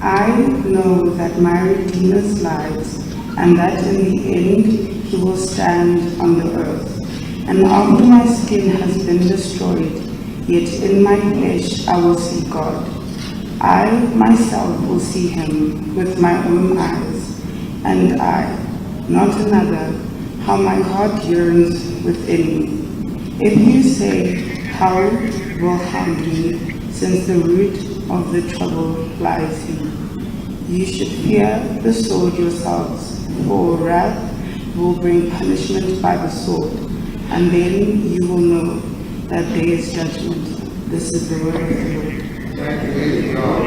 I know that my Redeemer lives, and that in the end he will stand on the earth. And after my skin has been destroyed, yet in my flesh I will see God. I myself will see him with my own eyes, and I, not another, how my heart yearns within me. If you say, how will harm me, since the root of the trouble lies in. You should fear the sword yourselves, for wrath will bring punishment by the sword, and then you will know that there is judgment. This is the word of the Lord. Thank you, God.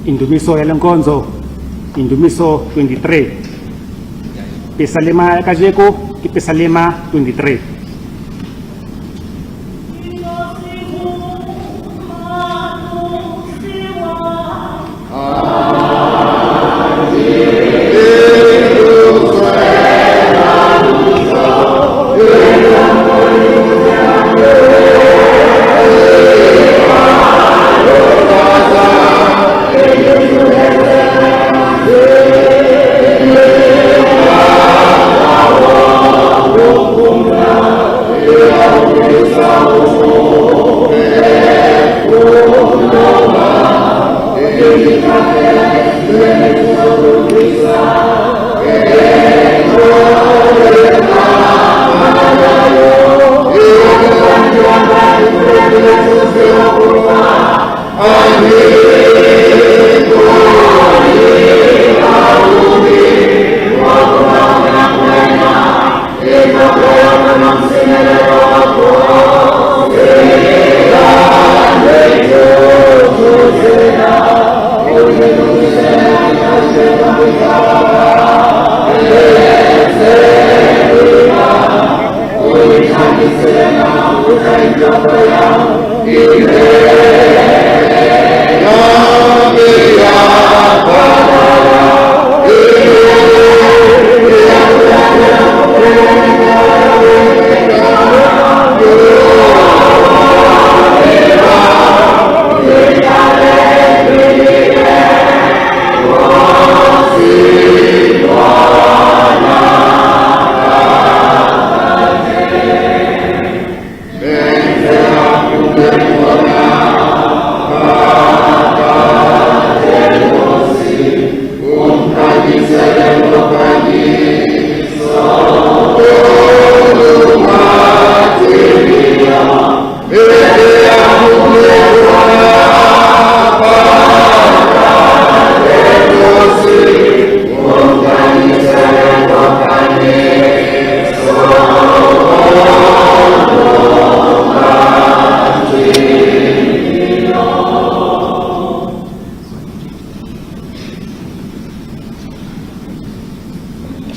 Indumiso yalenkonzo, Indumiso 23. Pesalema kajeko, Pesalema 23.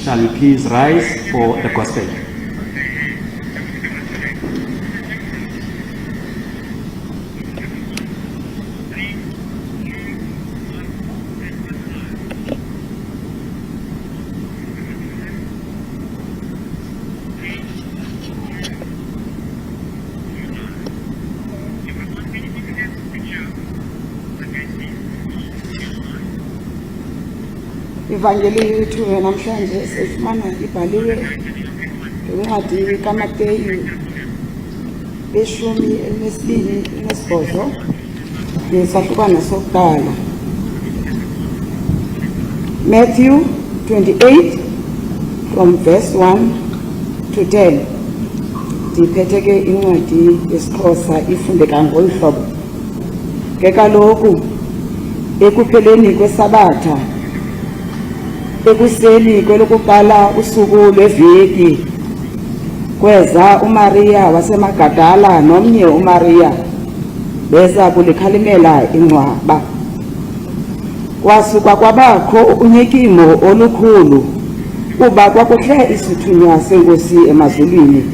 Shall we please rise for the gospel? Ivangeli yethu namhlanje sifumana ibhaliwe kwincwadi kaMateyu eshumi elinesibini elinesibhozo ngesahlukwana sokuqala. Matthew 28 from verse 1 to 10. Ndiphethe ke incwadi yesiXhosa ifundeka ngolu hlobo. Ke kaloku ekupheleni kwesabatha ekuseni kwelokuqala usuku lweveki kweza uMaria wasemagadala nomnye uMaria beza kulikhalimela ingcwaba. Kwasuka kwabakho unyikimo olukhulu kuba kwakuhle isithunywa senkosi emazulwini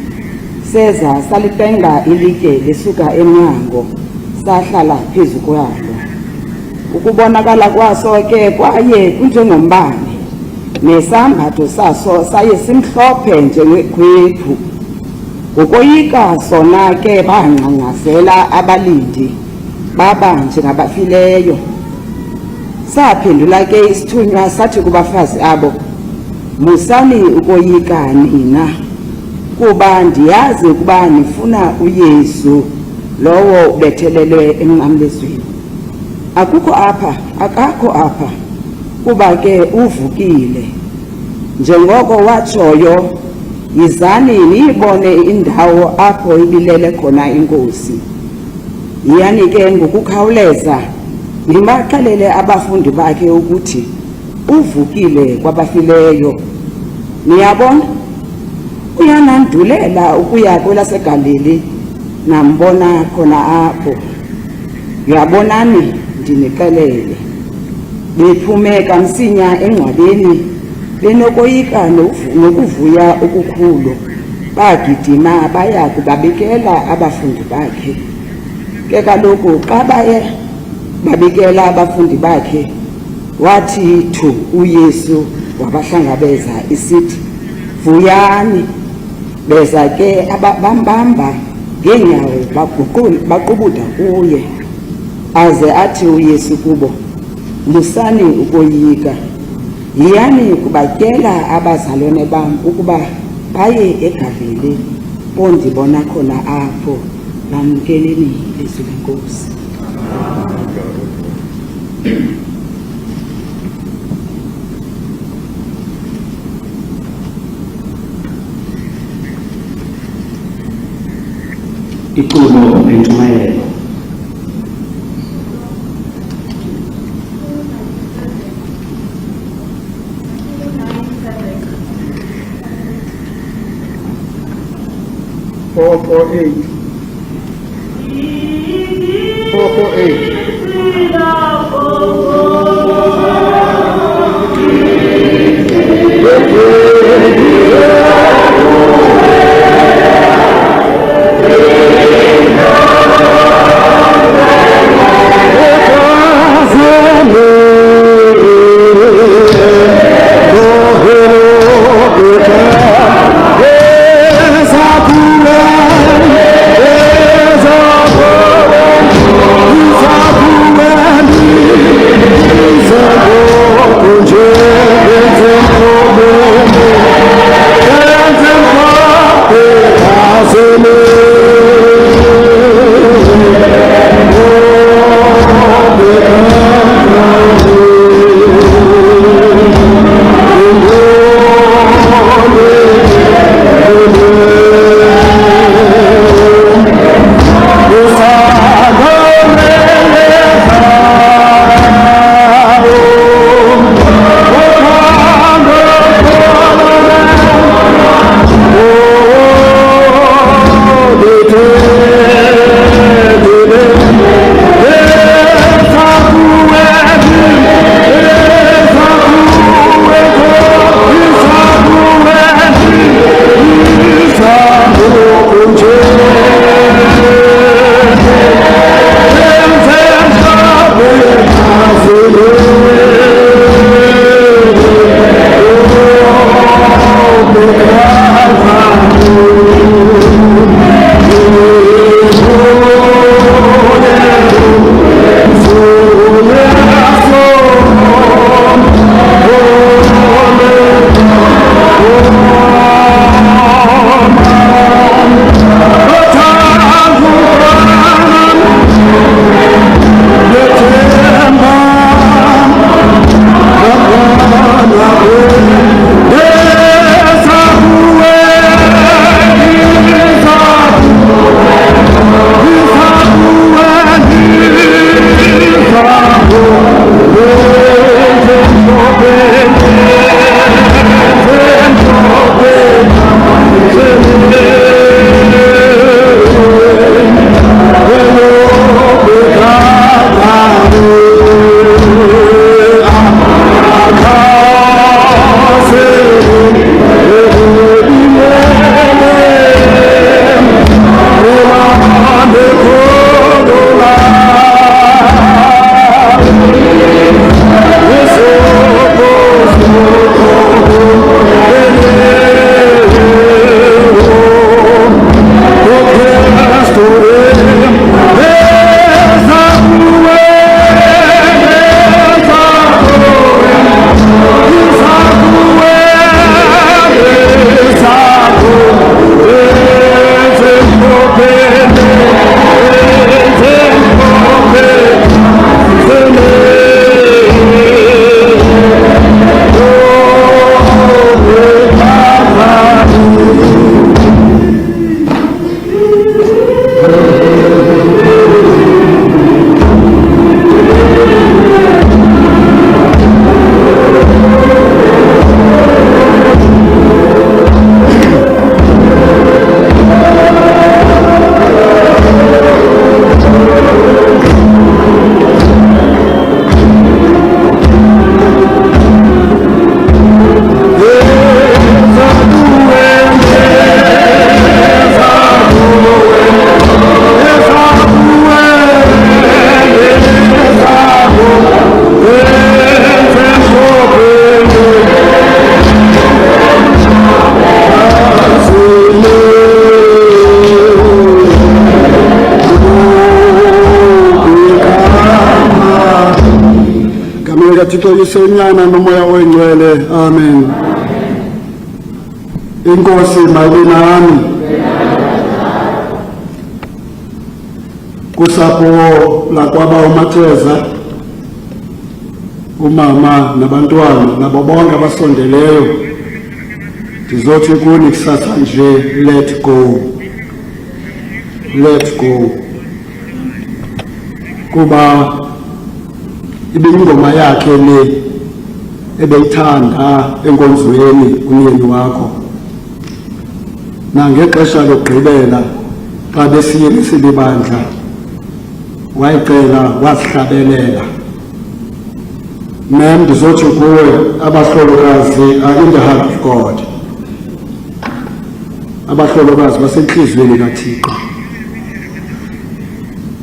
seza salipenga ilitye lisuka emnyango sahlala phezu kwalo. Ukubonakala kwaso ke kwaye kunjengombane, nesambatho saso saye simhlophe njengegwephu Ukoyika sona ke bangqangqazela abalindi baba njengabafileyo. Saphendula ke isithunywa sathi kubafazi abo, musani ukoyika nina, kuba ndiyazi ukuba nifuna uYesu lowo ubethelelwe emnqamlezweni. Akukho apha, akakho apha, kuba ke uvukile. Njengoko watshoyo, yizani niyibone indawo apho ibilele khona inkosi. Yiyani ke ngokukhawuleza nibaxelele abafundi bakhe ukuthi uvukile kwabafileyo. Niyabona, uyanandulela ukuya kwelaseGalili, nambona khona apho. Yabonani ndinixelele, bephume kamsinya engcwabeni benokoyika nokuvuya okukhulu, bagidima baya kubabikela abafundi bakhe. Ke kaloku xa baye babikela abafundi bakhe, wathi thu uYesu wabahlangabeza isithi, vuyani. Beza ke bambamba ngeenyawo baqubuda kuye. Aze athi uYesu kubo, musani ukoyika. Yiyani kubatyela abazalwane bam ukuba baye eGalili, bondibona khona apho. Lamkeleni ilizwi lenkosi. Iculo lentshumayelo. Four, 448. Thank you. kaThixo yisenyana nomoya oyingcwele. Amen. Inkosi mayibe nani. Kusapho lakwaba Mateza, umama nabantwana nabo bonke abasondeleyo, ndizothi kuni kusasa nje, let go. Let go. Kuba ibingoma yakhe le ebeyithanda enkonzweni umyeni wakho, nangexesha lokugqibela xa besiyile silibandla wayicela wasihlabelela. Mem, ndizothi kuwe abahlolokazi are in the heart of God. Abahlolokazi basentliziyweni kaThixo.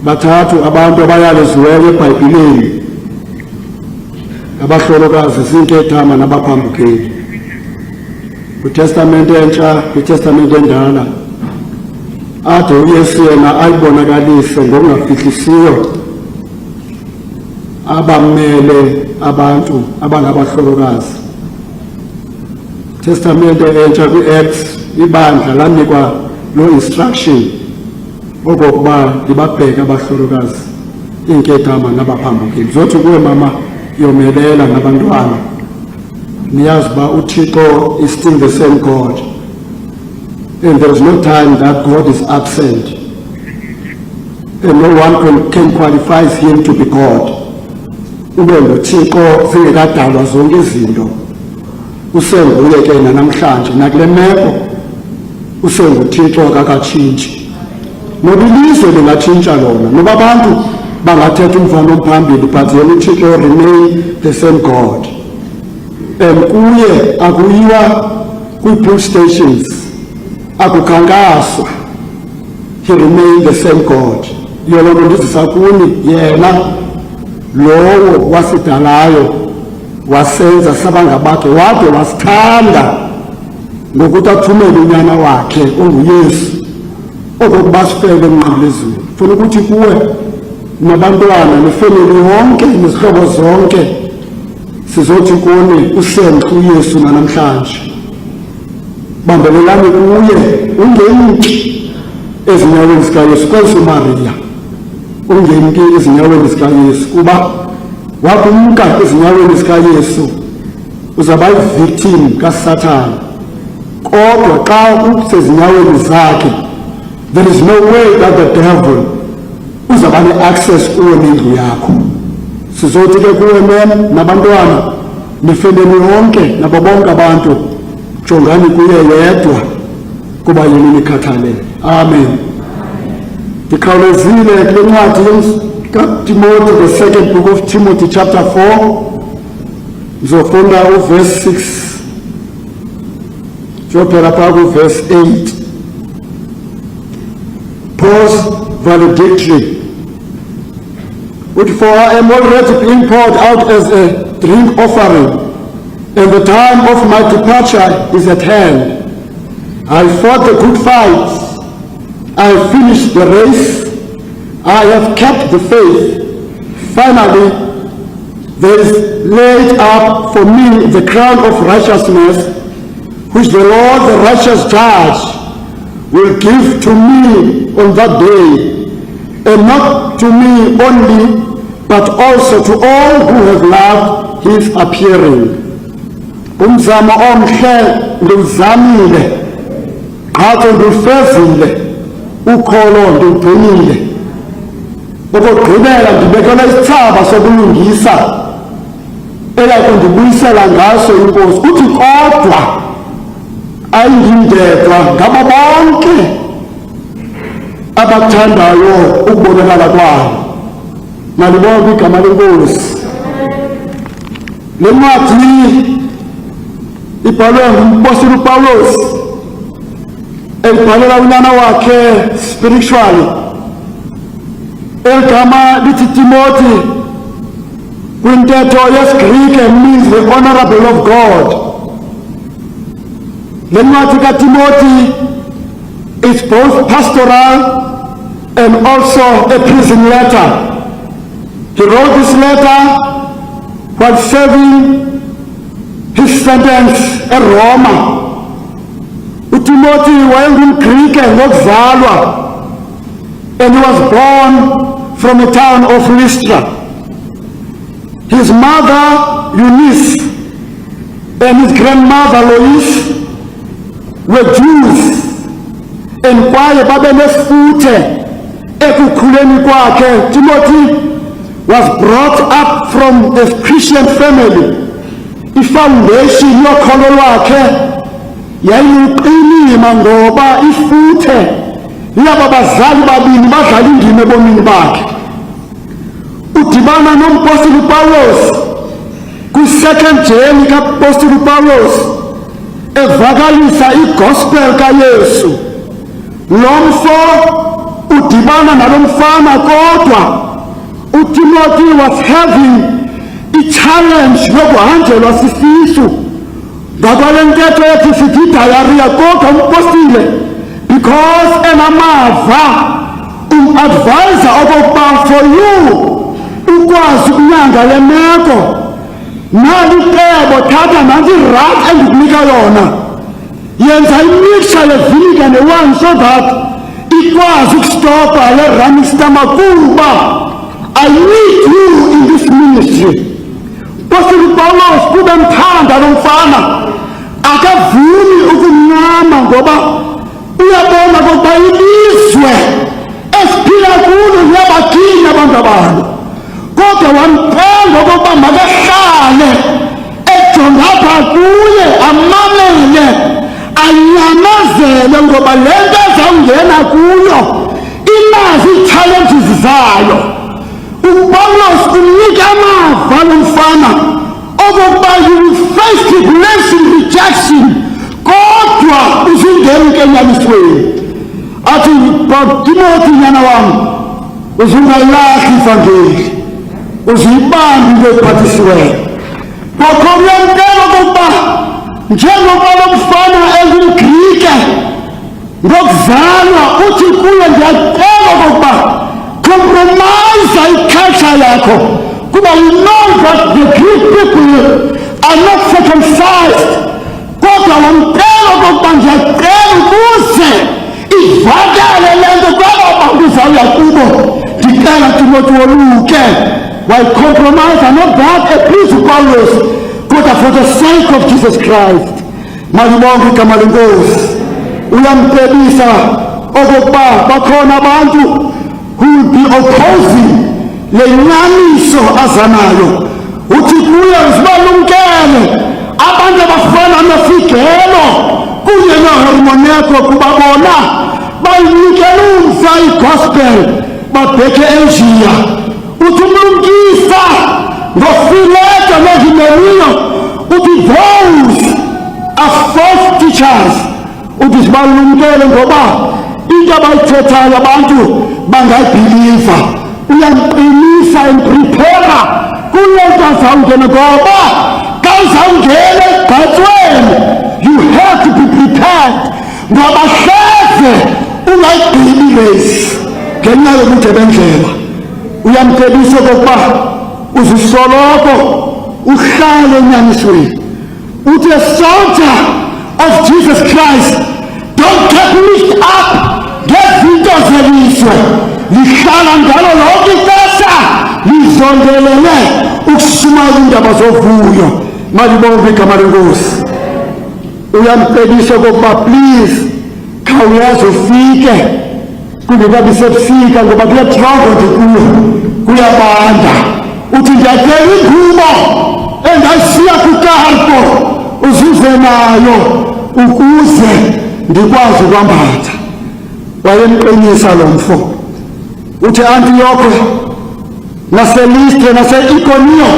Bathathu abantu abayaleziweyo eBhayibhileni, abahlolokazi ziinkethama nabaphambukeli, kwitestamente entsha, kwitestamente endala, ade uYesu yena ayibonakalise ngokungafihlisiyo abamele abantu abangabahlolokazi. Testamente entsha kwi-Acts, ibandla lanikwa loo instruction okokuba libabheke abahlolokazi, iinkethama nabaphambukeli. Zothi kuwe mama yomelela nabantwana, niyazi uba uThixo is still the same God, and there is no time that God is absent, and no one can qualify him to be God. Ube nguThixo zingekadalwa zonke izinto, usenguye ke namhlanje nakule meko, usenguThixo akakatshintshi. Noba ilizwe lingatshintsha lona, noba abantu bangathetha umfana omphambili, but yena uThixo remain the same God. And kuye akuyiwa kwi-police stations, akukhankaswa, he remain the same God. Yiyo loo nto ndizisa kuni yena lowo wasidalayo wasenza sabangabakhe wade wasithanda ngokuthi athumele unyana wakhe onguYesu okokuba sifele emnqamlezweni. Funa ukuthi kuwe nabantwana nefemeli yonke nezihlobo zonke sizothi kuni usemhle uYesu namhlanje. Bambelelani kuye, ungeni ezinyaweni zikaYesu, kwenza uMaria ungeni ezinyaweni zikaYesu, kuba wakumka ezinyaweni zikaYesu uzaba yi-victim kaSathane. Kodwa xa usezinyaweni zakhe, there is no way that the devil uzaba ne-access kuwe nendlu yakho. Sizothi ke kuwe mem nabantwana nefemeli yonke nabo bonke abantu, jongani kuye yedwa kuba yena nikhathalele. Amen. Ndikhawulezile kule ncwadi kaTimothy, the second book of Timothy chapter 4, ndizofunda uverse 6 siyophela phaa kuverse 8. Paul's valedictory. For I am already being poured out as a drink offering, and the time of my departure is at hand. I fought the good fight, I have finished the race, I have kept the faith. Finally, there is laid up for me the crown of righteousness, which the Lord, the righteous judge, will give to me on that day, and not to me only, but also to all who have loved his appearing. Umzamo omhle nduzamile, qatho ndufezile, ukholo ndugcinile. Okugqibela ndibekela isithaba sokulungisa eyakundibuyisela ngaso inkosi. Uthi kodwa ayindindedwa ngabo bonke abathandayo ukubonakala kwayo. Malibonke igama lenkosi. Le ncwadi ibhalwe ngumpostoli uPawulos, elibhalela unyana wakhe spiritually, elgama lithi Timothy, kwintetho yesiGrike means the honorable of God. Le ncwadi kaTimothy is both pastoral and also a prison letter. He wrote this letter while serving his sentence at Roma. Timothy wayengumGreek ngokuzalwa, and he was born from a town of Lystra. His mother Eunice and his grandmother Lois were Jews, and kwaye babenefuthe ekukhuleni kwakhe. Timothy was brought up from a Christian family. Ifoundation yokholo lwakhe yayiqinile ngoba ifuthe laba bazali babini badlala indima ebomini bakhe. Udibana nompostoli Pawulos kwi-second journey kaPostoli Pawulos evakalisa igospel kaYesu. Lo mfo udibana nalo mfana, kodwa uTimothy was having a challenge yokuhanjelwa sisisu. Ngakwale ntetho ethi sithi diarrhea, kodwa umpostile because enamava advisor okokuba for you ukwazi ukunyanga le meko, nali cebo, thatha nanti rat endikunika yona, yenza imixture yevinegar ne-wine so that ikwazi ukustopa le running stomach, kuba I need you in this ministry. Postoli Pawulos kuba emthanda lo mfana akavumi ukunyama, ngoba uyabona kokuba ilizwe esiphila kulo liyabaginya abantu abalo, kodwa wamthanda okokuba makahlale ejonga apha kuye, amamele, anyamazele, ngoba le nto ezawungena kuyo inazi ii-challenges zayo. UPawulos umnika amava lo mfana okokuba you will face tribulation, rejection, kodwa uzingeni enyanisweni. Athi Timothy nyana wami, uzungayilahli ivangeli, uziyibambe into ephathisiweyo. Ngakho kuyamkela okokuba njengoba lo mfana engumGrike ngokuzalwa, uthi kuye ndiyacela okokuba compromise iculture yakho, kuba you know that the Greek people are not circumcised, kodwa wamcela okokuba ndiyacela ukuze ivakale le nto kwaba bantu uzawuya kubo. Ndicela Timothy woluke, while compromise are not that a please Pawulos, kodwa for the sake of Jesus Christ. Malibonke igama lenkosi. Uyamcebisa okokuba bakhona abantu who will be opposing le nyaniso azanayo. Uthi kuye uzibalumkele abantu abafana noFigelo kunye noHermoneko, kuba bona bayinikela umsa igospel babheke eAsia. Uthi umlumkisa ngoFileto noHimeniyo, uthi those are false teachers. Uthi zibalumkele ngoba into abayithethayo abantu bangayibhiliva. Uyamqinisa and prepare kule nto azawungena, ngoba xa uzawungena egqatsweni you have to be prepared, ngoba hleze ungayigqili lezi ngenxa yobude bendlela. Uyamcebisa okokuba uzisoloko uhlale enyanisweni. Uthi a soldier of Jesus Christ don't get mixed up ngezinto zelizwe, lihlala ngalo lonke ixesha lizondelele ukushumayela iindaba zovuyo. Malibonke igama lenkosi. Uyamcebisa okokuba please khawuyazi ufike kungekabi sebusika, ngoba kuyatrava ndikuyo, kuyabanda. Uthi ndiyacela ingubo endayisiya kuKarpo uzuze nayo ukuze ndikwazi ukwambatha. Wayemqinisa lo mfo. Uthi Antiyokhe naseListre nase-Ikoniyo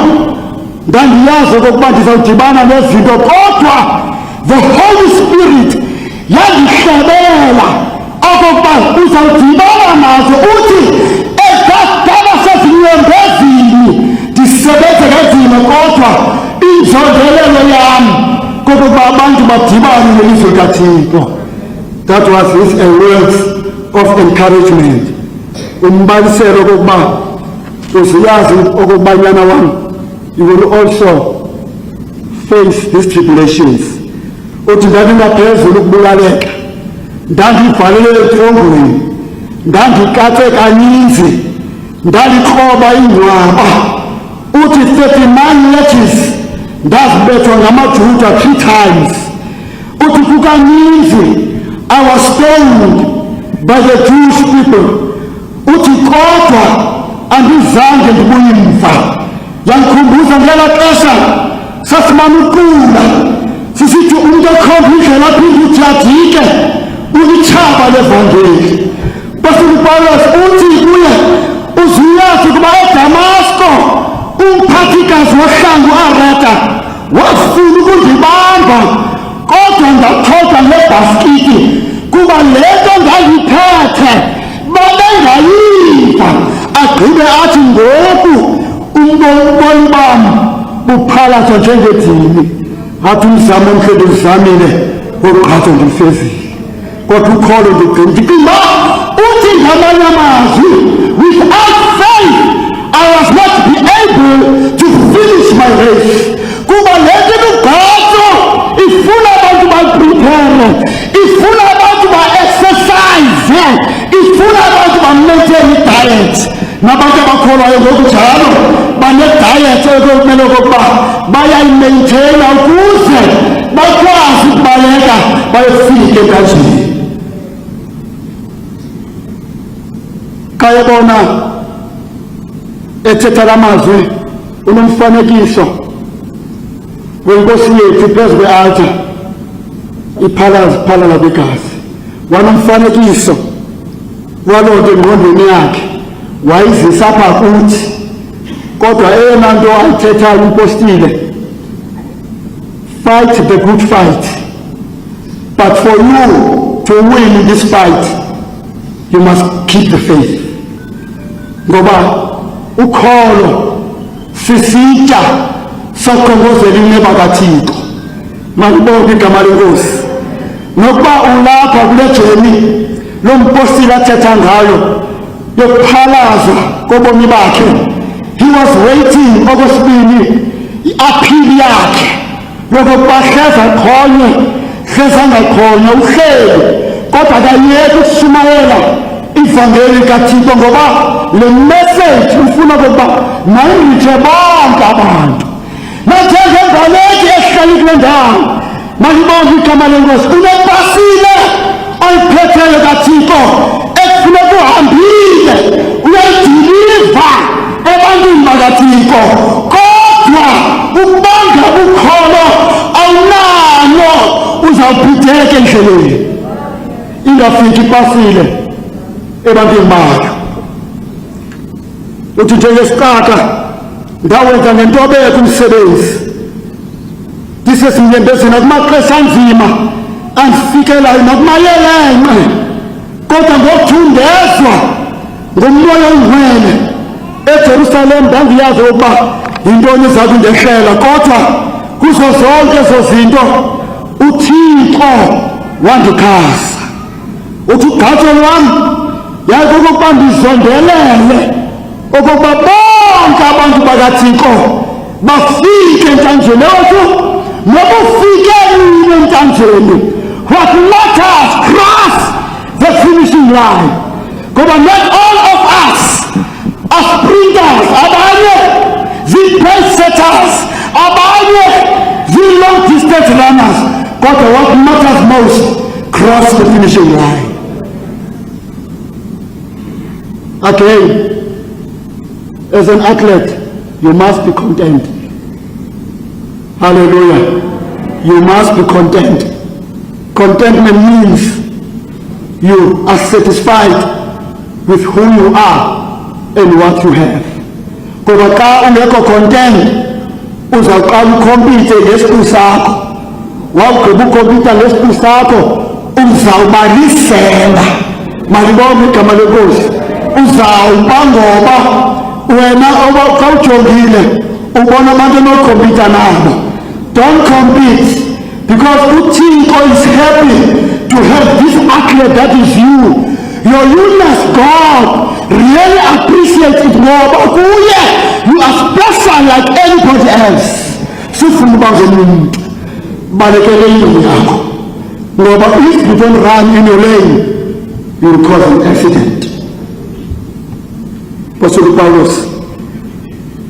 ndandiyazi okokuba ndizawudibana nezinto, kodwa the Holy Spirit yandihlebela okokuba uzawudibana nazo. Uthi ekadala sezinyembezini ndisebenze kanzima, kodwa inzondelelo yam kokuba abantu badibane nelizwe kaThixo. That was his words of encouragement. Umbaliselo okokuba uziyazi okokuba nyana wami you will also face these tribulations. Uthi ndandingaphezulu ukubulaleka, ndandivalele etrongweni, ndandikatse kaninzi, ndalikroba ingcwaba. Uthi 39 letters ndazibethwa ngamaJuda 3 times. Uthi kukaninzi I was stoned by the Jewish people. Uthi kodwa andizange ndibuyimva. Yangikhumbuza ngela xesha sasimana uqula sisithi umuntu ekhomba indlela aphinde uthi adike ulitshaba levangeli. Pastor Paulos uthi kuye uzuyazi ukuba eDamasko umphathikazi wohlangu Areta wafuna ukundibamba, kodwa ndaqhoda ngebhaskiti kuba lento ngayiphethe babengayiva. Agqibe athi ngoku ubomi bam buphalatha njengedini. Athi umzamo omhle ndizamile woqhatho ndifezile, kodwa ukholo ndicinga uthi ngamanye amazwi, without faith I was not be able to finish my race. Kuba lento lugqatso ifuna abantu baprepare, ifuna abantu ba-exercise, ifuna abantu ba-maintain i-diet. Nabantu abakholwayo ngokunjalo bane-diet ekumele okokuba bayayimaintaina ukuze bakwazi ukubaleka bayofika enkazini. Kayebona ethetha la mazwi unomfanekiso wenkosi yethu phezu kwe-altar iphalala kwegazi. Wanomfanekiso waloo nto engqondweni yakhe wayizisa apha kuthi, kodwa eyona nto ayithethayo umpostile, fight the good fight, but for you to win this fight you must keep the faith. Ngoba ukholo sisitya soqongozela ineba kaThixo. Malibonke igama lenkosi. Nokuba ulapha kule jeni lo mpostile athetha ngayo yokuphalaza kobomi bakhe, he was waiting okwesibini i-appeal yakhe yokokuba hleza khonye hleza ngakhonye uhleli, kodwa akayeki ukushumayela ivangeli kaThixo ngoba le message ufuna ukuba mayiritshe bonke abantu. Nanjengembaleki ehleli kule ndawo, malibonke igama lenkosi, unepasile oyiphetheyo kaThixo ekufuneka uhambile uyayidiliva ebantwini bakaThixo, kodwa ukubanga ukholo awunalo uzawubhideka endleleni, ingafiki ipasile ebantwini bakho. Uthi njengesikaka ndawenza ngentobeko umsebenzi, ndisezinyembezeni akumaxesha anzima andifikelayo nakumayelenqe, kodwa ngokuthundezwa ngomoya oyingcwele eJerusalem ndandiyazi ukuba yintoni eza kundehlela, kodwa kuzo zonke ezo zinto uThixo wandikhaza. Uthi ugqatso lwam yayikokokuba ndizondelele okokuba bonke abantu bakaThixo bafike entlanjeni yethu, nokufike nini entlanjeni. What matters, cross the finishing line. Ngoba not all of us are sprinters, abanye zii-pace setters, abanye zii-long distance runners, kodwa what matters most, cross the finishing line. Again, as an athlete, you must be content. Hallelujah. You must be content. Contentment means you are satisfied with who you are and what you have. Ngoba xa ungekho content, uzawuqala ukhompithe ngesiqu sakho. Wawugqiba ukhompitha ngesiqu sakho, uzawubalisela. Malibonke igama lenkosi. Uzawuba ngoba wena xa ujongile ubona abantu onokhompitha nabo. Don't compete, because uThixo is happy to have this athlete that is you. Your uniqueness, God really appreciate it ngoba kuye you are special like anybody else. Sifuna uba ngomuntu balekele indlu yakho ngoba if you don't run in your lane you will cause an accident. Apostle Paulus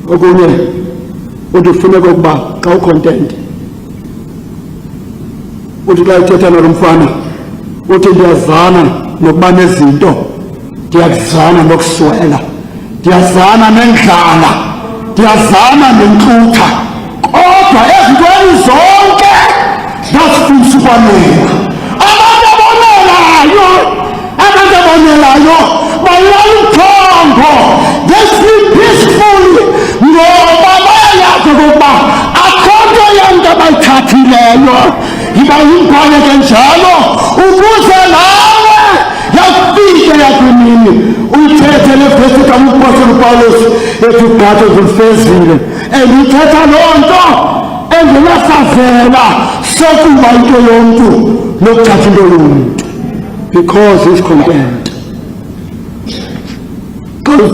okunye uthi kufuneka ukuba xa ucontent uthi xa uthetha nalo mfana uthi ndiyazana nokuba nezinto, ndiyazana nokuswela, ndiyazana nendlala, ndiyazana nentlutha, kodwa ezintweni zonke ndazifundisa ukwanela. Abantu abonelayo balala uthongo, they sleep peacefully ngoba bayayazi okokuba akho nto yamntu abayithathileyo. Yiba yimbaleke njalo ukuze nawe yafike yakwimini uyithethe le vesi kaMapostoli Paulus ethi uGato zimfezile, endithetha loo nto engenasavela sokuba into yomntu nokuthatha into yomntu, because he's content.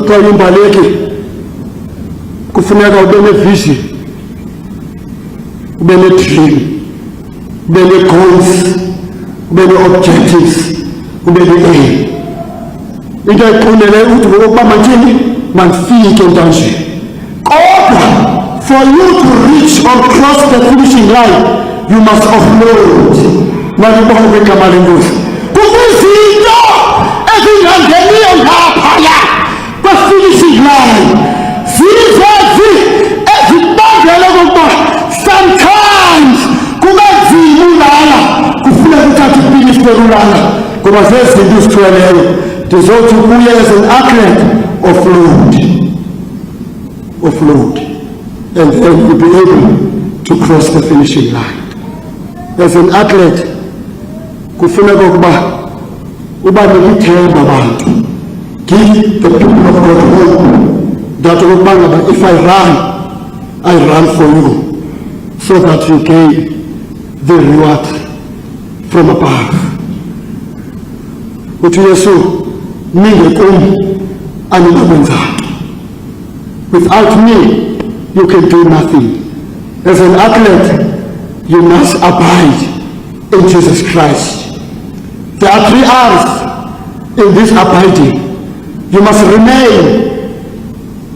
Xa uyimbaleki kufuneka ube nevision, ube ne-dream, ube ne-goals, ube ne-objectives, ube ne-aim. Into eqondele ukuthi ngokuba manthini mandifike entanjeni. Kodwa for you to reach or cross the finishing line you must offload. Malibonga kwegama lenkosi. Kukho izinto ezingangeniyo ngaphaya kwe-finishing line. Zizezi ezibangela okokuba sometimes kube nzima ulala, kufuneka uthathe ipilisi lolulala ngoba zezinto izithweleyo ndizothi kuye as an athlete offload, and then you'll be able to cross the finishing line. As an athlete kufuneka ukuba uba nelithemba abantu. Give the people of God hope that if I run for you so that you gain the reward from above. Uthi Yesu ningekum aningakwenzanga. Without me you can do nothing. As an athlete you must abide in Jesus Christ. There are 3 R's in this abiding. You must remain.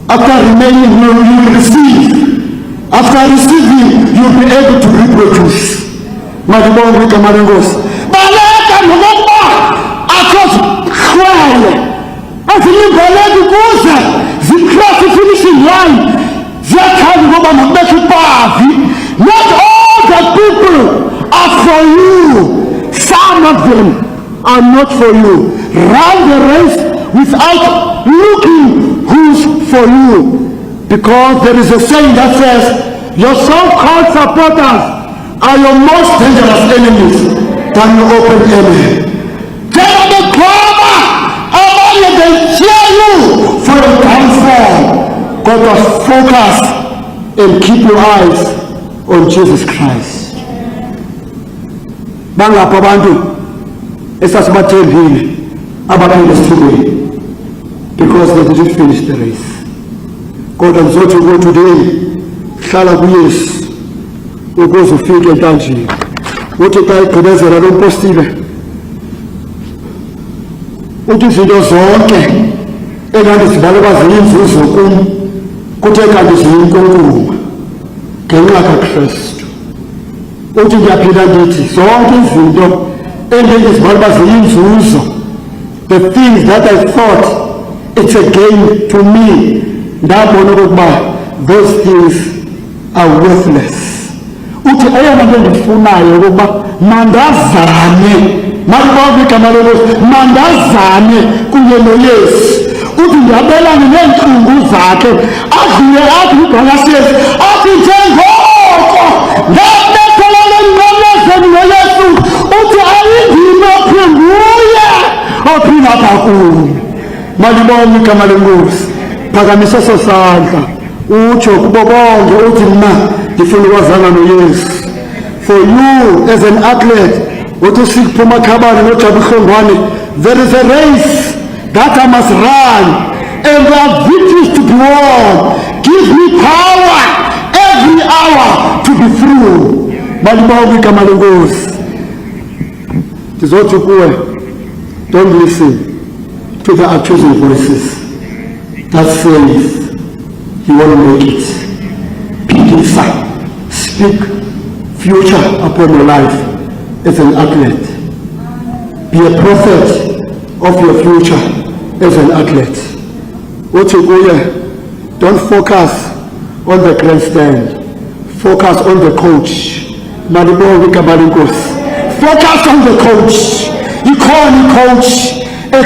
After remaining, you will receive. After receiving, you will be able to reproduce. Malibonga kwegama lenkosi. Baleka ngokuba akho zikhwele eziyimbaleki kuze zicross finishing line. Ziyathanda ngoba makubekho ipavi. Not all the people are for you. Some of them are not for you. Run the race without looking who's for you, because there is a saying that says your so-called supporters are your most dangerous enemies than your open enemy. They are the drama among you, they cheer you for your downfall. God must focus and keep your eyes on Jesus Christ. Bangapha abantu esasibathembile abaphile esithubeni, because they didn't finish the race. God, I'm so to go today. Hlala kuYesu ukuze ufike entanjeni. Uthi xa igqibezela lo mpostile uthi izinto zonke engathi zibaleka ziyinzuzo kum kuthe kanti ziyinkunkuma ngenxa kaKristu. Uthi ndiyaphinda ndithi zonke izinto endizibaleka ziyinzuzo, the things that I thought it's a gain to me, ndabona okokuba those things are worthless. Uthi eyona nto endifunayo okokuba mandazane, malibonga igama lenkosi, mandazane kunye noYesu. Uthi ndiyabelane neentlungu zakhe, adlule athi uGalasiyasi athi njengoko ndabethelele emnqamlezweni noYesu, uthi ayindimi ophinguye ophinda apha kuyo. Malibonga igama lenkosi. Phakamisa eso sandla utsho kubo bonke uthi mna ndifuna ukwazana noYesu. For you as an athlete uthi sikuphuma khabani noJabu Hlongwane, there is a race that I must run, and there are victories to be won. Give me power every hour to be through. Malibawika Malungos. Don't listen to the accusing voices that says you won't make it. Pick inside. Speak future upon your life as an athlete. Be a prophet of your future as an athlete. Don't focus on the grandstand. Focus on the coach. Focus on the coach. You call the coach. Well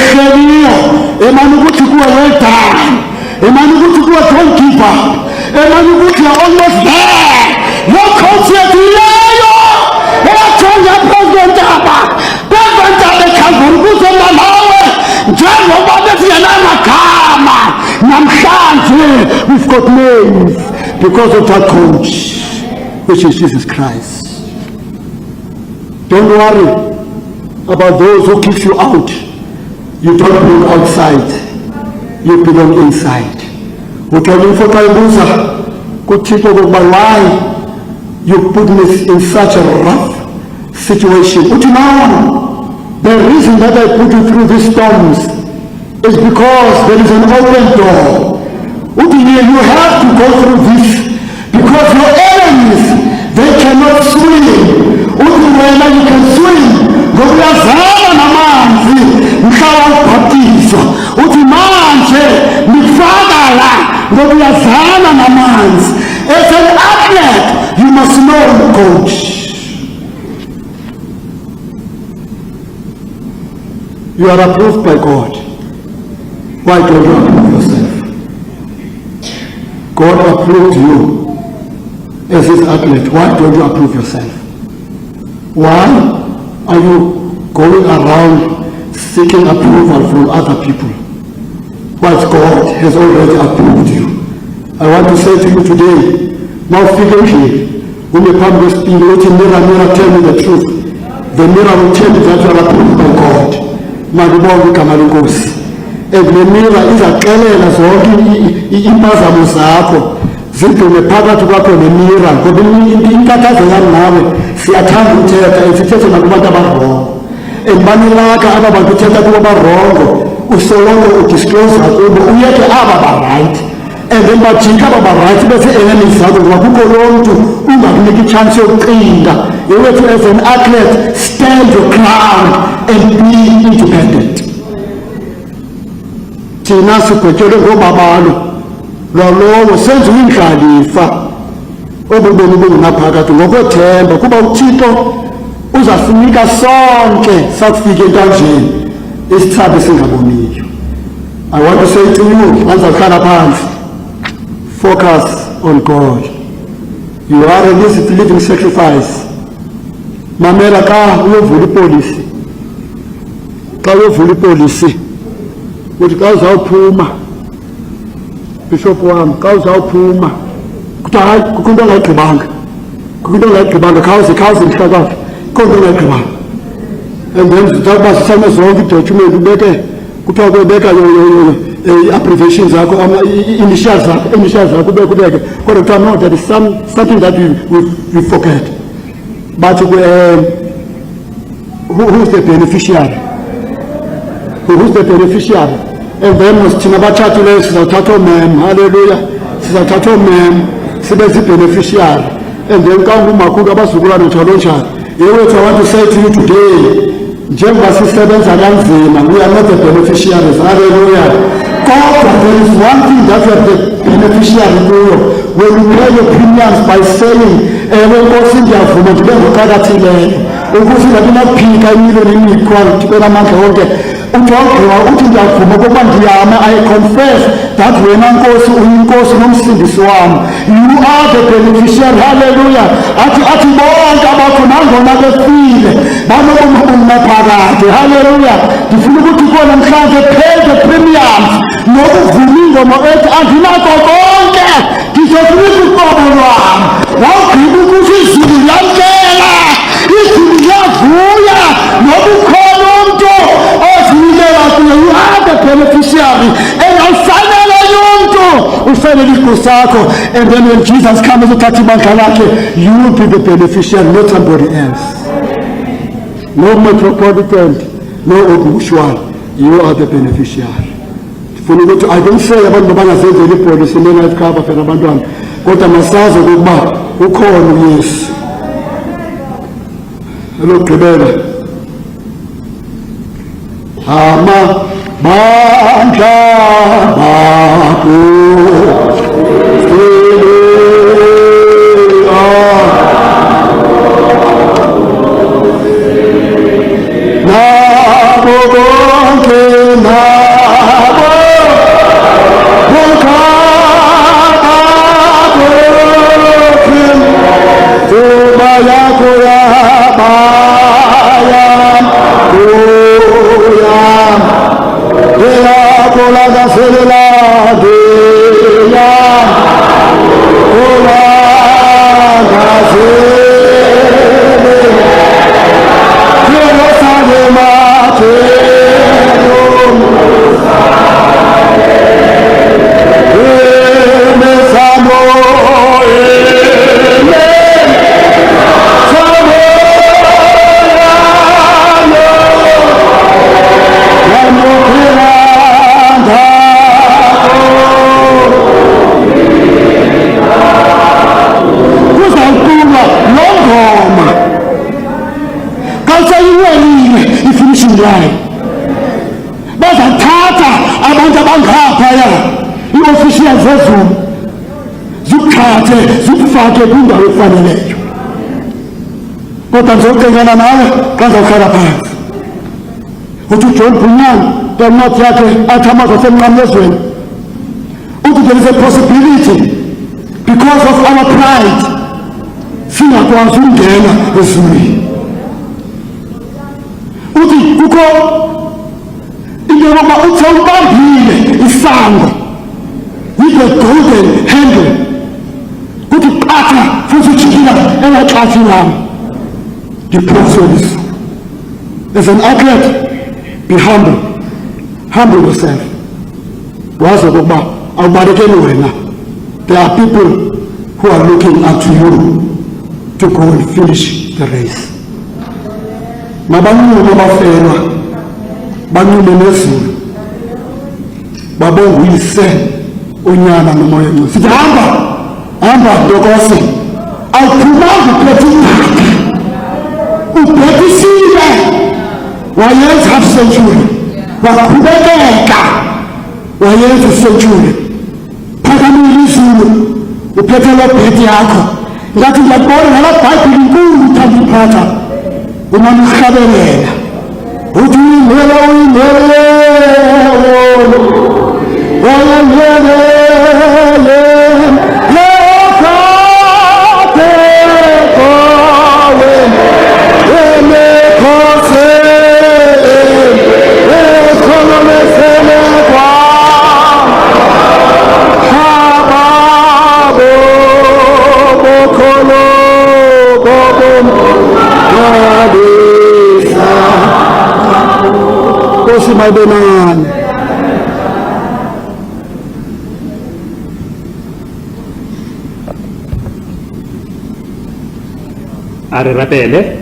done. Don't give up. You're almost there. Your coach is we've got names because of that coach, which is Jesus Christ. Don't worry about those who kick you out. You don't belong outside, you belong inside. Why you put me in such a rough situation? The reason that I put you through these storms is because there is an open door. You have to go through this because your enemies, they cannot swim. You can swim. As an athlete, you must know coach. You are approved by God. Why don't you approve yourself? God approved you as his athlete. Why don't you approve yourself? Why are you going around seeking approval from other people? Whilst God has already approved you. I want to say to you today, now figure here, when you come to speak, mirror, tell me the truth. The mirror will tell you that you are approved by God. And the mirror is a kelela zonke impazamo zakho zidlume phakathi kwakho nemirror ngoba inkathazo yami nawe siyathanda ukuthetha sithethe nakubantu abarongo banilaka aba bantu uthetha kubo abarongo usoloko udisclose kubo uyeke aba ba-right and then bajika aba ba-right bese enemies zakho ngoba kukho loo mntu ungakunika ichance yokuqinda. Yowethu as an athlete, stand your ground and be independent. Thina sibhetyelwe ngoobabalo lolowo senziwe indlalifa obubomi bungunaphakathi ngokwethemba kuba uThixo uzasinika sonke sakufika entanjeni isithabe singaboniyo. I want to say to you, manzakhala phansi, focus on God. You are a living sacrifice. Mamela ka uyovula ipolisi. Xa uyovula ipolisi uthi xa uzawuphuma bishop wami xa uzawuphuma kuthi hayi kukho into ongayigqibanga khawuze mhlakazi kukho into ongayigqibanga and then zithakuba zisame zonke idocument ubeke kuthiwa kubeka i-abbreviation zakho initials zakho ubeke kodwa kuthiwa no, that is something that we forget. But who is the beneficiary? Who is the beneficiary? And then thina bathathileyo sizawuthatha oomem, hallelujah, sizawuthatha oomem sibe zi-beneficiary. And then xa ungumakhulu abazukulwana njalo njalo. Yewethu, I want to say to you today, njengoba sisebenza kanzima, we are not the beneficiaries, hallelujah. God, there is one thing that you are the beneficiary kuyo. When you pay your premiums by saying, wenkosi ndiyavuma ndibe ngoqakathileyo ukuthi ndabinaphika imilo nemikhwa ndibeka amandla wonke utogqiba uthi ndiyavuma kokuba ndiyama, I confess that wena nkosi uyinkosi nomsindisi wami. You are the beneficiary, hallelujah. athi bonke abakho nangona befile banobomi obunaphakade, hallelujah. Ndifuna ukuthi kuwo namhlanje pay the premiums nokuvuma ingoma ethi andinako konke ndizokunika uqobo lwami. Wawugqiba ukuthi izulu liyamkela, izulu liyavuya noba ukhona umntu ozinikela kuyo. You are the isiphumo sakho, and then when Jesus comes uthatha ibandla lakhe, you will be the beneficiary, not somebody else. No metropolitan, no usual, you are the beneficiary. I don't say abantu bangazenzeli ipolisi ne-life cover phela abantwana, kodwa masazi ukuba ukhona uYesu. Elokugqibela, amabandla bakho nabo bonke nabo bazathatha abantu abangaphaya i-official zezulu zikuthathe zikufake kwindawo efaneleyo. Kodwa ndizokucengana nawe xa ndizawuhlala phansi uthi uJohn Bunyani kwencwadi yakhe athi amazwi asemnqamlezweni uthi there is a possibility because of our pride singakwazi ukungena ezulwini. Uthi kukho into yokuba uthe ubambile isango with the golden handle kuthi qatha futhi ujikila engaxhathi lami. Depressed. As an athlete, be humble. Humble yourself. Wazi ukuba awubalekeli wena. There are people who are looking up to you to go and finish the race. Mabanquma abafelwa banqume nezulu babonga uyise unyana nomoya ngcwele. Sithi hamba ntokosi awuphumanga uphethe inkatha ubhekisile wayenza half century waqhubekeka wayenza century phakamile izulu uphethe lobhethi yakho ngathi ngiyabona ngala Bhayibhile inkulu uthanda iphatha umane uhlabelela uthi uyimele Mabenane are rapele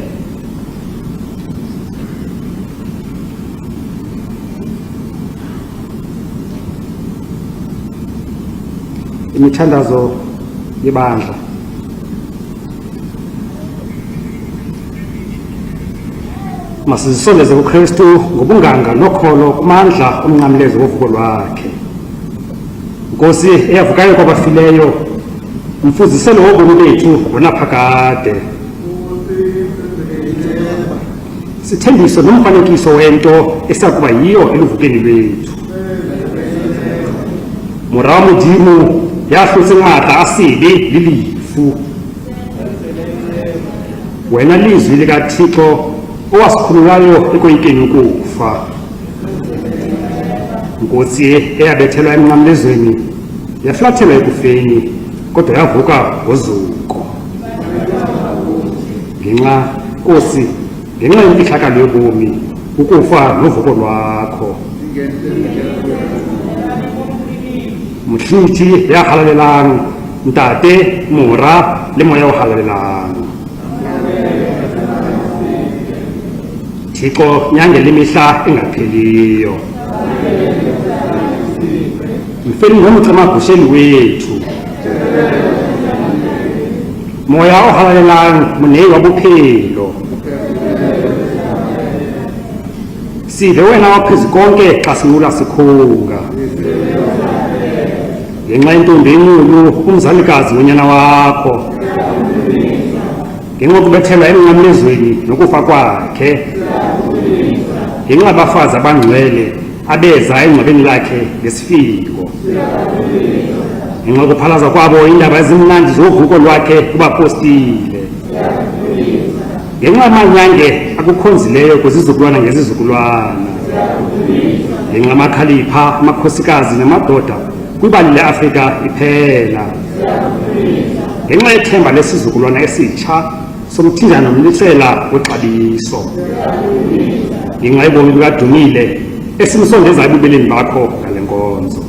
imithandazo yebandla. Masizisondeze kuKristu ngobunganga nokholo kumandla omnqamlezo wovuko lwakhe. Nkosi eyavukayo kwabafileyo, umfuziselo wobomi bethu ngonaphakade. Sithembiso nomfanekiso wento esakuba yiyo eluvukeni lwethu. Mora wa Modimo ya hlotse ngata asibe lilifu. Wena lizwi likaThixo owasikhululayo ekoyikeni ukufa. Nkosi eyabethelwa emnqamlezweni yaflathela ekufeni kodwa yavuka ngozuko. Nkosi ngenxa yemfihlakalo yobomi ukufa novuko lwakho. Mhlithi ya halalelang, ntate, mora, le moya o halalelang. Thixo nyange lemihla engapheliyo. Mfeni ngomcamagusheli wethu. Moya o halalelang, monei wa bophelo. Sive wena waphezu konke xa siwula sikhunga. Ngenxa yentombi enkulu umzalikazi wonyana wakho. Ngenxa yokubethelwa emnqamlezweni nokufa kwakhe. Ngenxa yabafazi abangcwele abeza engcwabeni lakhe ngesifiko. Ngenxa yokuphalaza kwabo iindaba ezimnandi zovuko lwakhe kubapostile. Ngenxa yamanyange akukhonzileyo kwizizukulwana ngezizukulwana. Ngenxa yamakhalipha, amakhosikazi namadoda kwibali leAfrika iphela. Ngenxa yethemba lesizukulwana esitsha somthindana nomlisela wexabiso. Ngenxa yobomi bukaDumile esimsondeza ebubeleni bakho ngale nkonzo.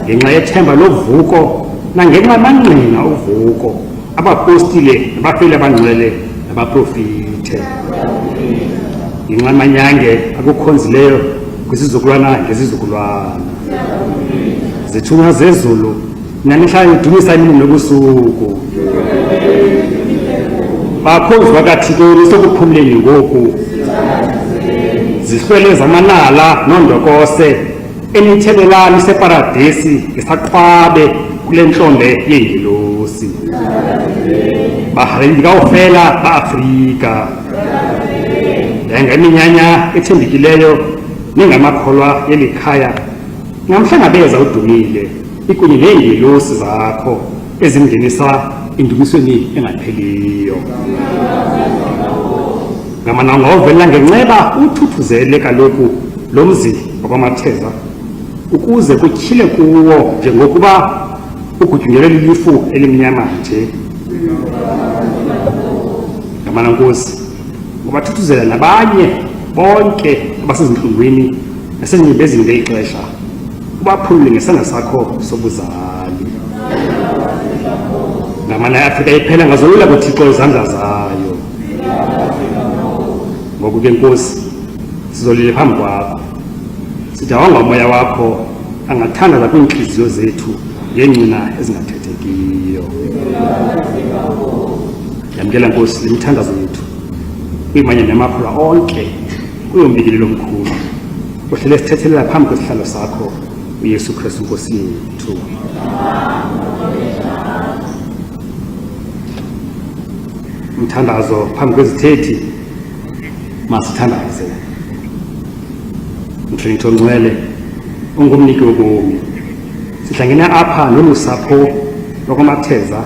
Ngenxa yethemba lovuko nangenxa yamangqina ovuko abapostile nabafeli abangcwele nabaprofite. Ngenxa yamanyange akukhonzileyo kwisizukulwana ngezizukulwana. Zithunywa zezulu namihla idumisa imini nobusuku. Bakhonzwa kaThixo sokuphumleni ngoku. Zihlwele zamanala nondokose enithelelani separadesi ngesaqhwabe kule ntlombe yengelosi. Bahaleli kaofela ba-Afrika. Yangeminyanya ethembekileyo nengamakholwa yelikhaya. Namhla ngabeza uDumile ikunye neengelosi zakho ezingenisa indumisweni engapheliyo. Ngamananga ovela ngenceba uthuthuzele kaloku lo mzi wakwaMatheza ukuze kutyhile kuwo njengokuba ugutyungelwe lilifu elimnyama nje. Ngamanankosi ubathuthuzela nabanye bonke abasezintlungwini nasezinyembezini ngeli xesha ubaphulule ngesandla sakho sobuzali. Ngamana yaAfrika iphela ngazolula kuThixo izandla zayo. Ngoku ke Nkosi sizolile phambi kwakho. Sijawanga umoya wakho angathandaza kwiintliziyo zethu ngeencina ezingathethekiyo. Yamkela Nkosi limthandazo wethu kwimanye namaphula onke kuyombikilelo omkhulu uhlele sithethelela phambi kwesihlalo sakho uYesu Kristu Nkosi yethu. Umthandazo phambi kwezithethi masithandaze. Mtrinito ngcwele ungumniki wobomi, sihlangene apha nolusapho lwakwaMatheza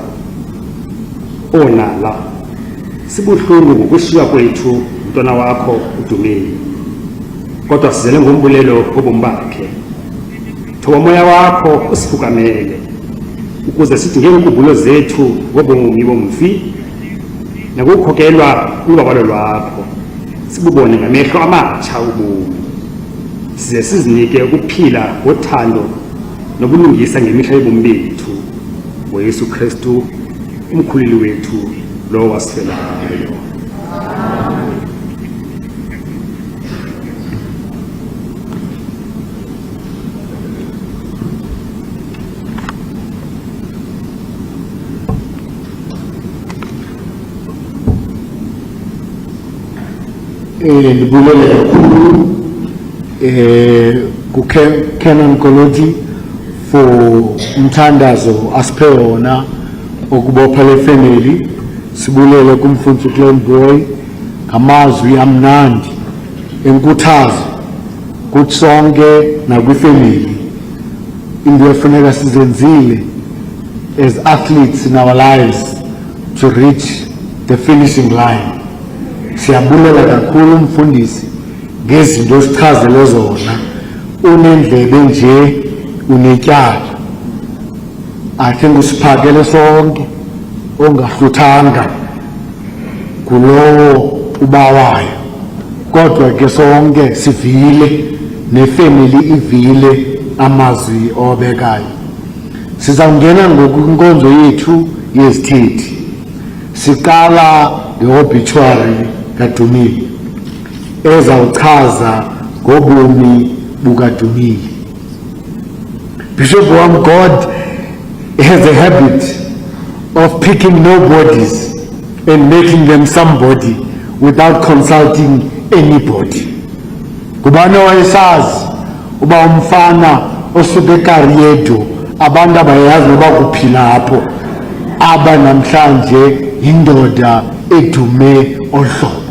onala sibuhlungu ngokushiywa kwethu umntwana wakho uDumile, kodwa sizele ngombulelo wobomi bakhe. Thoba moya wakho usifukamele ukuze sithi ngeenkumbulo zethu ngobomi bomfi nakukhokelwa ulwabalo lwakho sibubone ngamehlo amatsha ubomi, size sizinike ukuphila ngothando nobulungisa ngemihla yobomi bethu ngoYesu Kristu umkhululi wethu lo wasifelayo. Ndibulele kakhulu kuCanon Koloti for umthandazo asiphe wona okubopha le family. Sibulele kumfundisi Clone Boy ngamazwi amnandi enkuthazo kuthi sonke nakwifamily into efuneka sizenzile as athletes in our lives to reach the finishing line. Siyabulela kakhulu umfundisi ngezinto osichazele zona, unendlebe nje unetyala. Akhe ngusiphakele sonke ongahluthanga kulowo ubawayo, kodwa ke sonke sivile nefamily ivile amazwi obekayo. Sizawungena ngokunkonzo yethu yezithethi. Siqala ngeobituary kaDumile ezawuchaza ngobomi bukaDumile. Bishop God has a habit of picking nobodies and making them somebody without consulting anybody. Kubani owayesazi uba umfana osuke eKariedo abantu abayazi noba kuphila apho aba namhlanje indoda edume ohlobo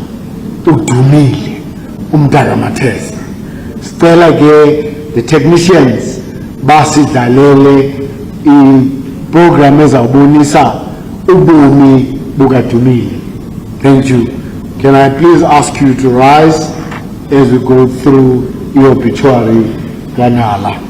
uDumile uMntana Mateza. Sicela ke the technicians basidlalele i-program ezawubonisa ubomi bukaDumile. Thank you. Can I please ask you to rise as we go through your obituary, Ganala?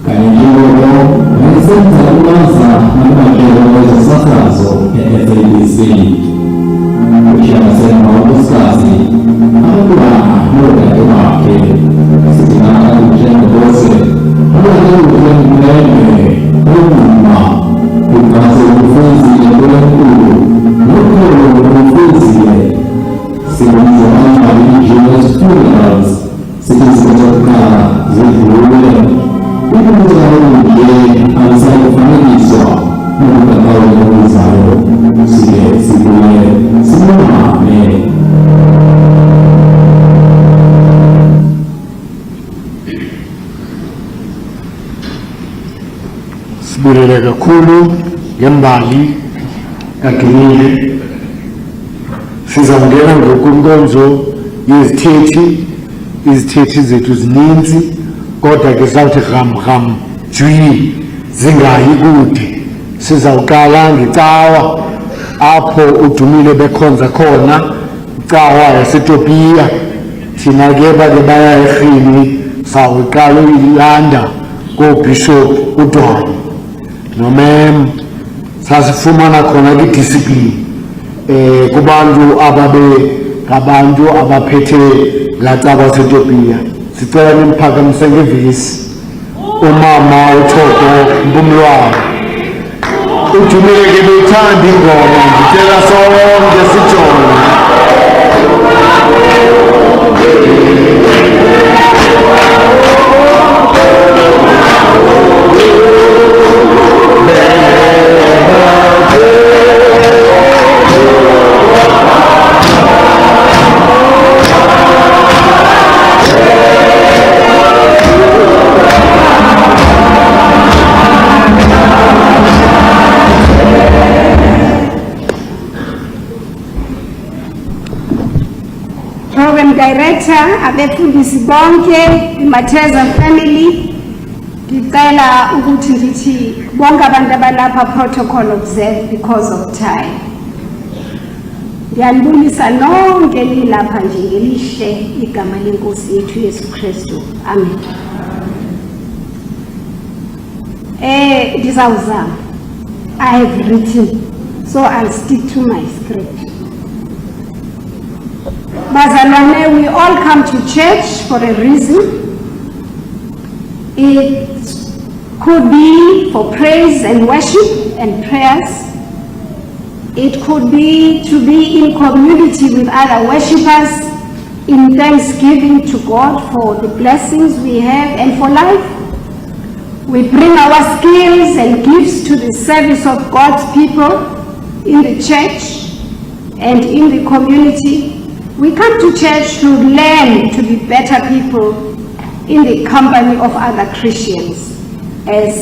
Kani jibo, mwenye senza kuanza na mwenye sasa Umeme, umma, ukaze ufuzile kwenkulu, nokholo ufuzile. Sikwenza ama-religious funerals, sithi sizokuqala zidlule. Ukunjalo nje alisakufanekiswa nokutakayo okuzayo, sike sibuye simame. Sibulele kakhulu ngembali kaDumile. Sizawungena ngokunkonzo izithethi zethu zininzi, kodwa ke zawuthi ram jwi zingayi kude. Sizawuqala ngecawa apho uDumile bekhonza khona, icawa yaseTopiya. Thina ke bake baya eRhini sawuqala uyilanda koBishop uDwala nomem, sasifumana khona idiscipline kubantu ngabantu abaphethe laa cawa yaseTopiya. Sicela nimphakamise ngevesi umama uThoko Mpumlwana. uDumile ke bethanda ingoma, ngicela sonke sijole. Program Director, abefundisi bonke, Mateza family, ngicela ukuthi ngithi bonke abantu abalapha protocol observe because of time. Ngiyalibulisa nonke lilapha nje ngelihle igama lenkosi yethu Yesu Kristu. Amen. Ndizawuzama. I have written, so I'll stick to my script. Bazalwane, we all come to church for a reason. It could be for praise and worship and prayers. It could be to be in community with other worshippers in thanksgiving to God for the blessings we have and for life. We bring our skills and gifts to the service of God's people in the church and in the community. We come to church to learn to be better people in the company of other Christians as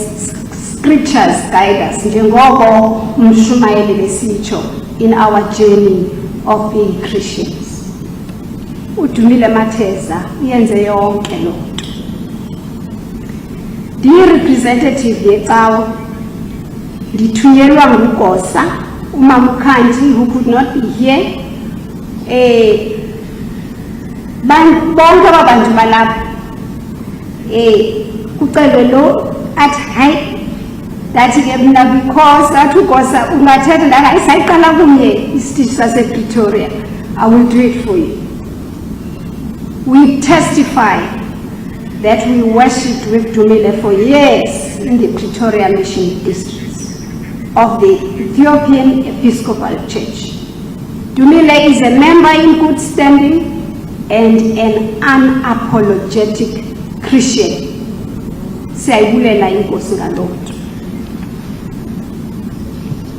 scriptures guide us njengoba umshumayeli besitsho in our journey of being Christians. uDumile Mateza uyenze yonke lo nto. Dear representative yecawa, ndithunyelwa ngugosa uMama Khanti who could not be here. Bonke abantu balapha kucelwe lo athi hayi ndathi ke mina because athi ugosa ungathetha la hayi sayiqala kumye isitishi sasePretoria. I will do it for you. We testify that we worshipped with Dumile for years in the Pretoria Mission districts of the Ethiopian Episcopal Church. Dumile is a member in good standing and an unapologetic Christian. Siyayibulela inkosi ngalokho.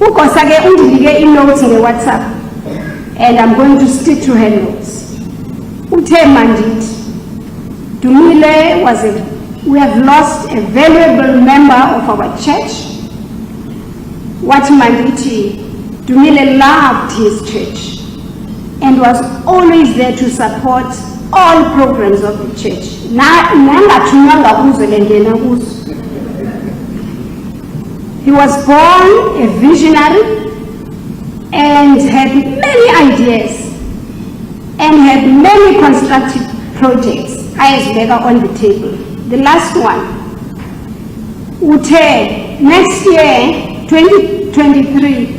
Ugosa ke undilike inotes ngeWhatsApp and I'm going to stick to her notes. Uthe mandit Dumile we have lost a valuable member of our church. What manditi Dumile loved his church and was always there to support all programs of the church. He was born a visionary and had many ideas and had many constructive projects on the table. The last one, next year, 2023,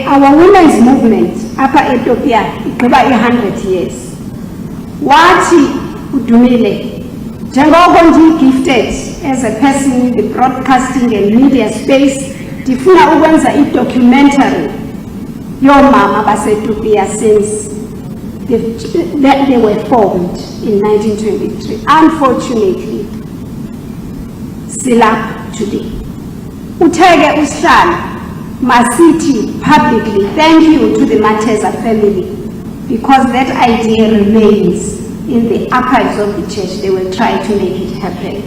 our women's movement, Upper Ethiopia, is about 100 years. Wati Dumile, Njengoba gifted as a person in the broadcasting and media space, ndifuna ukwenza i-documentary yomama baseTupia since they were formed in 1923. Unfortunately, still up today. Utege usihlala masithi publicly thank you to the Mateza family, because that idea remains in the archives of the church. They will try to make it happen.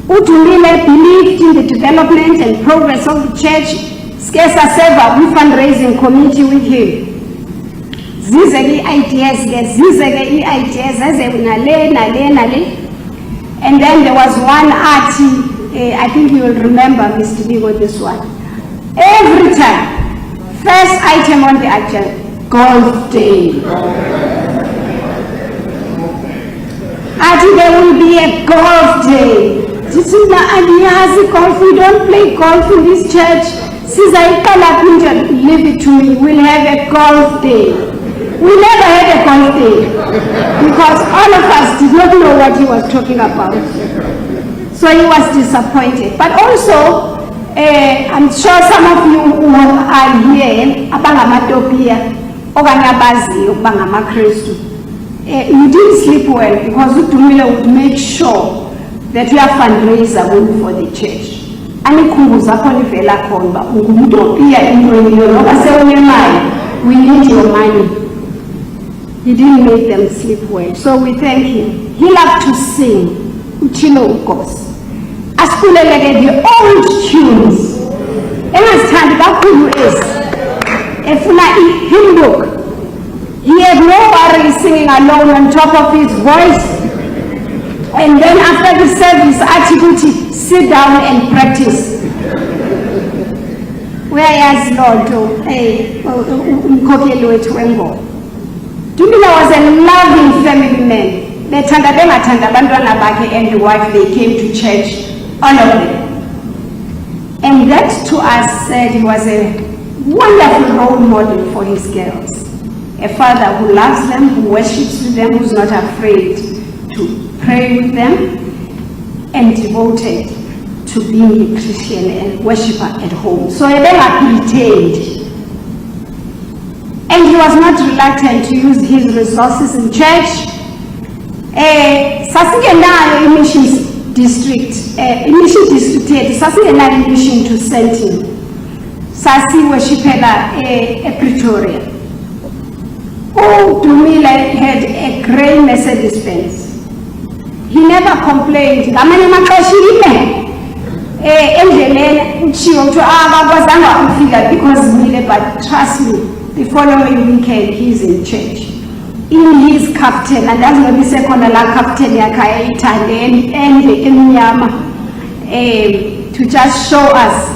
Dumile believed in the development and progress of the church. Skesa Seva, we fundraising committee with him. Zizegi ideas, zizegi ideas, nale. And then there was one arty, I think you will remember, Mr. Bigo, this one. Every time, first item on the agenda, golf day. Arty, there will be a golf day. This is the idea, golf. We don't play golf in this church. Since I leave it to me, we'll have a golf day. We never had a golf day because all of us did not know what he was talking about. So he was disappointed. But also, I'm sure some of you who are here, abangamatopia, oganyabazi, obangamakristu, you didn't sleep well because Dumile would make sure that we have fundraiser for the church. We need your money. He didn't make them sleep well. So we thank him. He loved to sing. Uchilo ukos. Askuleleke the old tunes. Engasithandi kakhulu efuna hymn book. He had no worry singing alone on top of his voice. And then after the service, Atikuti, sit down and practice. Whereas Lord, Dumile was a loving family man. And the wife, they came to church, all of them. And that to us said he was a wonderful role model for his girls. A father who loves them, who worships with them, who's not afraid to pray with them, and devoted to being a Christian and worshipper at home. So he retained. And he was not reluctant to use his resources in church. Sasingenayo mission district, mission district, sasingenayo mission to Sentin. Sasi worshipper Pretoria. Dumile had a grey Mercedes Benz. He never complained. But trust me, the following weekend he's in church. In his captain, and that's what we say captain to just show us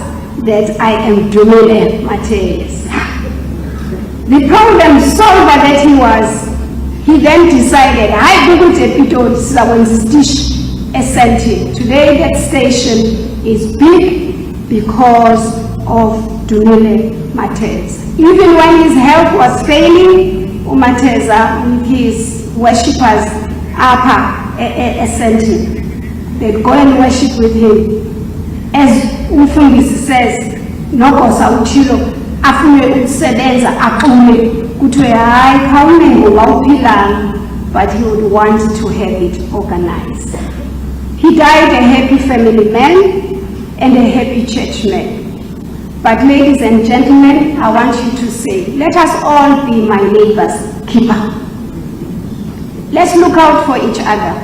that I am Dumile Mateza. The problem solver that he was, he then decided, today that station is big because of Dumile Mateza. Even when his health was failing, Mateza with his worshippers they'd go and worship with him. As Umfundisi says, Nokosa Uchilo, afune ukusebenza aqume kuthiwe hayi khawume ngoba uphilanga, but he would want to have it organized. He died a happy family man and a happy churchman. But ladies and gentlemen, I want you to say, let us all be my neighbor's keeper. Let's look out for each other,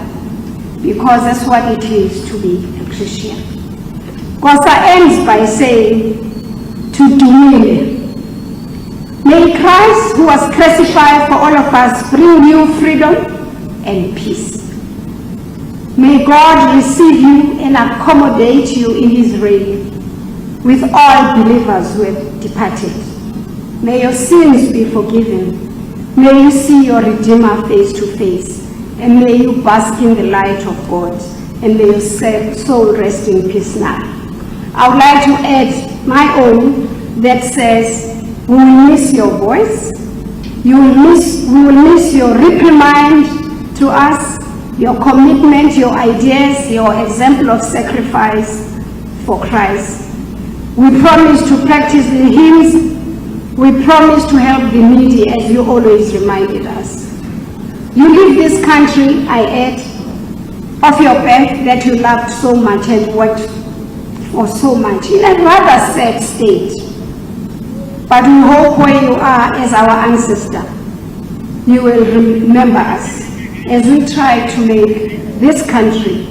because that's what it is to be a Christian. Kosa ends by saying to Dumile, may Christ, who was crucified for all of us, bring you freedom and peace. May God receive you and accommodate you in his reign with all believers who have departed. May your sins be forgiven. May you see your Redeemer face to face, and may you bask in the light of God, and may your soul rest in peace now. I would like to add my own that says, we will miss your voice, we will miss your reprimand to to us, your commitment, your ideas, your example of sacrifice for Christ. We promise to practice the hymns. We promise to help the needy, as you always reminded us. You leave this country, I add, of your birth that you loved so much and worked for so much, in a rather sad state. But we hope where you are as our ancestor, you will remember us as we try to make this country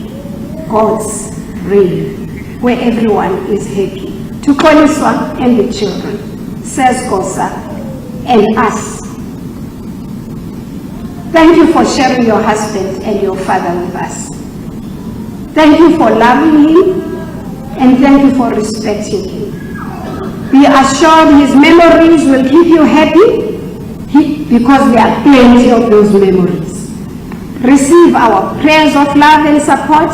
God's reign, where everyone is happy. To Koliswa and the children, says Kosa, and us. Thank you for sharing your husband and your father with us. Thank you for loving him, and thank you for respecting him. Be assured his memories will keep you happy, because there are plenty of those memories. Receive our prayers of love and support.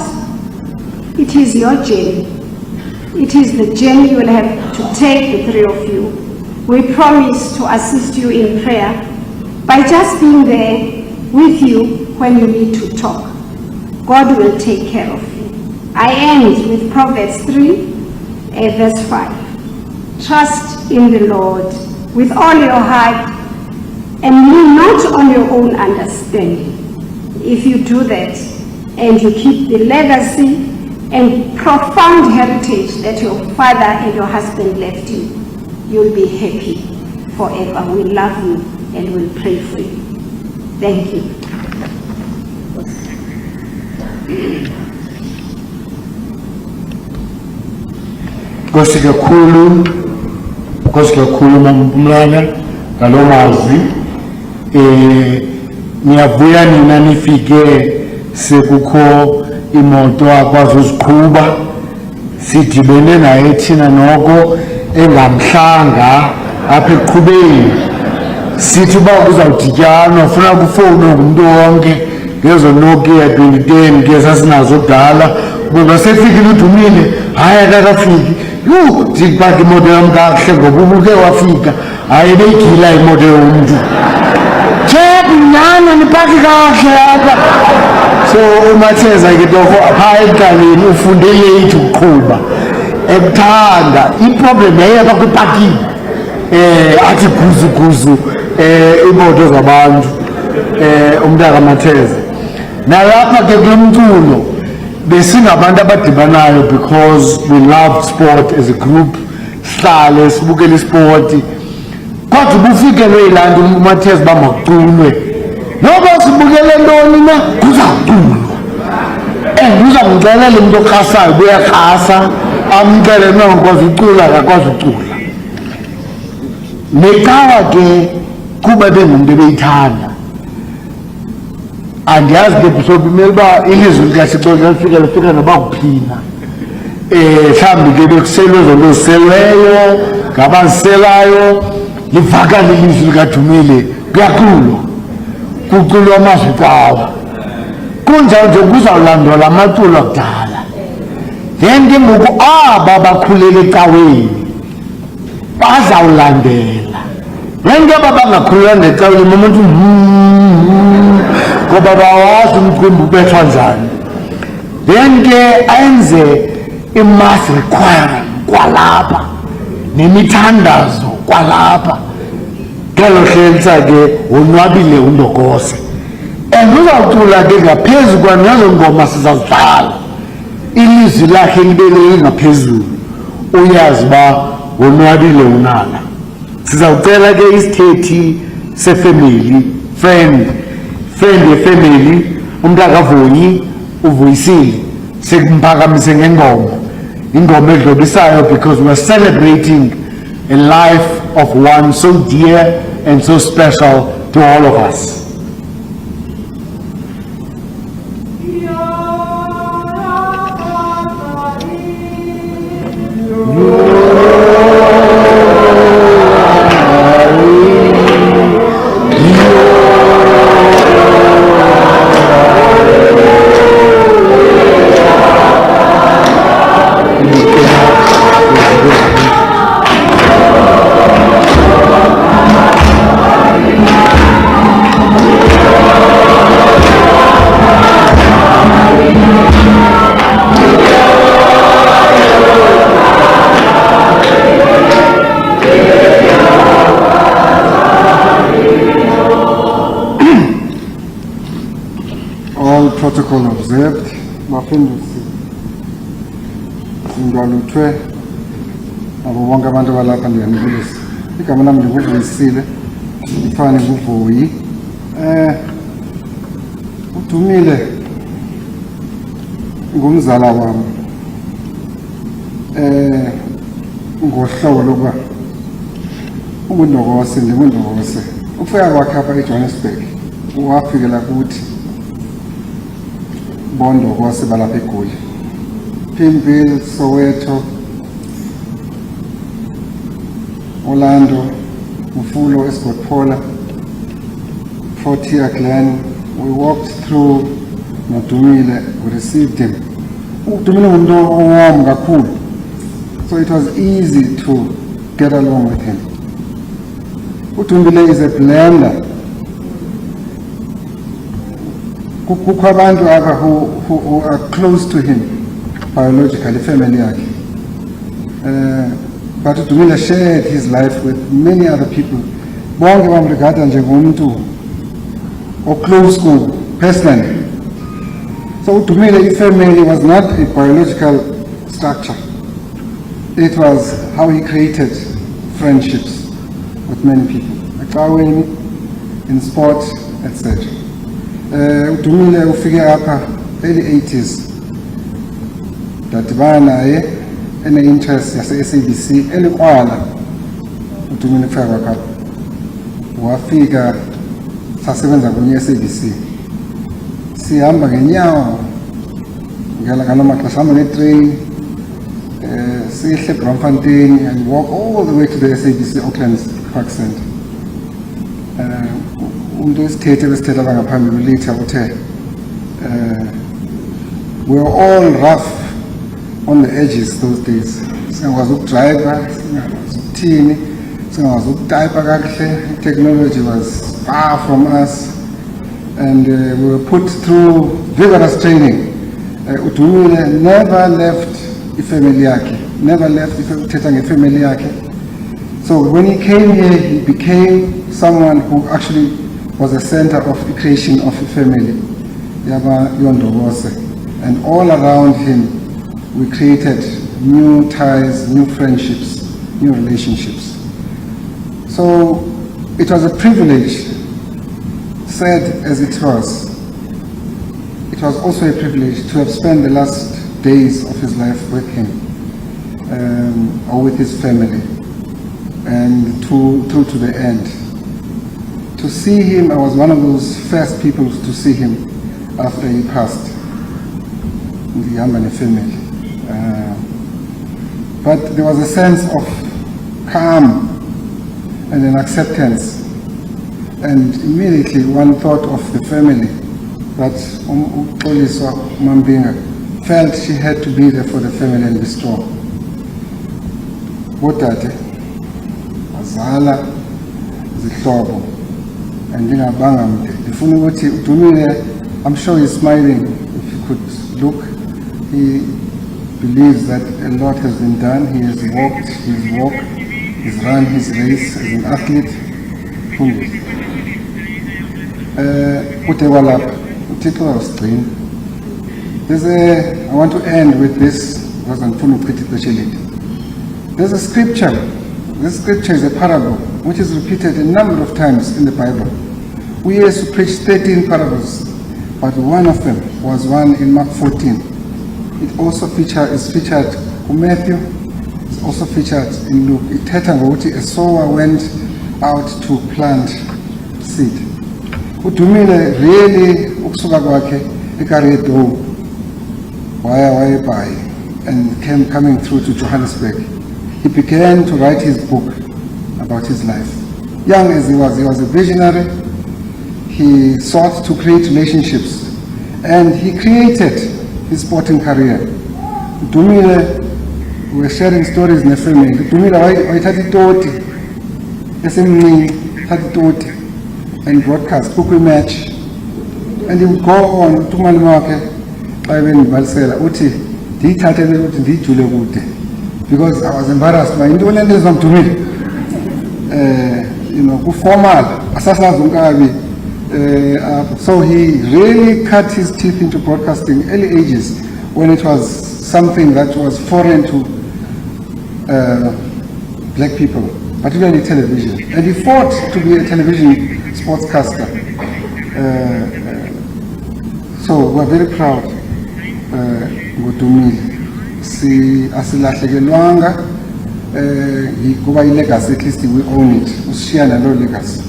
It is your journey. It is the journey you will have to take, the three of you. We promise to assist you in prayer by just being there with you when you need to talk. God will take care of you. I end with Proverbs 3, verse 5. Trust in the Lord with all your heart and lean not on your own understanding. If you do that and you keep the legacy and profound heritage that your father and your husband left you, you'll be happy forever. We love you and we'll pray for you. Thank you. Nkosi kakhulu Mama ngalo mazwi. Niyavuya nina nifike sekukho imoto akwazi uziqhuba, sidibene naye thina noko engamhlanga apha eqhubeni. Sithi uba kuzawudityanwa ufuna kufowunwe ngumntu wonke ngezo Nokia 2010 ke sasinazo kudala. Bungasefikile uDumile, hayi akakafiki. Ndipaka imoto yam kakuhle ngoba ubuke wafika, hayi beyigila imoto yomntu. Check nyana nipaki kakuhle apha. So uMatheza ke torho apha ekaleni ufunde late ukuqhuba. Ekuthanda iproblem yayaba kwiparking. Athi guzu imoto zabantu. Umntaka Mateza. Nalapha ke kulomculo besingabantu abadibanayo because we loved sport as a group. Sihlale sibukele isport. Kodwa ubufikelwe ilanto uMatheza bamakuculwe. Noba sibukele ntoni na kuzaculwa. Uzamxelela umuntu okhasayo buyakhasa, amcele nokwazi ucula akakwazi ucula. Necawa ke kuba bengumuntu ebeyithanda. Andiyazi ke mhlawumbi kumele uba ilizwi likaThixo lifika noba kuphina. Mhlawumbi ke bekuselwe zonto ziselweyo, ngabaziselayo, livakale ilizwi likaDumile, kuyaculwa. Kuculwa amazwi cawa. Kunjalo nje kuzawulandwa amaculo akudala. Then ke ngoku aba bakhulele ecaweni bazawulandela. Then ke aba bangakhulelanga ecaweni umuntu ngoba bawazi umcimbi ubethwa njani. Then ke ayenze i-mass requirement kwalapha nemithandazo kwalapha. Ngelo hlensa ke wonwabile uNdokose. Uzawucula ke ngaphezu kwanezo ngoma sizazidlala. Ilizwi lakhe libelele ngaphezulu. Uyazi uba wonwabile unana. Sizawucela ke isithethi sefamily, friend yefamily, umntaka Vunyi uvuyisile sekumphakamise ngengoma. Ingoma edlobisayo because we are celebrating a life of one so dear and so special to all of us. protocol observed. Bafundisi sindwaluthwe abo bonke abantu abalapha ndiyanibulisa. Igama lami ndinguvuyisile ifane nguvuyi. uDumile ngumzala wami ngohlobo lokuba uNdokose ndinguNdokose. Ufika kwakhe apha eJohannesburg wafikela kuthi boNdokose balapha eGoli, Pimville, Soweto, Orlando, Mfulo, Escotpola, Fortier Glen. We walked through Dumile, we received him. Dumile was warm kakhulu, so it was easy to get along with him. Dumile is a blender. Kukho abantu apha who are close to him biologically, family yakhe. But Dumile shared his life with many other people. Bonke bamregada njengomuntu or close to personally. So Dumile family was not a biological structure. It was how he created friendships with many people, in sport, etc. Dumile ufike apha early 80s. Dadibana naye ene-interest yase-SABC elikwala uDumile kufika kwakhe. Wafika sasebenza kunye e-SABC. Sihamba ngenyawo ngala maxesha sihamba ngetrain sihle eBramfontein and walk all the way to the SABC Auckland Park Centre. Umuntu esithethe besithetha abangaphambili later uthe we were all rough on the edges those days. Singakwazi ukudriver, singakwazi ukuthini, singakwazi ukutypa kakuhle. Technology was far from us, and we were put through vigorous training. uDumile never left ifamily yakhe, never left uthetha ngefamily yakhe. So when he came here, he became someone who actually was a center of the creation of a family, Yaba Yondogose. And all around him, we created new ties, new friendships, new relationships. So it was a privilege, sad as it was also a privilege to have spent the last days of his life with him, or with his family, and through to the end. To see him, I was one of those first people to see him after he passed in the Yamani family. But there was a sense of calm and an acceptance, and immediately one thought of the family that Uxoliswa Mambinga felt she had to be there for the family and be strong. Botate, Azala, Zihlobo, and ndingabanga mde. Ndifuna ukuthi uDumile, I'm sure he's smiling. If you could look, he believes that a lot has been done. He has walked his walk, he's run his race as an athlete. I want to end with this because I'm going to put it. There's a scripture. This scripture is a parable which is repeated a number of times in the Bible. We used to preach 13 parables, but one of them was one in Mark 14. It also is featured in Matthew. It's also featured in Luke. It tells a sower went out to plant seed. uDumile really ukusuka kwakhe eKaredo waya by and coming through to Johannesburg. He began to write his book about his life. Young as he was a visionary. He sought to create relationships, and he created his sporting career. Dumile, we were sharing stories in the family. Dumile wayithatha itoti esemncane, thatha itoti and broadcast kukwi match, and he would go on uTumali wakhe xa benibalisela uthi ndiyithathele ukuthi ndiyijule kude because I was embarrassed by into le nto ezomdumile. Ku formal asasazi unkabi So he really cut his teeth into broadcasting early ages when it was something that was foreign to black people, particularly television. And he fought to be a television sportscaster. So we're very proud. Dumile. Asilahlekelwanga kuba legacy, at least we own it. Ushiya nalo legacy.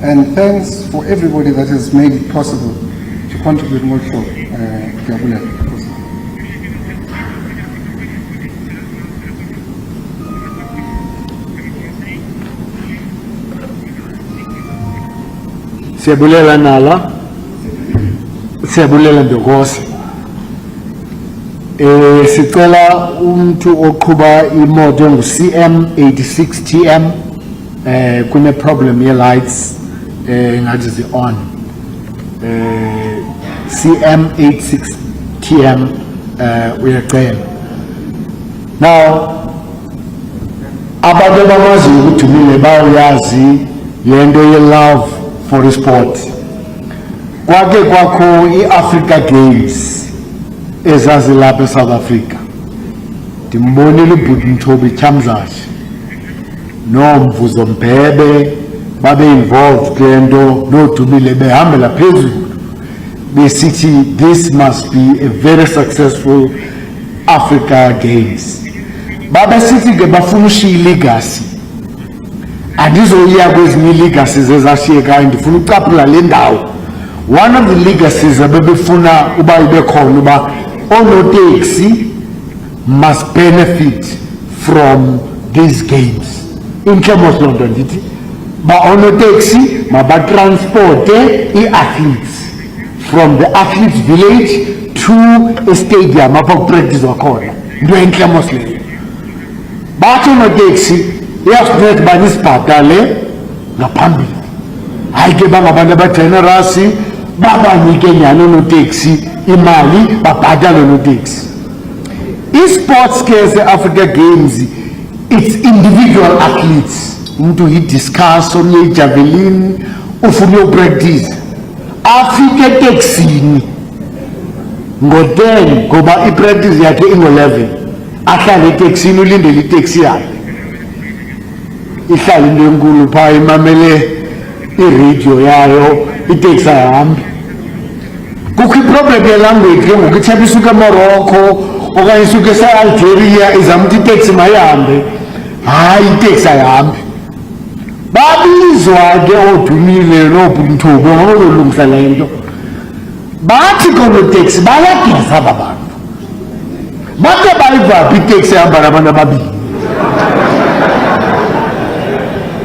And thanks for everybody that has made it possible to contribute more to Dumile. Siyabulela nala, siyabulela ndokosi. Sicela umuntu oqhuba imoto ngu-CM 86 TM kune problem ye lights ngathi zi on CM 86 TM uyacela. Now abantu abamazi ukuthi Dumile bayazi lento ye love for sport. Kwake kwakho i-Africa Games ezazilapha eSouth Africa. Ndimbonile uBhuti Mthobi Chamzashi noMvuzo Mbhebe babe involved kento noDumile behambela phezulu besithi this must be a very successful Africa Games. Babe sithi ke bafuna ushiya legacy. Andizoya kwezinye legacies ezashiyekayo, ndifuna ucaphula le ndawo. One of the legacies abebefuna uba ibe khona uba onoteksi must benefit from these games. In terms of London, ndithi ba onoteksi mabatransporte i-athletes from the athletes village to a stadium apho kupractice wakhona. Into entle mos leyo. Bathi onoteksi iyasifuneka uba nisibhatale ngaphambili. Hayi ke bangabantu abagenerous babanike nyani onoteksi imali babhatale onoteksi. I-sports ke se-Africa Games, it's individual athletes. Umuntu yi-discus, omnye i-javelin, ufuna uyopractice. Afike eteksini ngo-10 ngoba i-practice yakhe ingo-11. Ahlale eteksini ulindele iteksi yakhe. Ihlala into enkulu phaa imamele iradio yayo, iteksi ayihambi. Kukho iproblem yelanguage ke ngoku ithemba isuka eMorocco okanye isuka ese-Algeria izama ukuthi iteksi mayihambe. Hayi, iteksi ayihambi. Babizwa ke oDumile noBhuti Mthobi ngokuzolungisa le nto. Bathi koonoteksi bayageza aba bantu. Bake bayivaphi iteksi ehamba nabantu ababili.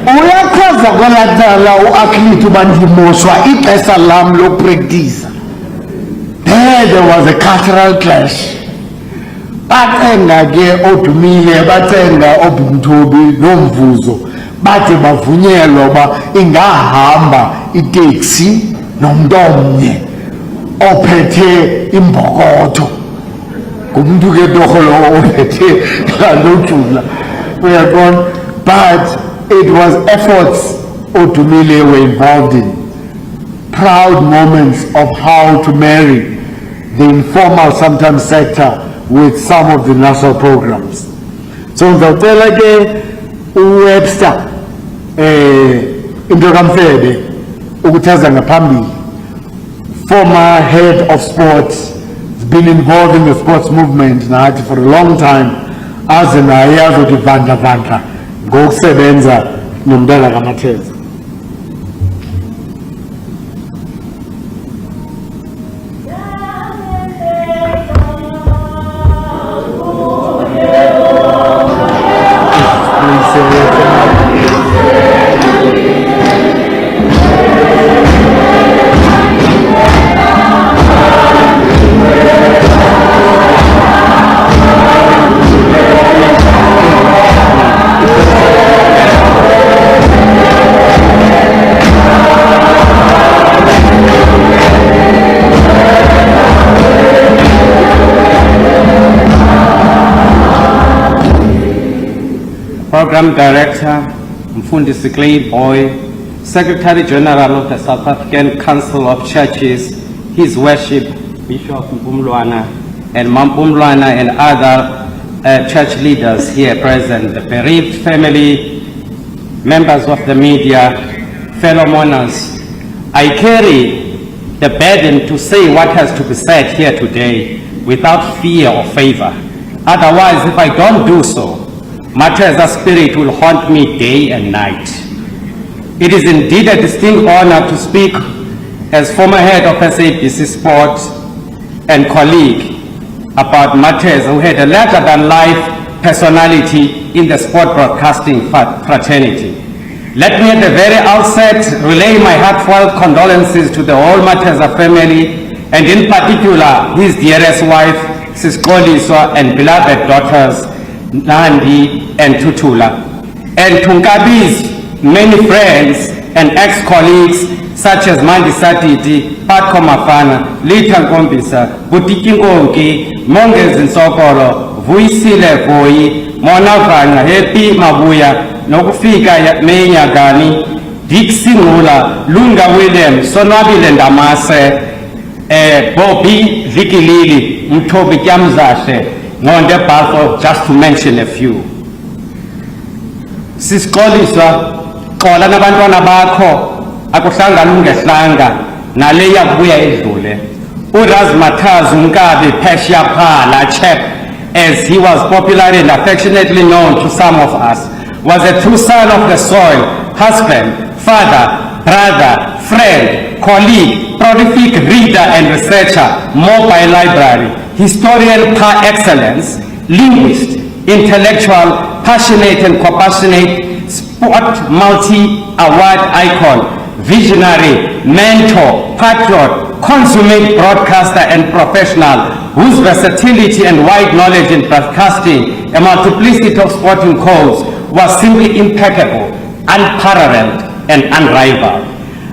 Uyachaza kwalatala u-athlete uba ndimoshwa ixesha lam lokuprektisa. There was a cultural clash. Bacenga ke oDumile, bacenga oBhuti Mthobi noMvuzo, bathi bavunyelwa uba ingahamba iteksi nomntu omnye ophethe imbokotho. Ngumntu ke torho lowo ophethe ngalojula. Uyabona? But it was efforts oDumile were involved in. Proud moments of how to marry the informal sometimes sector with some of the national programs. So ngizocela ke uWebster into kaMfebe ukuthaza ngaphambili, former head of sports, has been involved in the sports movement nathi for a long time, aze naye azodivandlavandla ngokusebenza nomntana kaMatheza. Program Director Mfundisi Clay Boy Secretary General of the South African Council of Churches, His Worship Bishop Mpumlwana and Mampumlwana and other church leaders here present, the bereaved family, members of the media, fellow mourners. I carry the burden to say what has to be said here today without fear or favor. Otherwise, if I don't do so, Mateza's spirit will haunt me day and night. It is indeed a distinct honor to speak as former head of SABC Sport and colleague about Mateza, who had a larger-than-life personality in the sport broadcasting fraternity. Let me at the very outset relay my heartfelt condolences to the whole Mateza family, and in particular his dearest wife, Siskoliswa, and beloved daughters, Nandi and Tutula, and to Nkabi's many friends and ex-colleagues such as Mandi Satiti, Patko Mafana, Lita Nkombisa, Butiki Nkonki, Mongezi Nsokolo, Vuisile Voi, Mona Vanga, Happy Mabuya, Nokufika Menyagani, Dixie Ngula, Lunga William, Sonwabile Ndamase, Bobby Vicky Lili, Mtobi Kiamzashe, Ngonde Balfo, just to mention a few. Siskoliswa, Kola Nabantwana Bakho, akuhlangana ungehlanga naleya kubuya edlule. Uraz Mateza Nkabi Phesheya Phala chap, as he was popularly and affectionately known to some of us, was a true son of the soil, husband, father, brother, friend, colleague, prolific reader and researcher, mobile library, historian par excellence, linguist, intellectual, passionate and compassionate, sport multi-award icon, visionary, mentor, patriot, consummate broadcaster and professional whose versatility and wide knowledge in broadcasting a multiplicity of sporting codes was simply impeccable, unparalleled and unrivaled.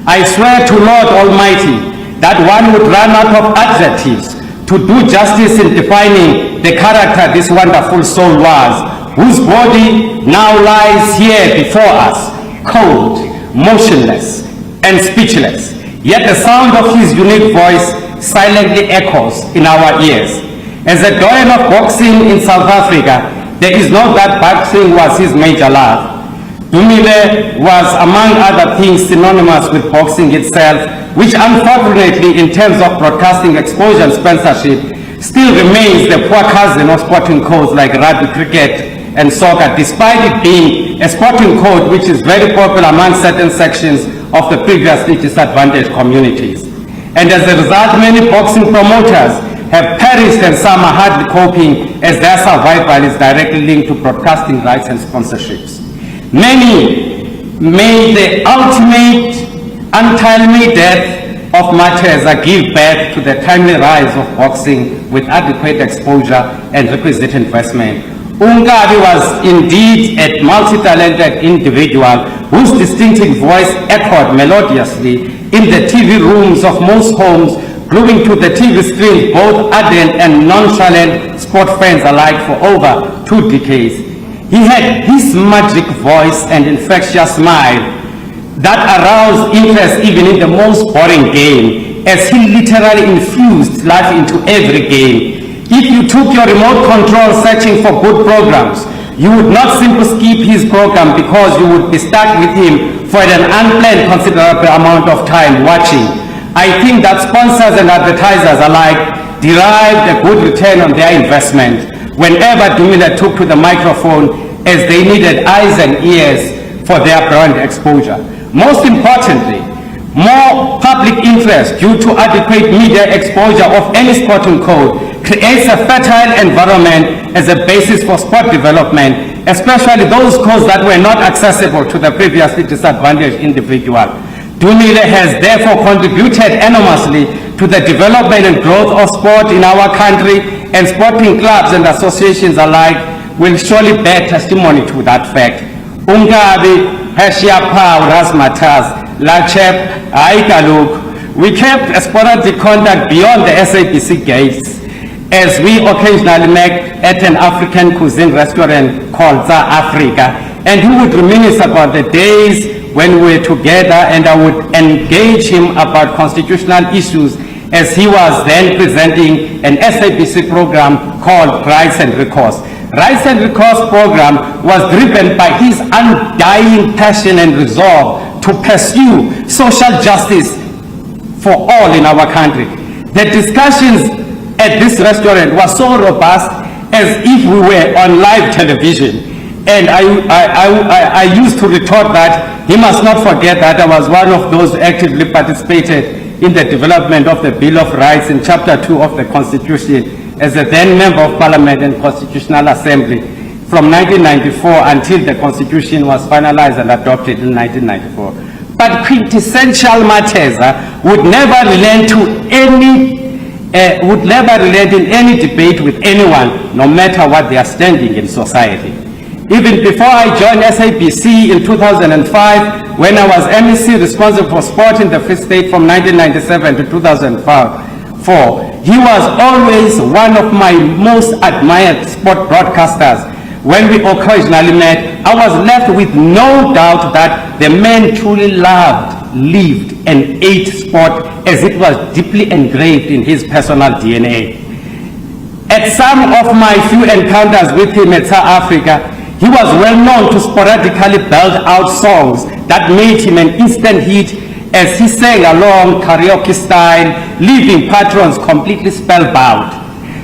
I swear to Lord Almighty that one would run out of adjectives to do justice in defining the character this wonderful soul was, whose body now lies here before us, cold, motionless, and speechless. Yet the sound of his unique voice silently echoes in our ears. As a doyen of boxing in South Africa, there is no doubt boxing was his major love. Dumile was, among other things, synonymous with boxing itself, which unfortunately, in terms of broadcasting exposure and sponsorship, still remains the poor cousin of sporting codes like rugby, cricket, and soccer, despite it being a sporting code which is very popular among certain sections of the previously disadvantaged communities. And as a result, many boxing promoters have perished and some are hardly coping as their survival is directly linked to broadcasting rights and sponsorships. Many made the ultimate untimely death of Mateza give birth to the timely rise of boxing with adequate exposure and requisite investment. Nkabi was indeed a multi-talented individual whose distinctive voice echoed melodiously in the TV rooms of most homes, gluing to the TV screens both ardent and nonchalant sport fans alike for over 2 decades. He had his magic voice and infectious smile that aroused interest even in the most boring game, as he literally infused life into every game. If you took your remote control searching for good programs, you would not simply skip his program because you would be stuck with him for an unplanned considerable amount of time watching. I think that sponsors and advertisers alike derived a good return on their investment whenever Dumile took to the microphone, as they needed eyes and ears for their brand exposure. Most importantly, more public interest due to adequate media exposure of any sporting code creates a fertile environment as a basis for sport development, especially those codes that were not accessible to the previously disadvantaged individual. Dumile has therefore contributed enormously to the development and growth of sport in our country, and sporting clubs and associations alike will surely bear testimony to that fact. Nkabi Phesheya Phala Ras Mateza, Lachep, Aikaluk, we kept a sporadic contact beyond the SABC gates, as we occasionally met at an African cuisine restaurant called Za Africa, and he would reminisce about the days when we were together, and I would engage him about constitutional issues as he was then presenting an SABC program called Rights and Recourse. Rights and Recourse program was driven by his undying passion and resolve to pursue social justice for all in our country. The discussions at this restaurant were so robust as if we were on live television. And I used to retort that he must not forget that I was one of those who actively participated in the development of the Bill of Rights in Chapter 2 of the Constitution as a then Member of Parliament and Constitutional Assembly from 1994 until the Constitution was finalized and adopted in 1994. But quintessential Mateza would never relent in any debate with anyone, no matter what their standing in society. Even before I joined SABC in 2005, when I was MEC responsible for sport in the Free State from 1997 to 2004, he was always one of my most admired sport broadcasters. When we occasionally met, I was left with no doubt that the man truly loved, lived, and ate sport as it was deeply engraved in his personal DNA. At some of my few encounters with him at South Africa, he was well known to sporadically belt out songs that made him an instant hit as he sang along karaoke style, leaving patrons completely spellbound.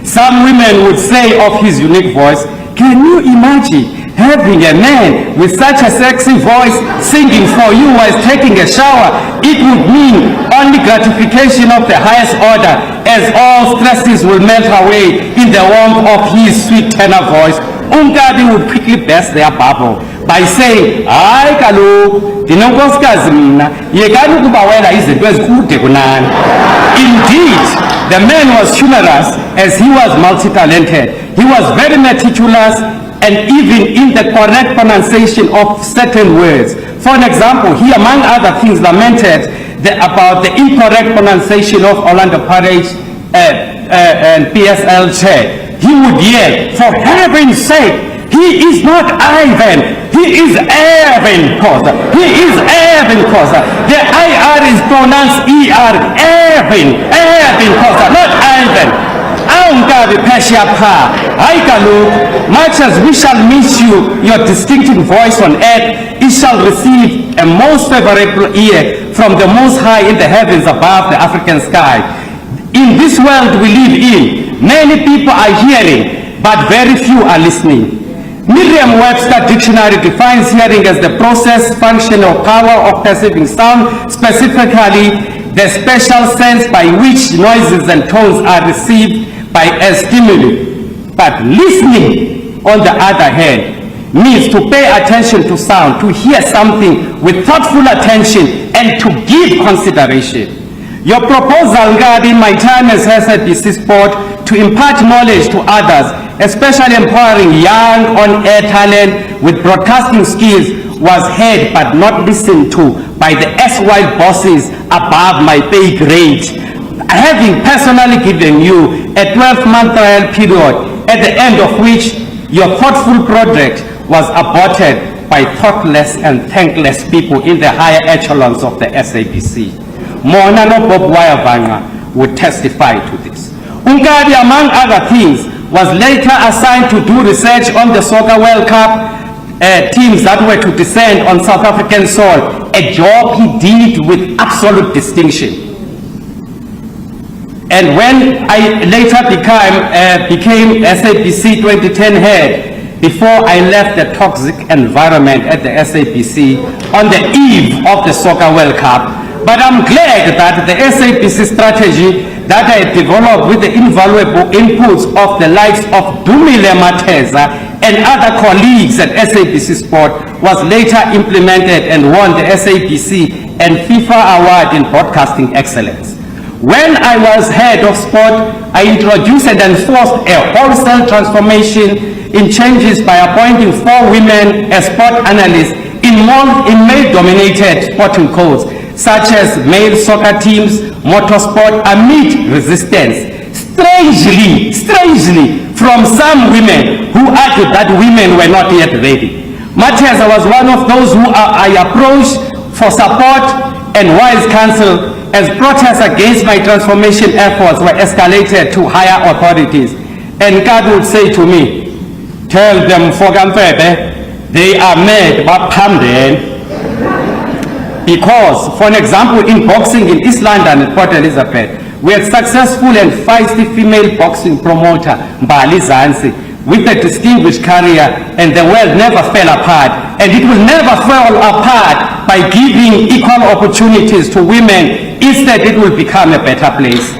Some women would say of his unique voice, "Can you imagine having a man with such a sexy voice singing for you while taking a shower? It would mean only gratification of the highest order, as all stresses will melt away in the warmth of his sweet tenor voice." Umkadi would quickly burst their bubble by saying, "Hayi kaloku, ndinonkosikazi mna, yekani ukubawela izinto ezikude kunani." Indeed, the man was humorous as he was multi-talented. He was very meticulous and even in the correct pronunciation of certain words. For an example, he among other things lamented about the incorrect pronunciation of Orlando Pirates and PSL chair. He would yell, "For heaven's sake, he is not Ivan, he is Evan Kosa. He is Evan Kosa. The IR is pronounced ER, Evan Kosa, not Ivan." Much as we shall miss you, your distinctive voice on earth, it shall receive a most favorable ear from the Most High in the heavens above the African sky. In this world we live in, many people are hearing, but very few are listening. Merriam-Webster dictionary defines hearing as the process, function, or power of perceiving sound, specifically the special sense by which noises and tones are received by a stimuli. But listening, on the other hand, means to pay attention to sound, to hear something with thoughtful attention, and to give consideration. Your proposal regarding my time as SABC Sport to impart knowledge to others, especially empowering young on-air talent with broadcasting skills, was heard but not listened to by the erstwhile bosses above my pay grade. Having personally given you a 12-month trial period, at the end of which your thoughtful project was aborted by thoughtless and thankless people in the higher echelons of the SABC. Mona no Bob Wayavanga would testify to this. Unkadi, among other things, was later assigned to do research on the Soccer World Cup teams that were to descend on South African soil, a job he did with absolute distinction. And when I later became SABC 2010 head, before I left the toxic environment at the SABC on the eve of the Soccer World Cup, but I'm glad that the SABC strategy that I developed with the invaluable inputs of the likes of Dumile Mateza and other colleagues at SABC Sport was later implemented and won the SABC and FIFA Award in Broadcasting Excellence. When I was head of sport, I introduced and enforced a wholesale transformation in changes by appointing 4 women as sport analysts in male-dominated sporting codes, such as male soccer teams, motorsport, amid resistance. Strangely, from some women who argued that women were not yet ready. Mateza was one of those who I approached for support and wise counsel as protests against my transformation efforts were escalated to higher authorities. And God would say to me, tell them, they are mad, but because, for an example, in boxing in East London at Port Elizabeth, we had successful and feisty female boxing promoter, Mbali Zansi, with a distinguished career, and the world never fell apart, and it will never fall apart by giving equal opportunities to women. Instead, it will become a better place.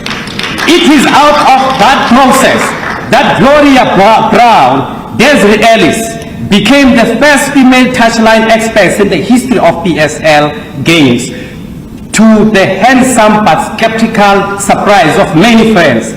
It is out of that process that Gloria Brown, Desiree Ellis, became the first female touchline experts in the history of PSL games, to the handsome but skeptical surprise of many friends.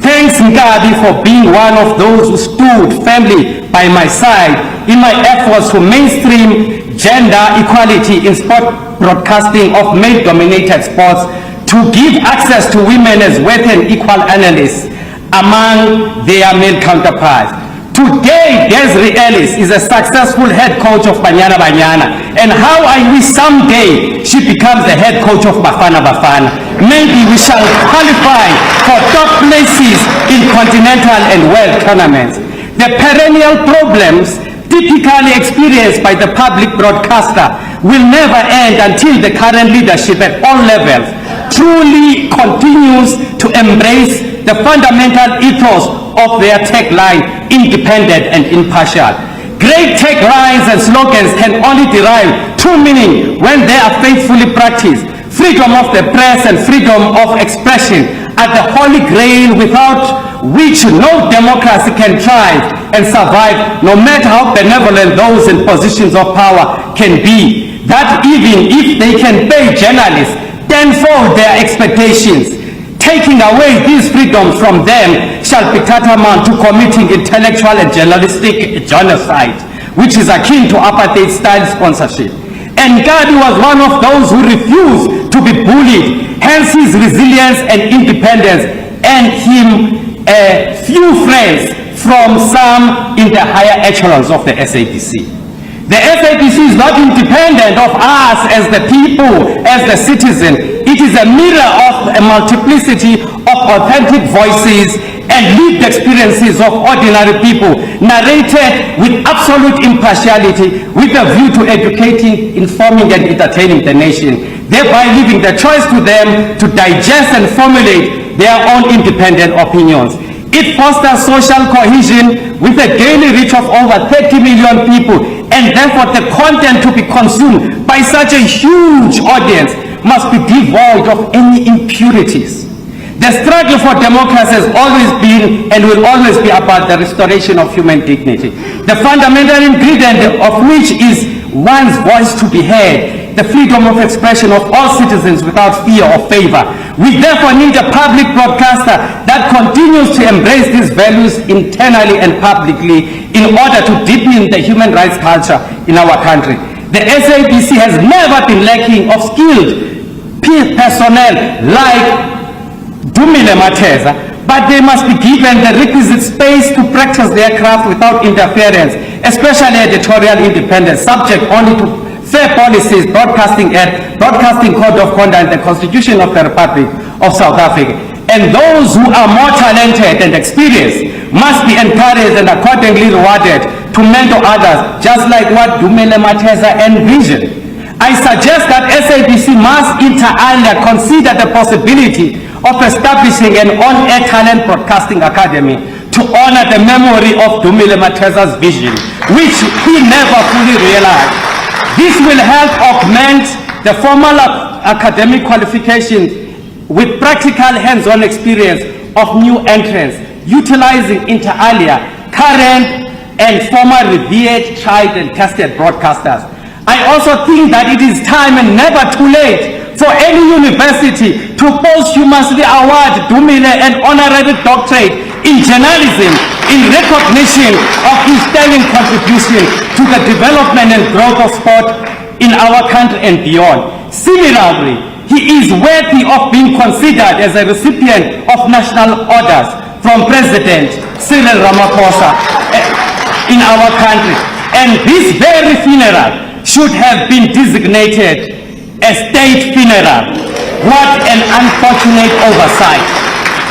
Thanks Ngabi for being one of those who stood firmly by my side in my efforts to mainstream gender equality in sport broadcasting of male-dominated sports, to give access to women as worth and equal analysts among their male counterparts. Today, Desiree Ellis is a successful head coach of Banyana Banyana, and how I wish someday she becomes the head coach of Bafana Bafana. Maybe we shall qualify for top places in continental and world tournaments. The perennial problems typically experienced by the public broadcaster will never end until the current leadership at all levels truly continues to embrace the fundamental ethos of their tagline, independent and impartial. Great taglines and slogans can only derive true meaning when they are faithfully practiced. Freedom of the press and freedom of expression are the holy grail without which no democracy can thrive and survive, no matter how benevolent those in positions of power can be. That even if they can pay journalists tenfold their expectations, taking away these freedoms from them shall be tantamount to committing intellectual and journalistic genocide, which is akin to apartheid-style sponsorship. And Gandhi was one of those who refused to be bullied, hence his resilience and independence, and him a few friends from some in the higher echelons of the SABC. The SABC is not independent of us as the people, as the citizen. It is a mirror of a multiplicity of authentic voices and lived experiences of ordinary people, narrated with absolute impartiality, with a view to educating, informing, and entertaining the nation, thereby leaving the choice to them to digest and formulate their own independent opinions. It fosters social cohesion with a daily reach of over 30 million people, and therefore the content to be consumed by such a huge audience must be devoid of any impurities. The struggle for democracy has always been and will always be about the restoration of human dignity, the fundamental ingredient of which is one's voice to be heard, the freedom of expression of all citizens without fear or favor. We therefore need a public broadcaster that continues to embrace these values internally and publicly in order to deepen the human rights culture in our country. The SABC has never been lacking of skilled personnel like Dumile Mateza, but they must be given the requisite space to practice their craft without interference, especially editorial independence, subject only to fair policies, Broadcasting Act, Broadcasting Code of Conduct, and the Constitution of the Republic of South Africa. And those who are more talented and experienced must be encouraged and accordingly rewarded to mentor others, just like what Dumile Mateza envisioned. I suggest that SABC must inter alia consider the possibility of establishing an on-air talent broadcasting academy to honor the memory of Dumile Mateza's vision, which he never fully realized. This will help augment the formal academic qualifications with practical hands-on experience of new entrants, utilizing inter alia current and former revered, tried and tested broadcasters. I also think that it is time and never too late for any university to posthumously award Dumile an honorary doctorate in journalism in recognition of his sterling contribution to the development and growth of sport in our country and beyond. Similarly, he is worthy of being considered as a recipient of national orders from President Cyril Ramaphosa in our country. And this very funeral should have been designated a state funeral. What an unfortunate oversight.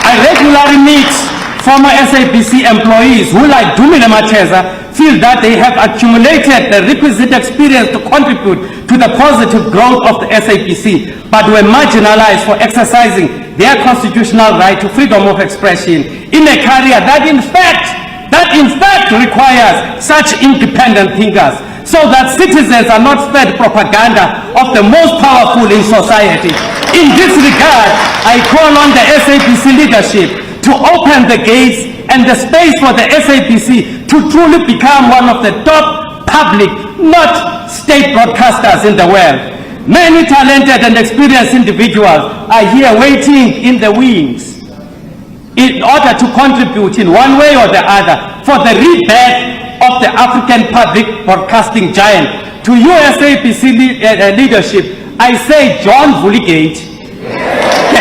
I regularly meet former SABC employees who, like Dumile Mateza, feel that they have accumulated the requisite experience to contribute to the positive growth of the SABC, but were marginalized for exercising their constitutional right to freedom of expression in a career that in fact requires such independent thinkers, so that citizens are not fed propaganda of the most powerful in society. In this regard, I call on the SABC leadership to open the gates and the space for the SABC to truly become one of the top public, not state broadcasters in the world. Many talented and experienced individuals are here waiting in the wings in order to contribute in one way or the other for the rebirth of the African public broadcasting giant. To USABC leadership, I say John Vulligate, the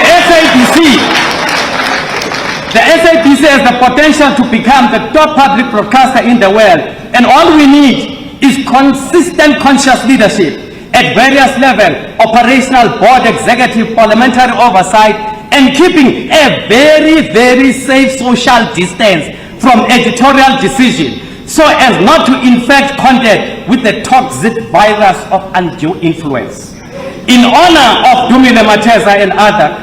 SABC has the potential to become the top public broadcaster in the world, and all we need is consistent conscious leadership at various levels, operational, board, executive, parliamentary oversight, and keeping a very, very safe social distance from editorial decision, so as not to infect content with the toxic virus of undue influence. In honor of Dumile Mateza and other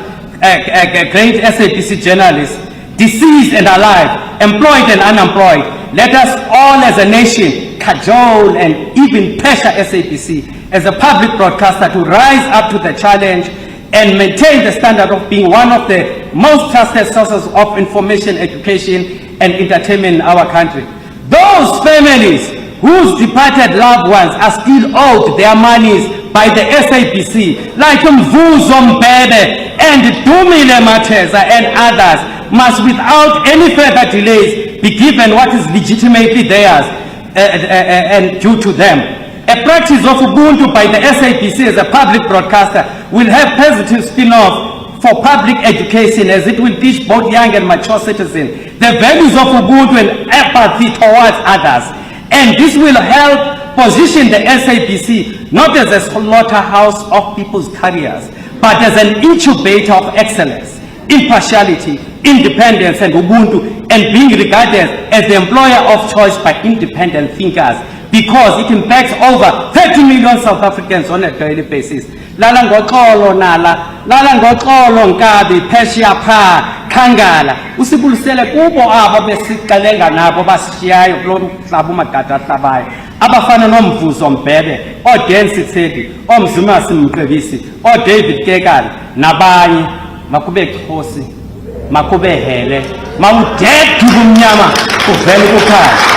great SABC journalists, deceased and alive, employed and unemployed, let us all as a nation cajole and even pressure SABC as a public broadcaster to rise up to the challenge and maintain the standard of being one of the most trusted sources of information, education, and entertainment in our country. Those families whose departed loved ones are still owed their monies by the SABC, like Mvuzo Mbebe and Dumile Mateza and others, must without any further delays be given what is legitimately theirs and due to them. A practice of Ubuntu by the SABC as a public broadcaster will have positive spin-off for public education, as it will teach both young and mature citizens the values of Ubuntu and empathy towards others. And this will help position the SABC not as a slaughterhouse of people's careers, but as an incubator of excellence, impartiality, independence, and Ubuntu, and being regarded as the employer of choice by independent thinkers, because it impacts over 30 million South Africans on a daily basis. Lala ngoxolo nala, lala ngoxolo nkabi, phesheya pha, khangala. Usibulisele kubo abo besiqalenga nabo bashiyayo kulo mhlaba umagada ahlabayo. Abafana noMvuzo Mbebe, oDan Sithedi, oMzuma Simcebisi, oDavid Kekana, nabanye makube Khosi, makube Hele, mawudedwe kumnyama kuvela ukukhanya.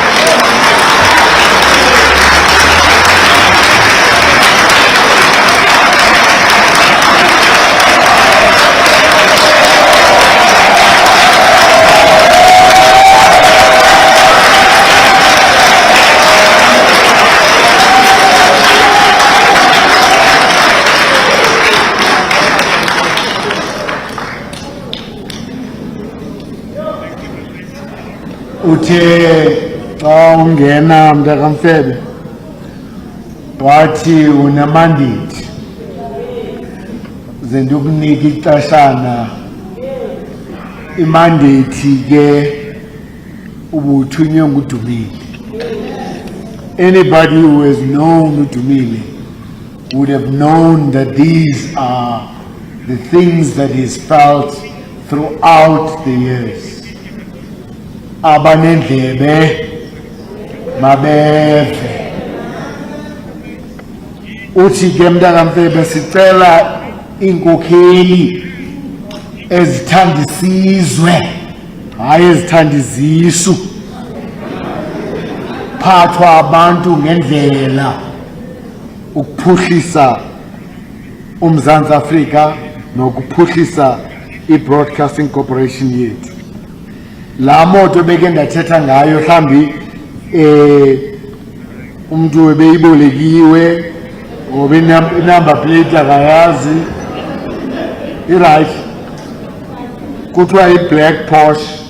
Uthe xa ungena mntakamfebe wathi unamandate ze ndikunika ixeshana imandate ke ubuthunywe nguDumile. Anybody who has known Dumile would have known that these are the things that he's felt throughout the years. Abanendlebe mabeve. Uthi ke mntakamfebe sicela inkokheli ezithanda isizwe, hayi ezithanda izisu. Phathwa abantu ngendlela ukuphuhlisa uMzantsi Afrika nokuphuhlisa i-Broadcasting Corporation yethu. La moto beke ndathetha ngayo mhlambi umuntu ebeyibolekiwe ngoba inumber plate akayazi i-right kuthiwa i-black Porsche.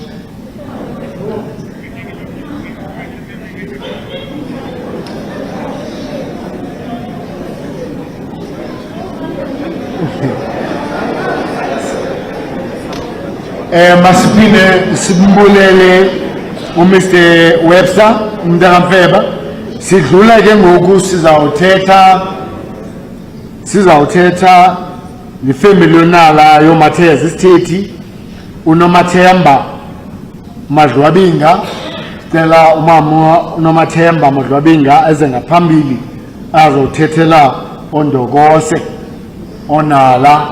Masipine simbulele uMr Webster Mntakamfeba. Sidlula ke ngoku sizawuthetha nefamily yonala yoMateza isithethi uNomathemba Madlwabinga. Sicela umama uNomathemba Madlwabinga eze ngaphambili azothethela ondokose onala.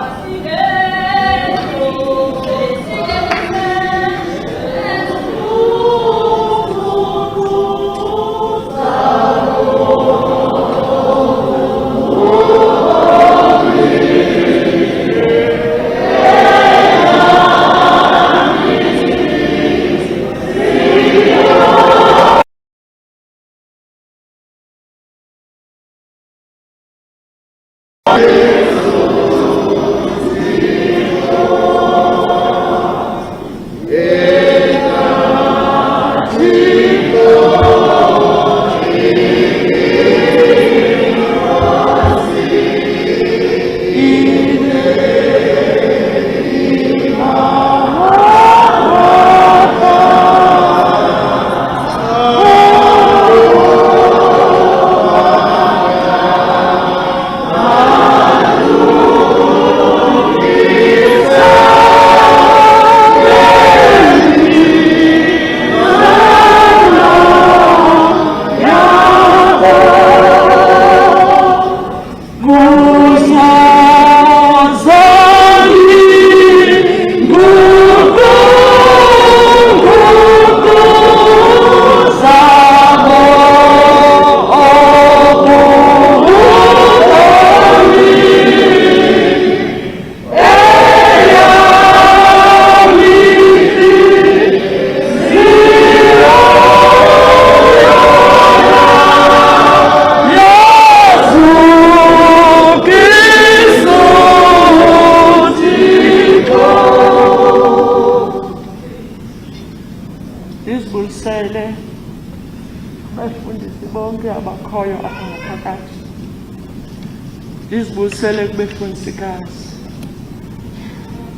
Ndizibulisele kubefundisikazi,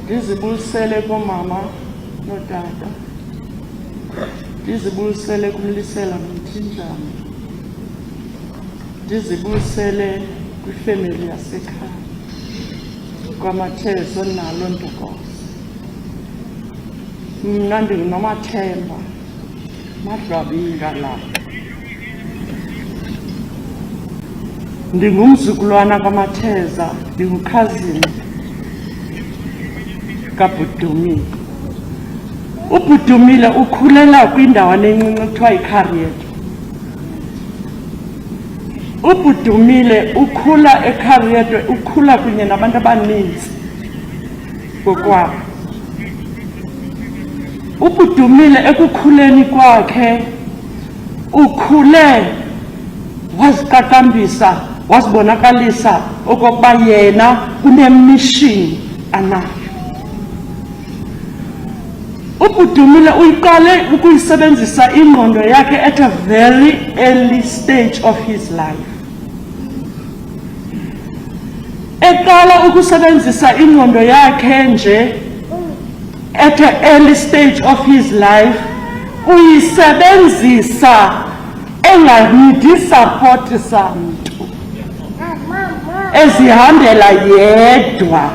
ndizibulisele komama notata, ndizibulisele kumlisela Mthinjana, ndizibulisele kwifemeli yasekhaya kwaMateza nalo Ndokose. Mna ndinguNomathemba Madlwabinga lapha. Ndingumzukulwana kaMateza, ndingukhazini kaBhudumile. uBhudumile ukhulela kwindawana encinci ekuthiwa yiKharriethu. uBhudumile ukhula eKharriethu, ukhula kunye nabantu abaninzi kokwabo. uBhudumile ekukhuleni kwakhe ukhule waziqaqambisa, wazibonakalisa okokuba yena unemishini anayo. uBhudumile uyiqale ukuyisebenzisa ingqondo yakhe at a very early stage of his life. Eqala ukusebenzisa ingqondo yakhe nje at an early stage of his life, uyisebenzisa enganidi support samntu, ezihambela yedwa.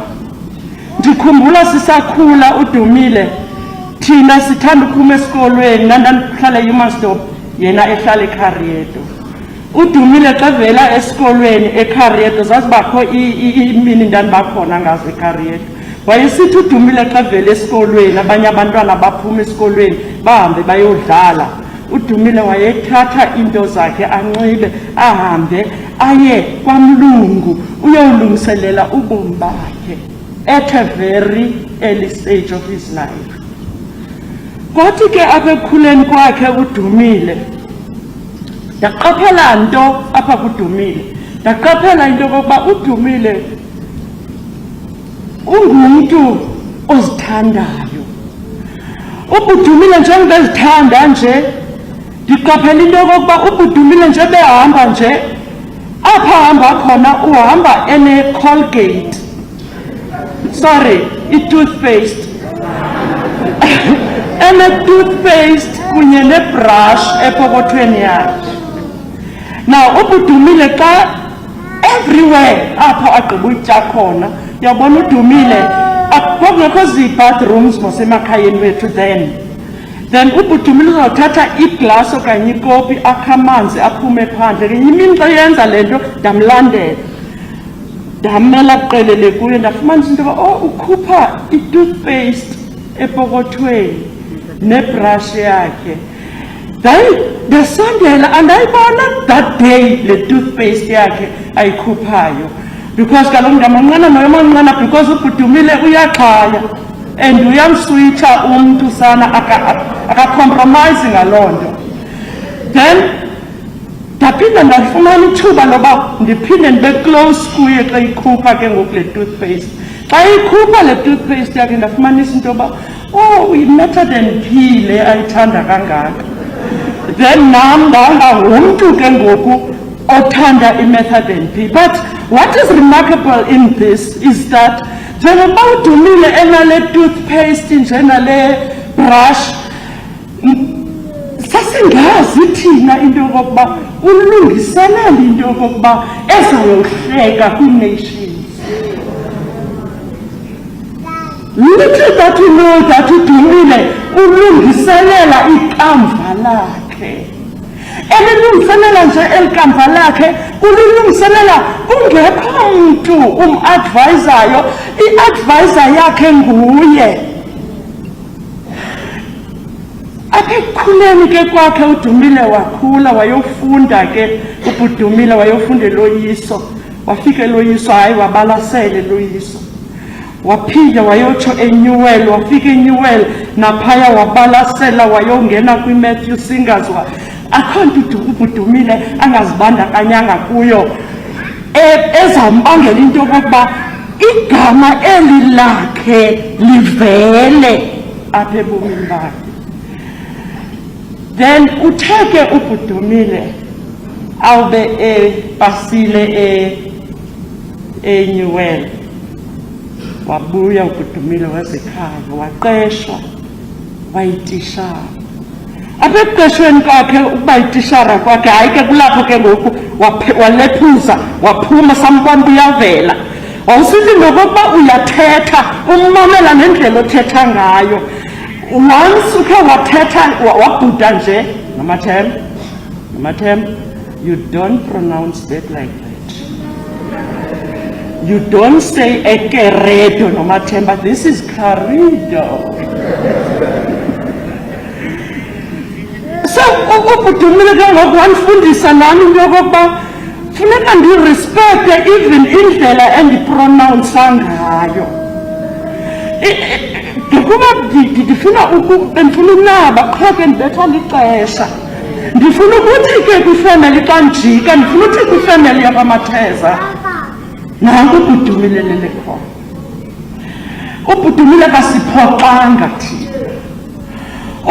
Ndikhumbula sisakhula uDumile, thina sithanda uphuma esikolweni, ndandihlala eHumansdorp, yena ehlala eKharriethu. uDumile xa vela esikolweni eKharriethu, zazibakho imini ndandibakhona ngazo eKharriethu, wayesithi uDumile xa vela esikolweni, abanye abantwana baphuma esikolweni bahambe bayodlala, uDumile wayethatha into zakhe anxibe ahambe aye kwamlungu uyolungiselela ubomi bakhe at a very early stage of his life. Kwathi ke apha ekukhuleni kwakhe uDumile, ndaqaphela nto apha kuDumile, ndaqaphela into yokokuba uDumile ungumntu ozithandayo. uBhudumile njengoba ezithanda nje, ndiqaphela into yokokuba uBhudumile nje behamba nje, apha hamba khona uhamba ene-Colgate, sorry, i-toothpaste. ene-toothpaste kunye nebrush epokothweni yakhe. Now uBudumile xa everywhere apho agqiba utya khona, uyabona uDumile akungekho zi-bathrooms mosemakhayeni wethu then uBudumile uzawuthatha iglasi okanye ikopi akha amanzi aphume phandle. Ngenye imini xa yenza le nto ndamlandela, ndamela qelele kuye, ndafumanisa into yoba ukhupha i-toothpaste epokothweni nebrush yakhe. Ndasondela andayibona that day le toothpaste yakhe ayikhuphayo, because kaloku ndamanqana noyamanqana because uBudumile uyaxhaya and uyamswitsha umntu sana akacompromise ngaloo nto. Then ndaphinda ndafumana ithuba loba ndiphinde ndibe close kuye xa ikhupha ke ngoku le toothpaste. Xa ikhupha le toothpaste yakhe ndafumanisa into yoba yi-method and P le ayithanda kangaka. Then nam ngumntu ke ngoku othanda i-method and P. But what is remarkable in this is that njengoba uDumile enale toothpaste njenale brush, sasingazi thina into yokokuba ulungiselela into yokokuba ezayohleka kwii-nations. Little that we know that uDumile ulungiselela ikamva lakhe. Elilungiselela nje elikamva lakhe, ulilungiselela kungekho mntu umadvisayo, i-advisor yakhe nguye. Apha ekukhuleni ke kwakhe uDumile wakhula wayofunda ke uBudumile wayofunda eloyiso, wafika eloyiso hayi wabalasela eloyiso. Waphinda wayotsho eNewell, wafika eNewell naphaya wabalasela wayongena kwiMatthew Singers. Akho nto uBudumile angazibandakanyanga kuyo ezambangela into yokokuba igama eli lakhe livele apha ebomini bakhe. Then uthe ke uBudumile awube epasile eNewell, wabuya uBudumile wazekhaya waqeshwa wayitishara. Apha ekuqeshweni kwakhe ukuba yitishara kwakhe hayi ke kulapho ke ngoku walephuza waphuma sambona uyavela. Wawusithi ngokokuba uyathetha ummamela nendlela othetha ngayo. Once ukhe wathetha wabhuda nje Nomathemba, you don't pronounce that like that. You don't say ekeredo Nomathemba, this is Karido. So uBudumile ke ngoku wandifundisa nami into yokokuba funeka ndirespekte even indlela endipronounsa ngayo. Ngokuba ndifuna unaba qho ke ndibethwa lixesha. Ndifuna ukuthi ke kwifamily xa njika, ndifuna uthi kwifamily yakwaMatheza nanku uBudumile lele khona. uBudumile kasiphoxanga thina.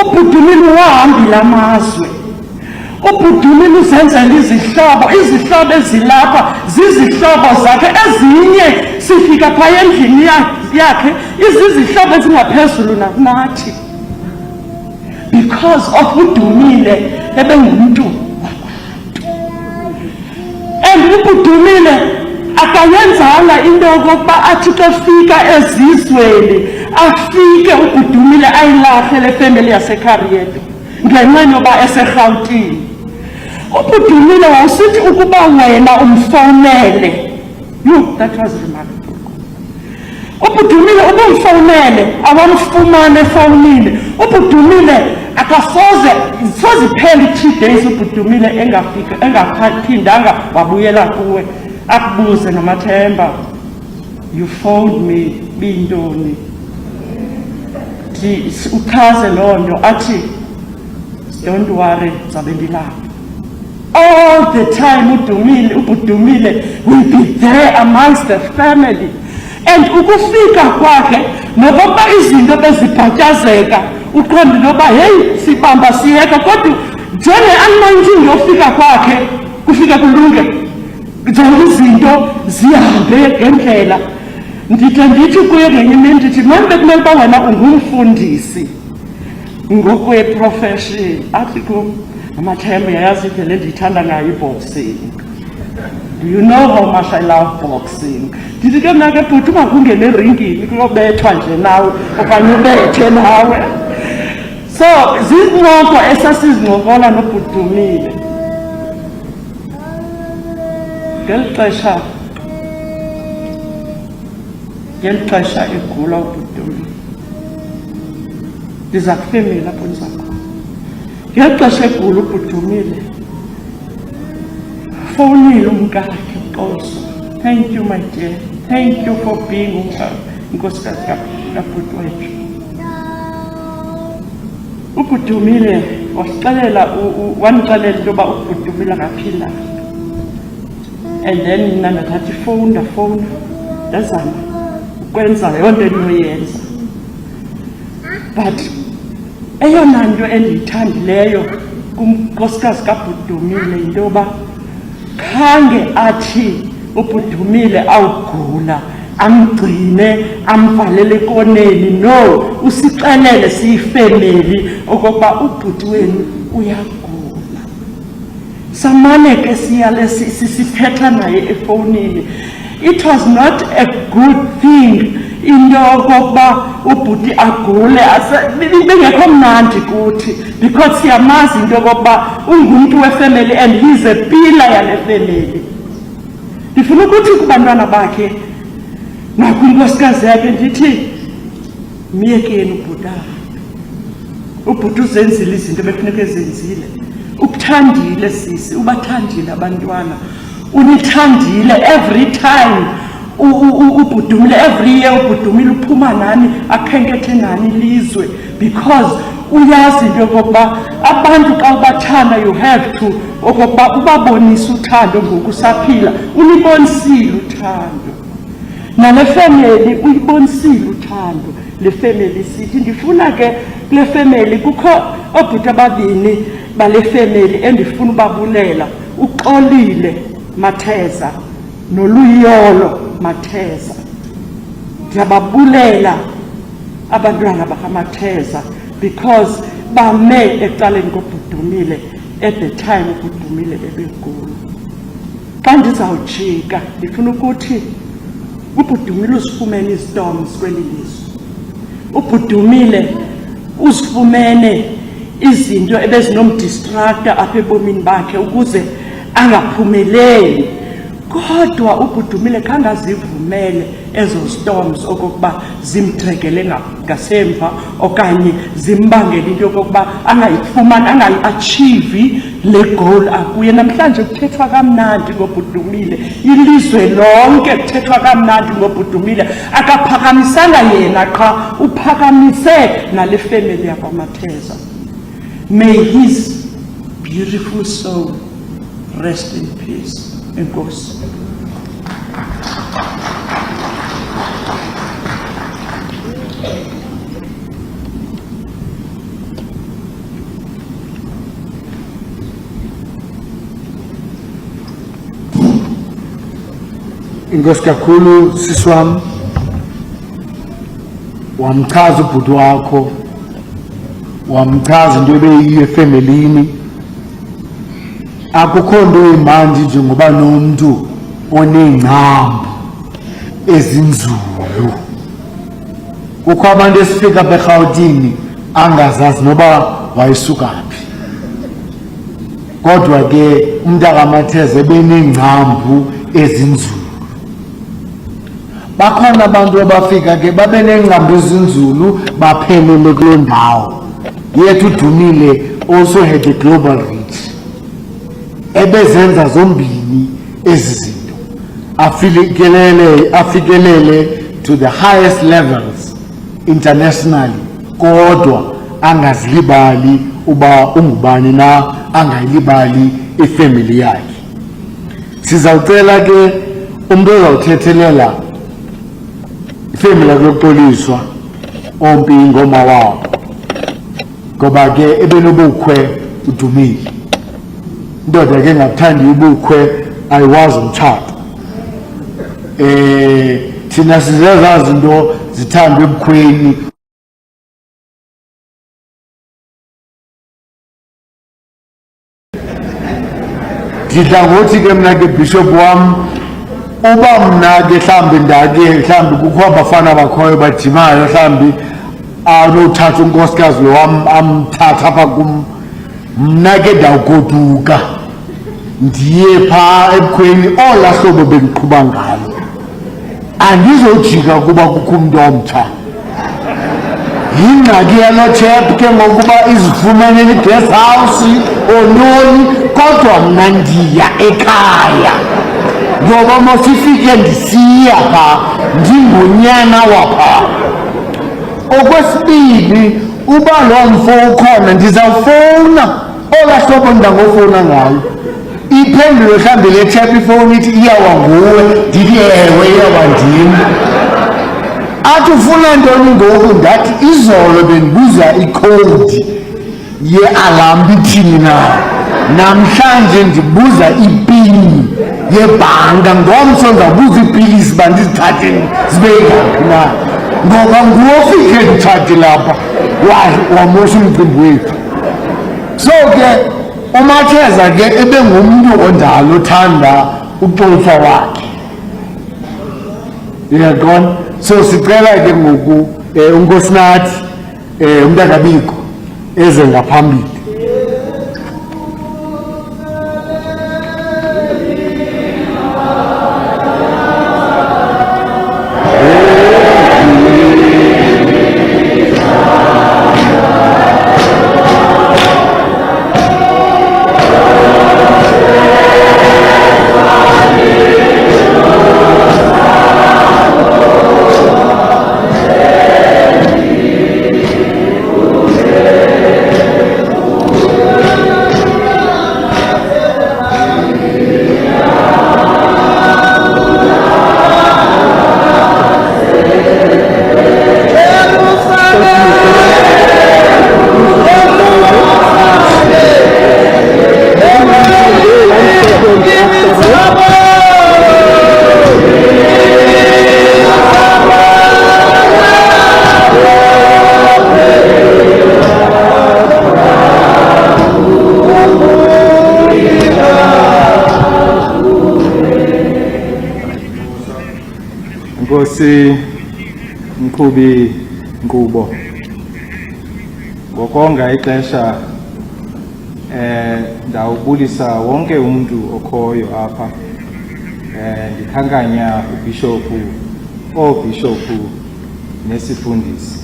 uBudumile wahambile amazwe. uBudumile uzenzela izihlobo ezilapha zizihlobo zakhe, ezinye sifika phaya endlini yakhe izizihlobo ezingaphezulu nathi, because of uDumile ebengumuntu wabantu. And uBudumile akayenzanga into yokokuba athi xa fika ezizweni afike uBudumile ayilahle le family yaseKariyeti ngenxa yoba eseRhawutini. uBudumile wawusithi ukuba wena umfowunele, that was remarkable. uBudumile ubumfowunele awamfumane efowunini. uBudumile akasoze iphele 3 days uBudumile engaphindanga wabuyela kuwe akubuze Nomathemba, you phoned me bintoni, uchaze loo nto. Athi don't worry zabe ndilapha. All the time uBudumile will be there amongst the family. And ukufika kwakhe nokuba izinto bezibhatyazeka uqonda noba hey sibamba siyeka, kodwa njenge anointing yofika kwakhe kufika kulunge zonke izinto zihambe ngendlela. Ndithi kuye ngenye imini ndithi manje bekumele uba wena ungumfundisi, ngokweprofession athi kum amathemba yayazi indlela endiyithanda ngayo i-boxing. Do you know how much I love boxing? Ndithi ke mna ke bhuti ungakungena eringini kuyobethwa nje nawe okanye ubethe nawe. So zizincoko esasizincokola nobhuti Dumile. Ngeli xesha egula ubhuti Dumile. Ndiza kufemela apho ndiza khona. Ngeli xesha egula ubhuti Dumile, fowunile umkakhe uXoso. Thank you, my dear. Thank you for being unkosikazi kabhuti wethu. Ubhuti Dumile wanixelela into yoba ubhuti Dumile akaphilanga. And then mina ndathatha ifowuni ndafowuna ndazama ukwenza yonke endinoyenza. But eyona nto endiyithandileyo kunkosikazi kabhuti Dumile yinto yoba khange athi ubhuti Dumile awugula amgcine amvalele ekoneni. No, usixelele siyifemeli okokuba ubhuti wenu uyagula. Samane ke siyale sithetha naye efowunini. It was not a good thing into yokokuba ubhuti agule bengekho mnandi kuthi, because siyamazi into yokokuba ungumntu wefemeli and he's a pillar yale femeli. Ndifuna ukuthi kubantwana bakhe nakwinkosikazi yakhe ndithi myekeni ubhuti. Ubhuti uzenzile izinto befuneka ezenzile. Ukuthandile sisi, ubathandile abantwana. Unithandile every time ubhuti Dumile, every year ubhuti Dumile uphuma nani akhenkethe nani ilizwe, because uyazi into yokokuba abantu xa ubathanda you have to okokuba ubabonise uthando ngokusaphila. Unibonisile uthando nale family, uyibonisile uthando le family. Sithi ndifuna ke kule family kukho obhuti ababini bale family endifuna ubabulela, uXolile Mateza noLuyolo Mateza. Ndiyababulela abantwana bakaMateza because bame ecaleni kobhuti Dumile at the time ubhuti Dumile ebegula. Xa ndizawujika ndifuna ukuthi ubhuti Dumile uzifumene izitoms kweli lizwe. Ubhuti Dumile uzifumene izinto ebezinomdistracta apha ebomini bakhe ukuze angaphumeleli. Kodwa ubhuti Dumile kangazivumele ezo storms okokuba zimtregele ngasemva okanye zimbangele into yokokuba angayifumani, angayi-achieve le goal akuye. Namhlanje kuthethwa kamnandi ngobhuti Dumile, ilizwe lonke kuthethwa kamnandi ngobhuti Dumile. Akaphakamisanga yena qha, uphakamise nale family yakwaMateza. May his beautiful soul rest in peace. Enkosi. Inkosi kakhulu sisi wami, wamchaza ubhuti wakho, wamchaza into ebeyiyo efemelini. Akukho nto imandi njengoba nomuntu onengcambu ezinzulu. Kukho abantu esifika apha eRhawutini angazazi noba wayisuka phi. Kodwa ke umntakaMateza ebenengcambu ezinzulu. Bakhona abantu abafika ke babe nengcambu ezinzulu baphelele kuloo ndawo. Yet uDumile also had a global reach. Ebezenza zombini ezi zinto, afikelele to the highest levels internationally, kodwa angazilibali uba ungubani na, angayilibali ifamily yakhe. Sizawucela ke umuntu ozawuthethelela ifamily yokuxoliswa ompingo mawabo, ngoba ke ebenobukhwe uDumile. Indoda ke ngakuthandi ubukhwe ayiwazi umtshato. Thina sizezazi into zithandwa ebukhweni ndidla ngothi ke mna ke bishop wam uba mna ke mhlawumbi ndake mhlawumbi kukho abafana bakhoyo badimayo mhlawumbi anothatha unkosikazi lo wam amthatha apha kum mna ke ndawugoduka ndiye phaa ebukhweni ola hlobo bendiqhuba ngalo andizojika kuba kukho umntu omtsha yingxaki yalo chap ke ngokuba izifumenele i-guest house ononi kodwa mna ndiya ekhaya ngoba mosifike ndisiya phaa ndingunyana waphaa. Okwesibili uba loo mfo ukhona ndizawufowuna ola hlobo ndangofowuna ngayo iphendulo mhlawumbi le chap ifowuni ithi iyawa nguwe ndithi ewe iyawa ndim. Athi ufuna ntoni ngoku ndathi izolo bendibuza ikhodi ye-alarm ithini na namhlanje ndibuza ipini yebhanka ngomso ndawubuza iipilisi uba ndizithathe zibe ngaphi na ngoba nguwofike ndithathe lapha wamosha umcimbi wethu. So ke uMatheza ke ebengumntu onjalo othanda uxolisa wakhe uyaqona. So sicela ke ngoku unkosinathi umntakabiko eze ngaphambili. Nkosi mqhubi nkqubo, ngokonga ixesha ndawubulisa wonke umuntu okhoyo apha, ndikhankanya ubishophu, oobishophu nesifundisi.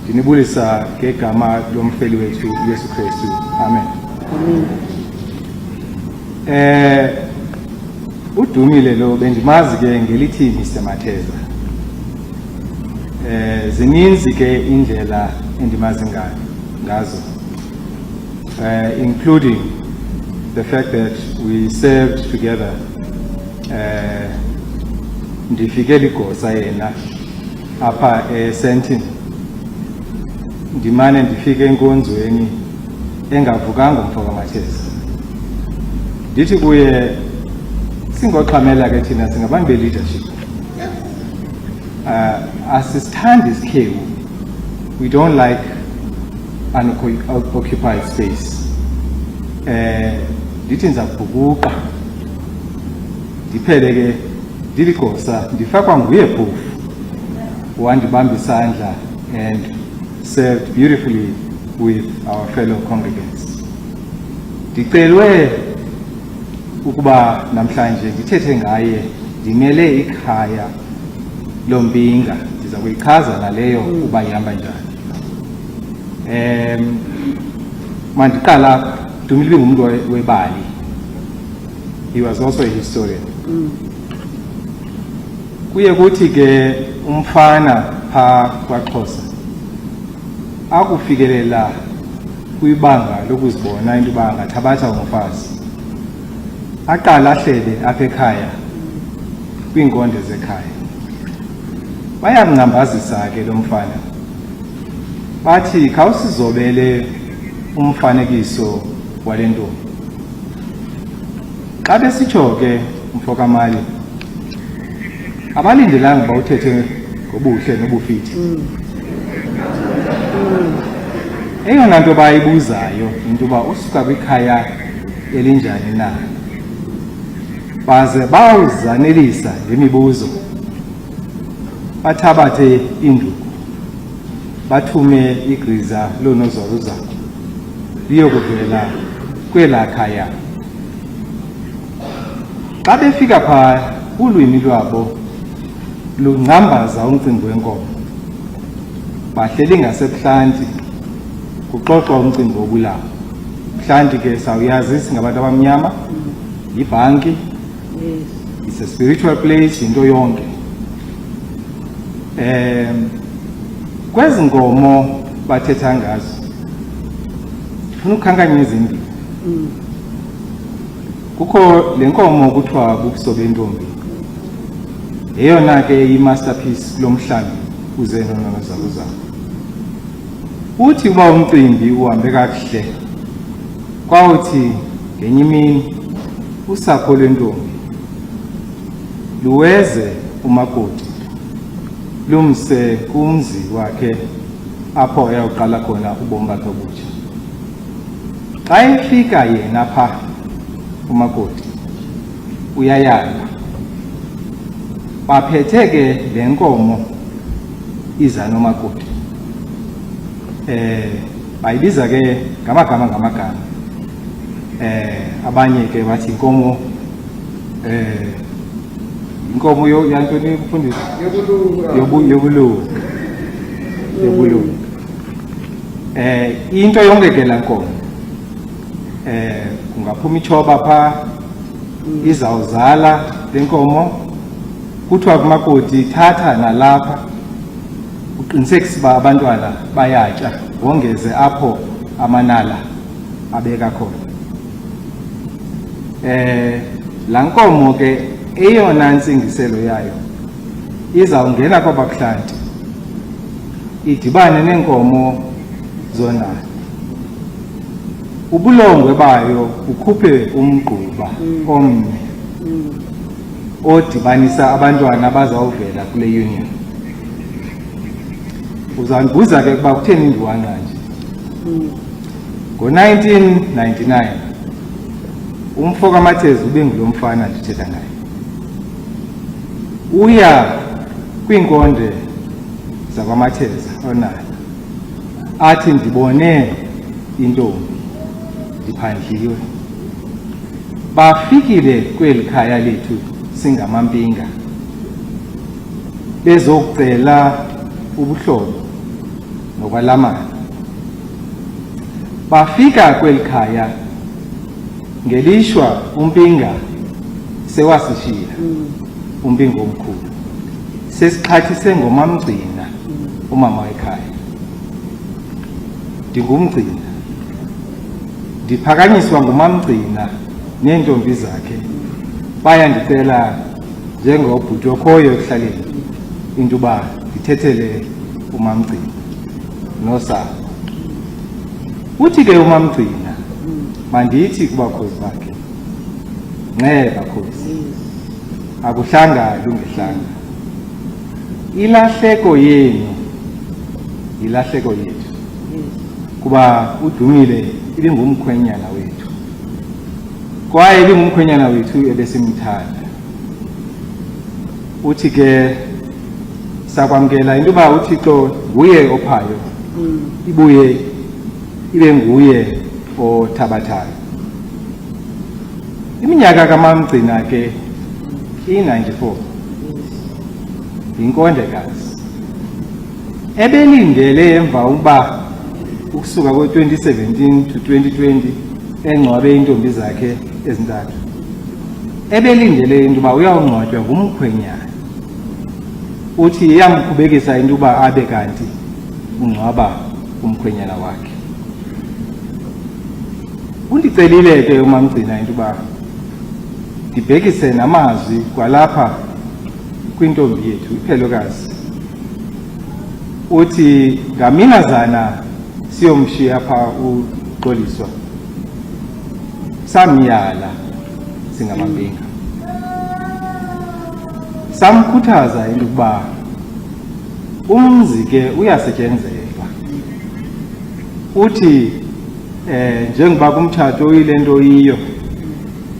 Ndinibulisa ngegama lomfeli wethu Yesu Kristu. Amen. Udumile lo bendimazi ke ngelithi Mr. Mateza. Zininzi ke indlela endimazi ngazo, including the fact that we served together. Ndifike ligosa yena apha eSentin, ndimane ndifike enkonzweni engavukanga umfo kaMatheza. Ndithi kuye singoxhamela ke thina singabantu be-leadership, asisithandi isikhewu. We don't like unoccupied space. Ndithi ndizabhukuqa ndiphele ke ndiligosa ndifakwa nguye phofu wandibamba isandla and served beautifully with our fellow congregants. Ndicelwe ukuba namhlanje ngithethe ngaye ndimele ikhaya loMpinga, ndiza kuyichaza naleyo uba ihamba njani. Mandiqala, Dumile ngumuntu webali. He was also a historian. Kuye kuthi ke umfana pha kwaXhosa akufikelela kwibanga lokuzibona into yoba angathabatha umfazi, aqala ahlele apha ekhaya kwiinkonde zekhaya. Bayamngcambazisa ke lo mfana, bathi khawusizobele umfanekiso wale ntombi. Xa besitsho ke mfo kaMali abalindelanga uba uthethe ngobuhle nobufithi. Eyona nto bayibuzayo into yoba usuka kwikhaya elinjani na, baze bawuzanelisa ngemibuzo, bathabathe induku, bathume igriza lonozakuzaku liyokuvela kwelaa khaya. Xa befika phaa ulwimi lwabo lungcambaza umcimbi wenkomo. Bahleli ngasebuhlanti kuxoxwa umcimbi wobulawo. Buhlanti ke sawuyazi singabantu abamnyama, yibhanki, it's a spiritual place, into yonke. Kwezi nkomo bathetha ngazo funa ukukhankanya ezimbini. Kukho le nkomo kuthiwa bubuso bentombi, yeyona ke i-masterpiece lomhlambi uze nonozakuzaku. Uthi uba umcimbi uhambe kakuhle, kwawuthi ngenye imini usapho lwentombi luweze umakoti lumse kumzi wakhe apho ayawuqala khona ubomi bakhe obutsha. Xa efika yena pha umakoti uyayala, baphethe ke le nkomo iza nomakoti. Bayibiza ke ngamagama. Abanye ke bathi inkomo inkomo yantoni ukufundisa yobulungu. Into yonke ke la nkomo kungaphuma ichoba pha, izawuzala le nkomo, kuthiwa kumakoti thatha nalapha uqinisekise uba abantwana bayatya, wongeze apho amanala abeka khona. La nkomo ke eyona ntsingiselo yayo izawungena kwabakuhlanti idibane neenkomo zona, ubulongwe bayo ukhuphe umgquba omnye odibanisa abantwana bazawuvela kule union. Uzandibuza ke ukuba kutheni ndiwanga nje. Ngo-1999 umfo kaMatheza ube ngulo mfana ndithetha naye, uya kwiinkonde zakwaMatheza onala, athi ndibone intombi ndiphandliwe. Bafikile kweli khaya lethu singamampinga bezokucela ubuhlobo nokwalamana. Bafika kweli khaya ngelishwa umpinga sewasishiya, umpinga omkhulu sesixhathise ngomamgcina, umama wekhaya. Ndingumgcina, ndiphakanyiswa ngumamgcina neentombi zakhe, bayandicela njengobhuti okhoyo ekuhlaleni into uba ndithethele umamgcina nosapho. Uthi ke umamgcina mandithi kubakhozi bakhe, nqe bakhozi, akuhlanga lungehlanga, ilahleko yenu yilahleko yethu, kuba uDumile ibingumkhwenyana wethu kwaye ibingumkhwenyana wethu ebesimthanda. Uthi ke sakwamkela into uba uThixo nguye ophayo, ibuye ibe nguye othabathayo. Iminyaka kamamgcina ke i-94, yinkondekazi ebelindele emva uba ukusuka kwe-2017 to 2020 engcwabe iintombi zakhe ezintathu, ebelindele into uba uyawungcwatywa ngumkhwenyana. Uthi iyamkhubekisa into uba abe kanti ungcwaba umkhwenyana wakhe. Undicelile ke umamgcina into uba ndibhekise namazwi kwalapha kwintombi yethu iphelokazi. Uthi ngaminazana siyomshiya pha uxoliswa, samyala singamampinga, samkhuthaza into ukuba umzi ke uyasetyenzelwa. Uthi njengoba kumtshato uyile nto yiyo,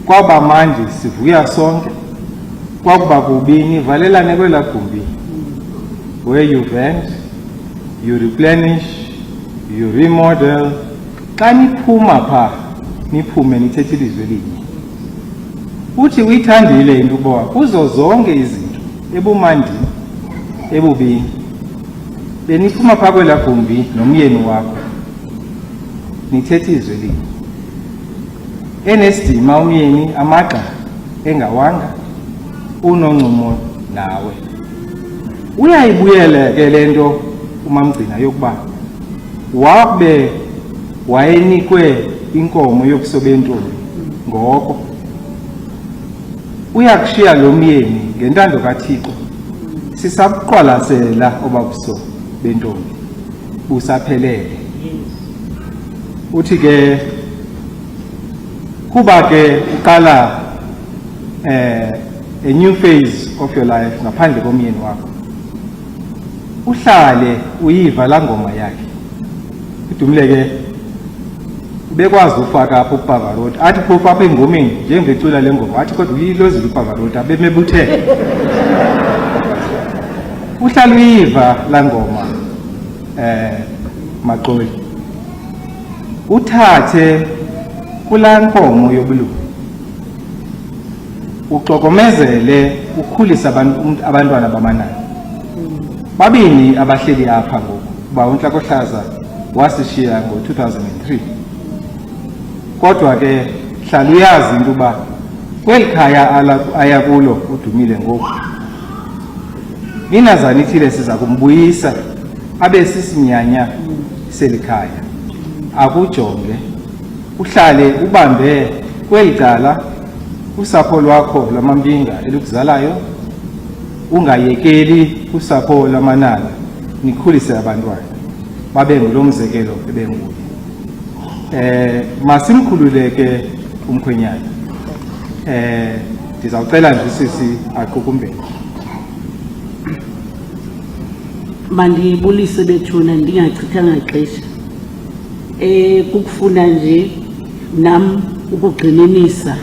kwaba manje sivuya sonke, kwakuba kubini valelane kwela gumbi, where you vent, you replenish, you remodel. Xa niphuma pha niphume nithethe ilizwi elinye, uthi uyithandile into uba kuzo zonke izinto ebumandini ebubini beniphuma pha kwela gumbi nomyeni wakho nithethe izwi elinye, enesidima umyeni amagxa engawanga, unoncumo nawe. Uyayibuyela ke le nto uMamgcina yokuba wabe wayenikwe inkomo yokusoba entombi ngoko, uyakushiya lo myeni ngentando kaThixo sisabuqwalasela obabuso bentombi busaphelele. Uthi ke kuba ke uqala a new phase of your life ngaphandle komyeni wakho, uhlale uyiva la ngoma yakhe. Udumile ke bekwazi ufaka apho uPavarotti athi phofu apha engomeni njengecula le ngoma athi kodwa uyilozile uPavarotti abemebuthe. Uhlala uyiva la ngoma Maxoli, uthathe kula nkomo yobulungu uxokomezele ukhulisa abantwana bamanani babini abahleli apha ngoku kuba uNhlakohlaza wasishiya ngo-2003. Kodwa ke hlala uyazi into uba kweli khaya aya kulo uDumile ngoku inazana ithile siza kumbuyisa abe sisinyanya selikhaya. Akujonge uhlale ubambe kweli cala usapho lwakho lwamampinga elukuzalayo, ungayekeli usapho lwamanala nikhulise abantwana babe ngulo mzekelo ebenguye. Masimkhululeke umkhwenyana. Ndizawucela nje sisi aqukumbele. Mandibulise bethuna ndingachithanga ixesha. Kukufuna nje nam ukugxininisa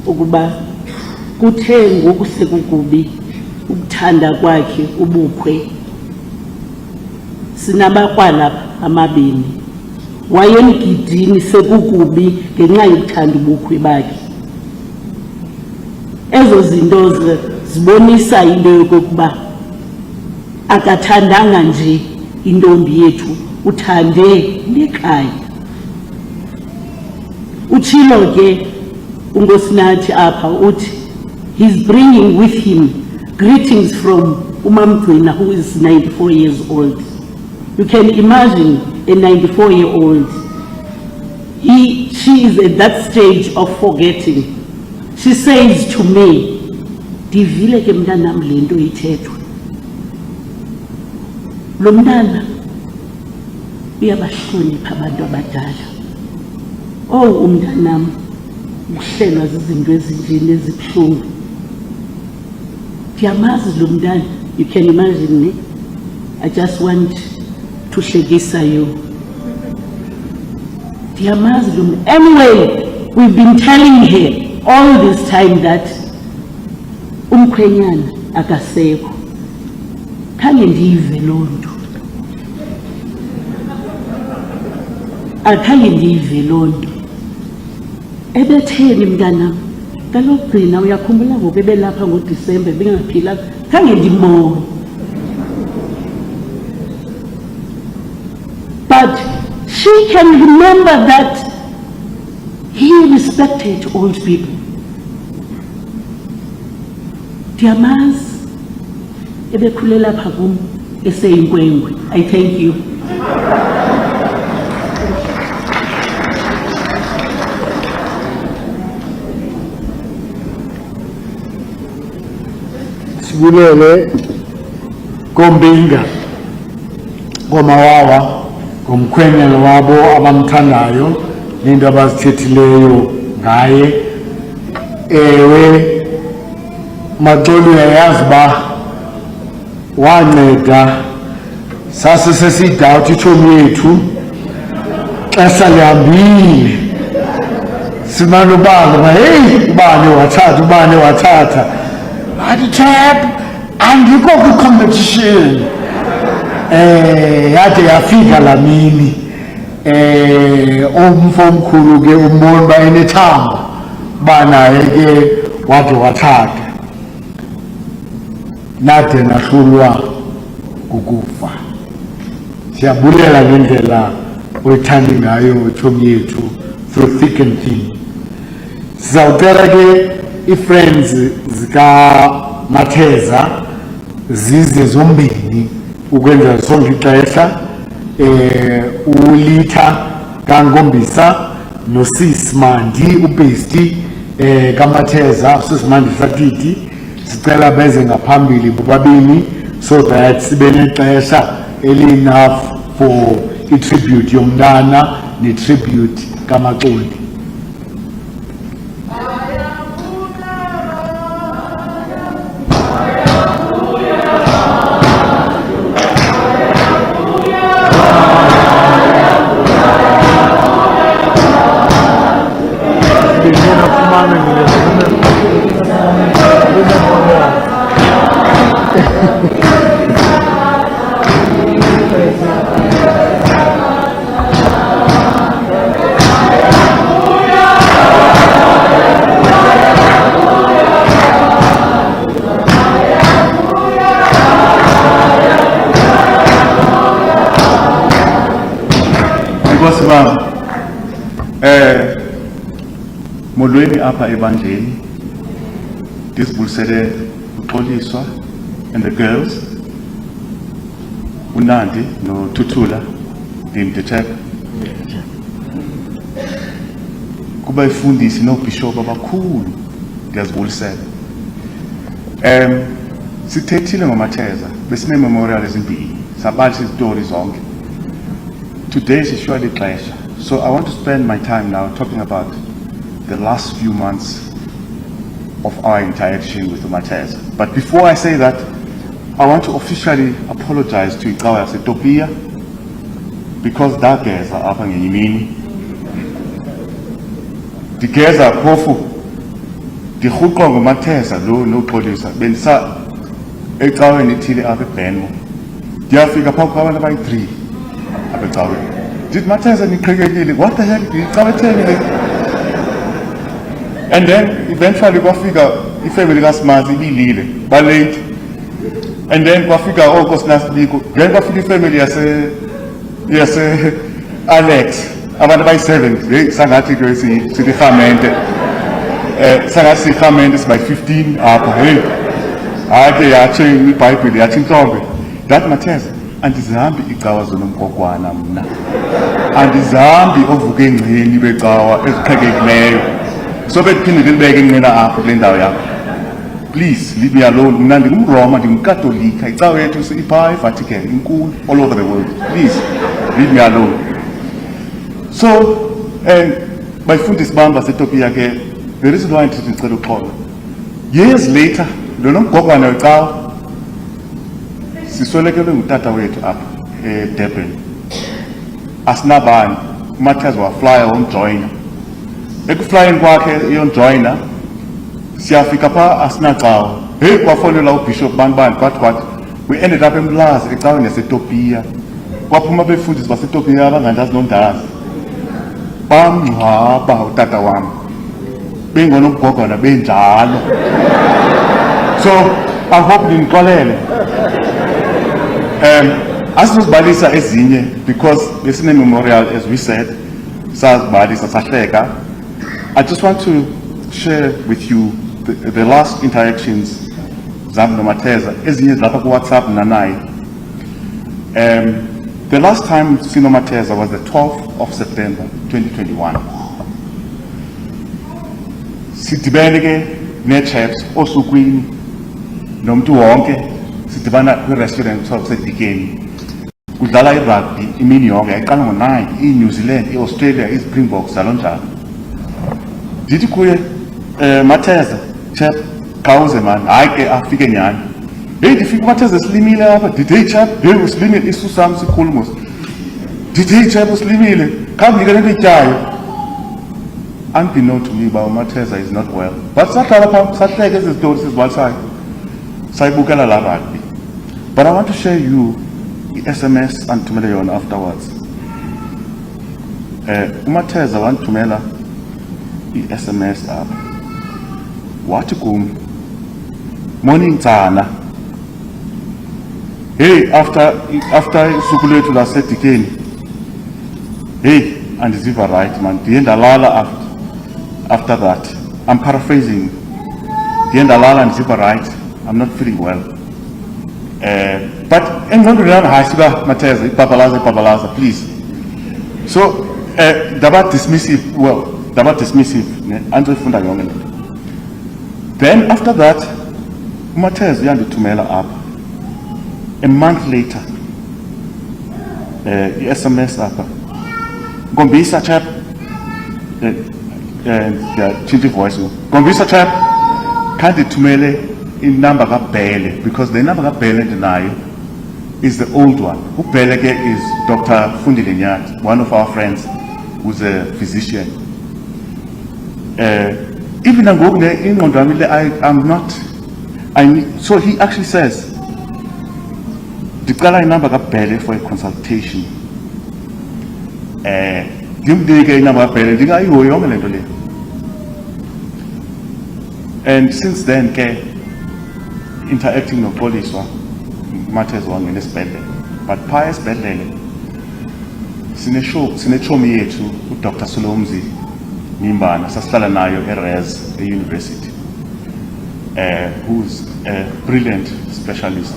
ukuba kuthe ngoku sekukubi ukuthanda kwakhe ubukhwe. Sinabakwala amabini, wayemgidini sekukubi ngenxa yokuthanda ubukhwe bakhe. Ezo zinto zibonisa into yokokuba akathandanga nje intombi yethu, uthande nekhaya. Utshilo ke uNkosinathi apha uthi he's bringing with him greetings from uMamgcina, who is 94 years old. You can imagine a 94-year-old. She is at that stage of forgetting. She says to me, "Divile ke mntanam le nto ithethwa. Lo mntana uyabahlonipha abantu abadala. Oh umntanam, ukuhlelwa zizinto ezinjeni ezibuhlungu. Ndiyamazi lo mntana." You can imagine me. I just want to hlekisa you. Ndiyamazi lo mntana. Anyway, we've been telling her all this time that umkhwenyana akasekho. Khange ndiyive loo nto. Akhange ndiyive loo nto. Ebetheni mntanam? Kaloku Gcina uyakhumbula ngoku ebelapha ngoDisemba bengaphilanga, khange ndimbone. But she can remember that he respected old people. Ndiyamazi ebekhulela pha kum eseyinkwenkwe. I thank you. Sibulele kombinga komawawa ngomkhwenyana wabo abamthandayo nento abazithethileyo ngaye. Ewe Maxoli, uyayazi uba wanceda sasesesiyidawuthi itshomi yethu xesha lihambile simane ubanga hey ubane wathatha athi chap andikho kwi-competition yade yafika laa mini umfo omkhulu ke umbona uba enethamba uba naye ke wade wathatha nade nahlulwa kukufa. Siyabulela ngendlela oyithanda ngayo tshomi yethu through thick and thin. Sizawucela ke i-friends zikaMatheza zize zombini ukwenza sonke ixesha, uLitha kaNkombisa noSisi Mandi ubhesti kaMatheza, uSisi Mandi Satiti, sicela beze ngaphambili bobabini so that sibe nexesha enough for i-tribute yomntana ne-tribute kaMaxoli. Molweni apha ebandleni ndisibulisele uXoliswa and the girls uNandi noThuthula ndimditheka kuba ifundisi noBishop abakhulu ndiyazibulisela. Sithethile ngoMatheza besine memorial ezimbini sabalisa izitori zonke. Today is surely pleasure, so I want to spend my time now talking about the last few months of our interaction with Mateza. But before I say that, I want to officially apologize to Ikawa Setopia because that girls are up in Yimini. The girls are powerful. The Hukong Mateza, no producer, Ben Sa Ikawa and Itili Abe Benmo. They are figure Pokka by 3. Did Mateza and Krieg, what the hell did Ikawa tell me? And then eventually we figure if family got smart, we leave but late. And then we figure August last week, then we figure family as Alex, about by 7, Sangati goes to the Hamend, Sangati Hamend is by 15 up. I actually pipe with the Achin Tombe. That matters. And the Zambi Ikawas on Kokwana. And the Zambi of Vugan, Nibegawa, is Kagig. So please leave me alone. I'm Roma, I'm Catholic, I tell you to say Vatican, in cool all over the world. Please leave me alone. So my food is Bamba Setopia again. There is no interest to call. Years later, the non Kokwana cow Sisoleke Mutata way to up Deben. As Naban, Matters were fly on joiner. Flying kwakhe yon joiner siyafika pha asinacawa hey kwafonela uBishop banibani but we ended up eMlazi ecaweni yaseTopia kwaphuma befundisi baseTopia abangandazi nondazi bamngcwaba utata wami bengonomgogwana benjalo. So I hope ninixolele asizozibalisa ezinye because besine memorial as we said sazibalisa sahleka. I just want to share with you the last interactions Zamno Mateza ezinye lapha ku WhatsApp nanai. The last time Sino Mateza was the 12th of September 2021. Sidibene ke ne-chaps osukwini nomuntu wonke sidibana kwi-restaurant sasedikeni kudlala i-rugby imini yonke yayiqala ngo-9 i-New Zealand, i-Australia, i-Springboks njalo njalo. Did you kuye Mateza chap khawuze man hayi ke afike nyani hey ndifika Mateza silimile apha did chap hey usilimile isu sami sikhulu mos did chap usilimile khambi ke lento ityayo unbeknown to me, Mateza is not well. But Saturday is stories is one side. Saibukala la rugby. But I want to share you the SMS and Tumele afterwards. Mateza want Tumela the SMS up. What to come? Morning Tana. Hey, after Sukuletu la set again. Hey, and it's even right, man. The end alala after that. I'm paraphrasing. The end alala and it's even right. I'm not feeling well. But I'm going to run Hasiba Mateza, Papalaza, please. So, Dabat dismissive, Andre Funda Yongel. Then after that, Mateza Yandi Tumela up. A month later, the SMS up. Gombisa chap, the change voice. Gombisa chap, can't Tumele in number of Bele, because the number of Bele deny is the old one. Who Belege is Dr. Fundi Linyat, one of our friends who's a physician. Even in Mondramile, I'm not. So he actually says, the Kala number of Bele for a consultation. And since then, interacting with police matters one in this building. But pious building, Sinechomi yetu Dr. Solomzi Nimbana Sastala Nayo Erez University, who's a brilliant specialist.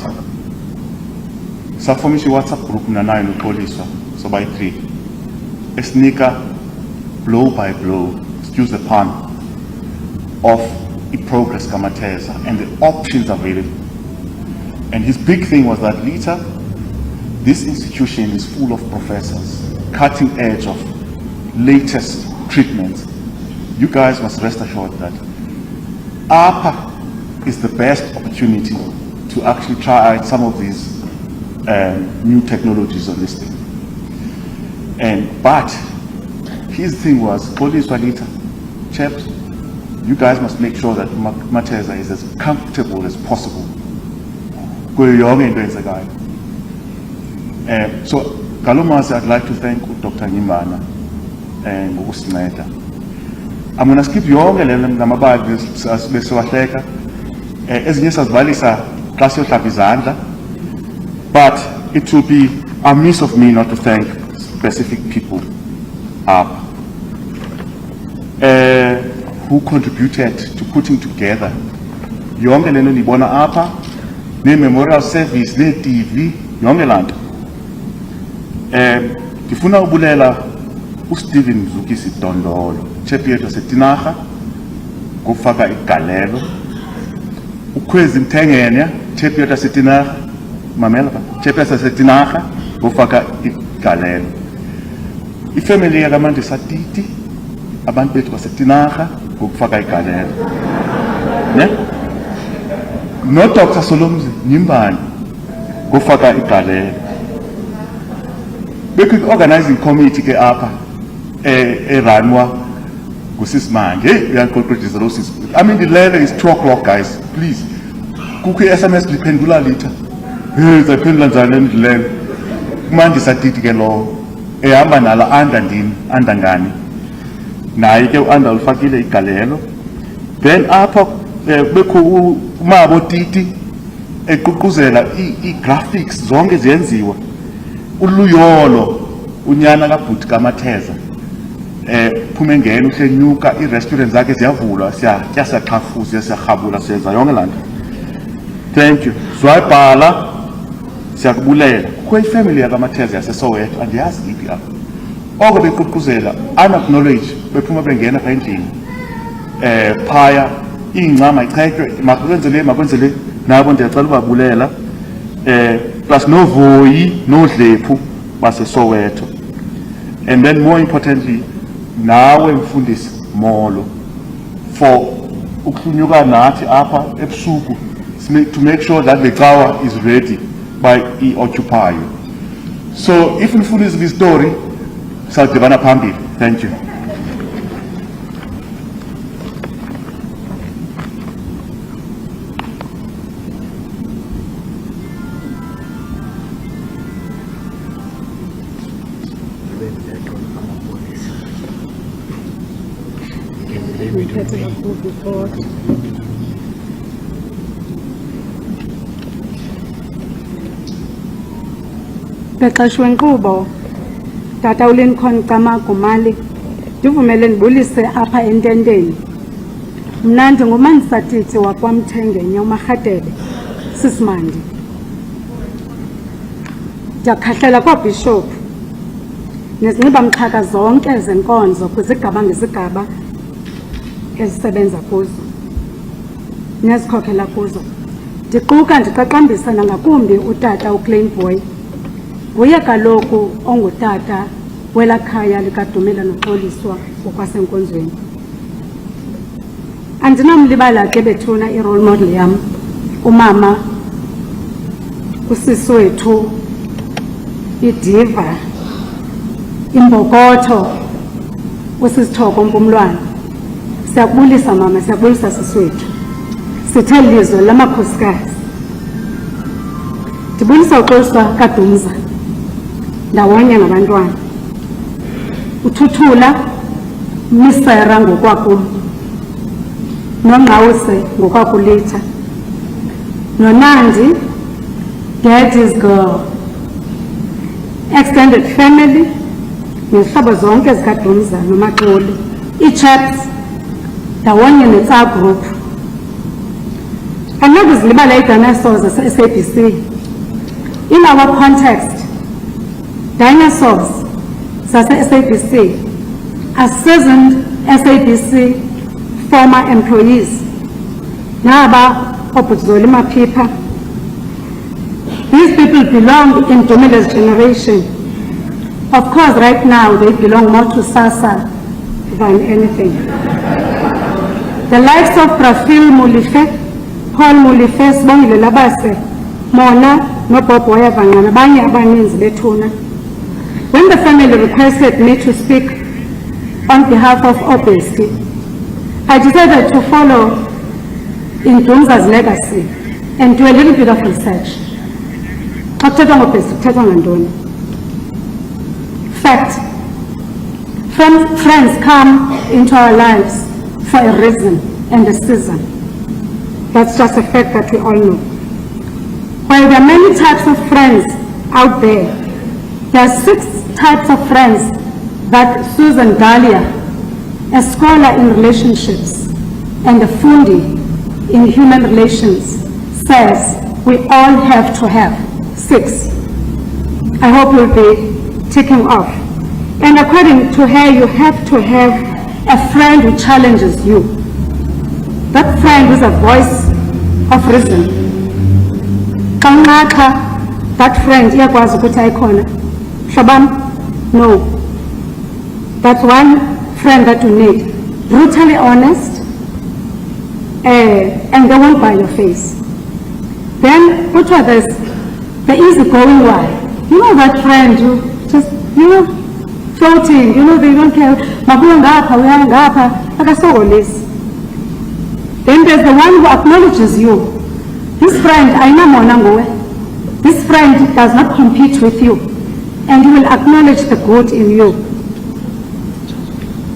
Safomishi WhatsApp group na nayo no police so by 3. A sneaker blow by blow, excuse the pun, of the progress Mateza and the options available. And his big thing was that later, this institution is full of professors, cutting edge of latest treatments. You guys must rest assured that APA is the best opportunity to actually try out some of these new technologies on this thing. But his thing was, police later, chaps, you guys must make sure that Mateza is as comfortable as possible. Go young and there's a guy. So Kalomasi, I'd like to thank Dr. Nimbana and Usneta. I'm going to skip young and then I'm about this as Beswateka as yes as Valisa Classio Tabizanda. But it will be amiss of me not to thank specific people who contributed to putting together Young and then Libona Apa, the memorial service, the TV, Yongeland. Tifuna ubulela uSteven Zukisi Dondolo, Chepieto Setinaha, kufaka igalelo. Ukwezi Mtengenya, Chepieto Setinaha, Mamela, Chepieto Setinaha, kufaka igalelo. Ifamily yakamanje satiti, abantu bethu basetinaha, kufaka igalelo. Ne? No Dr. Solomzi Nimbani, kufaka igalelo. We could organizing committee ke apa ranwa kusismanje. Hey, we are corporate resources. I mean the level is 2 o'clock, guys. Please. Kuke SMS liphendula later. Hey, zaphendula njani ndilele. Manje satiti ke lo. Ehamba nala anda ngani. Naye ke anda ulifakile igalelo. Then apha bekho umabo titi eququzela i-graphics zonke ziyenziwa. Uluyolo unyana kabhuti kaMatheza phume ngene uhlenyuka i-restaurant zakhe ziyavulwa siyatya siyaqhafuza siyahabula siyenza yonke laa nto. Thank you. Swayibhala siyakubulela. Kukho ifamily yakaMatheza yaseSoweto andiyazi iphi apha. Oko beququzela unacknowledge bephuma bengena pha endlini phaya ingcama ichetywe makwenzele nabo ndiyacela ubabulela plus no Voyi, no Dlephu, baseSoweto. And then more importantly, now we Mfundisi Molo for ukunyuka nathi apha ebusuku to make sure that the tower is ready by i-occupy. So if Mfundisi this story, sawudibana phambili. Thank you. ngiphethe kakhulu kodwa. Bexeshwe inkqubo Tata uLincoln Camagumali ndivumele ndibulise apha ententeni. Mna ndinguManisatiti wakwamthengenya uMarhatebe Sisimandi. Ndiyakhahlela kwaBishop nezinxibamxhaka zonke zenkonzo kwizigaba ngezigaba ezisebenza kuzo nezikhokhela kuzo. Ndiquka ndiqaqambisa nangakumbi utata uClaimboy. Nguye kaloku ongutata wela khaya likaDumile noXoliswa ngokwasenkonzweni. Andinamlibala ke bethuna i-role model yam, umama usisi wethu, idiva, imbokotho, usisithoko Mpumlwana. Siyakubulisa mama, siyakubulisa sisi wethu. Sithe lizwe lamakhosikazi. Ndibulisa uXoliswa kaDumza ndawonye nabantwana. Uthuthula Misera ngokwakum, noNgqawuse ngokwakulitha, noNandi Daddy's girl, extended family nezihlobo zonke zikaDumza noMaxoli, iChaps ndawonye neTsa group. Andinokuzilibala iDinosaurs zase-SABC. In our context, dinosaurs zase-SABC are seasoned SABC former employees. Naba Obuzoli Mapipa. These people belong in Dumile's generation. Of course, right now they belong more to Sasa than anything. The likes of Prafil Mulife, Paul Mulife, Sibongile Labase, Mona, Nobob Wayavanga, nabanye abaninzi bethuna. When the family requested me to speak on behalf of Obesti, I decided to follow in Dumza's legacy and do a little bit of research. Fact, friends come into our lives for a reason and a season. That's just a fact that we all know. While there are many types of friends out there, there are 6 types of friends that Susan Dahlia, a scholar in relationships and a fundi in human relations, says we all have to have. 6. I hope you'll be ticking off. And according to her, you have to have a friend who challenges you. That friend is a voice of reason. That friend, iyakwazi ukuthi ayikhona. Shabam, no. That's one friend that you need. Brutally honest, and they won't buy your face. Then, what are the easygoing one? You know that friend who just, floating, they don't care. Then there's the one who acknowledges you. This friend, this friend does not compete with you, and he will acknowledge the good in you.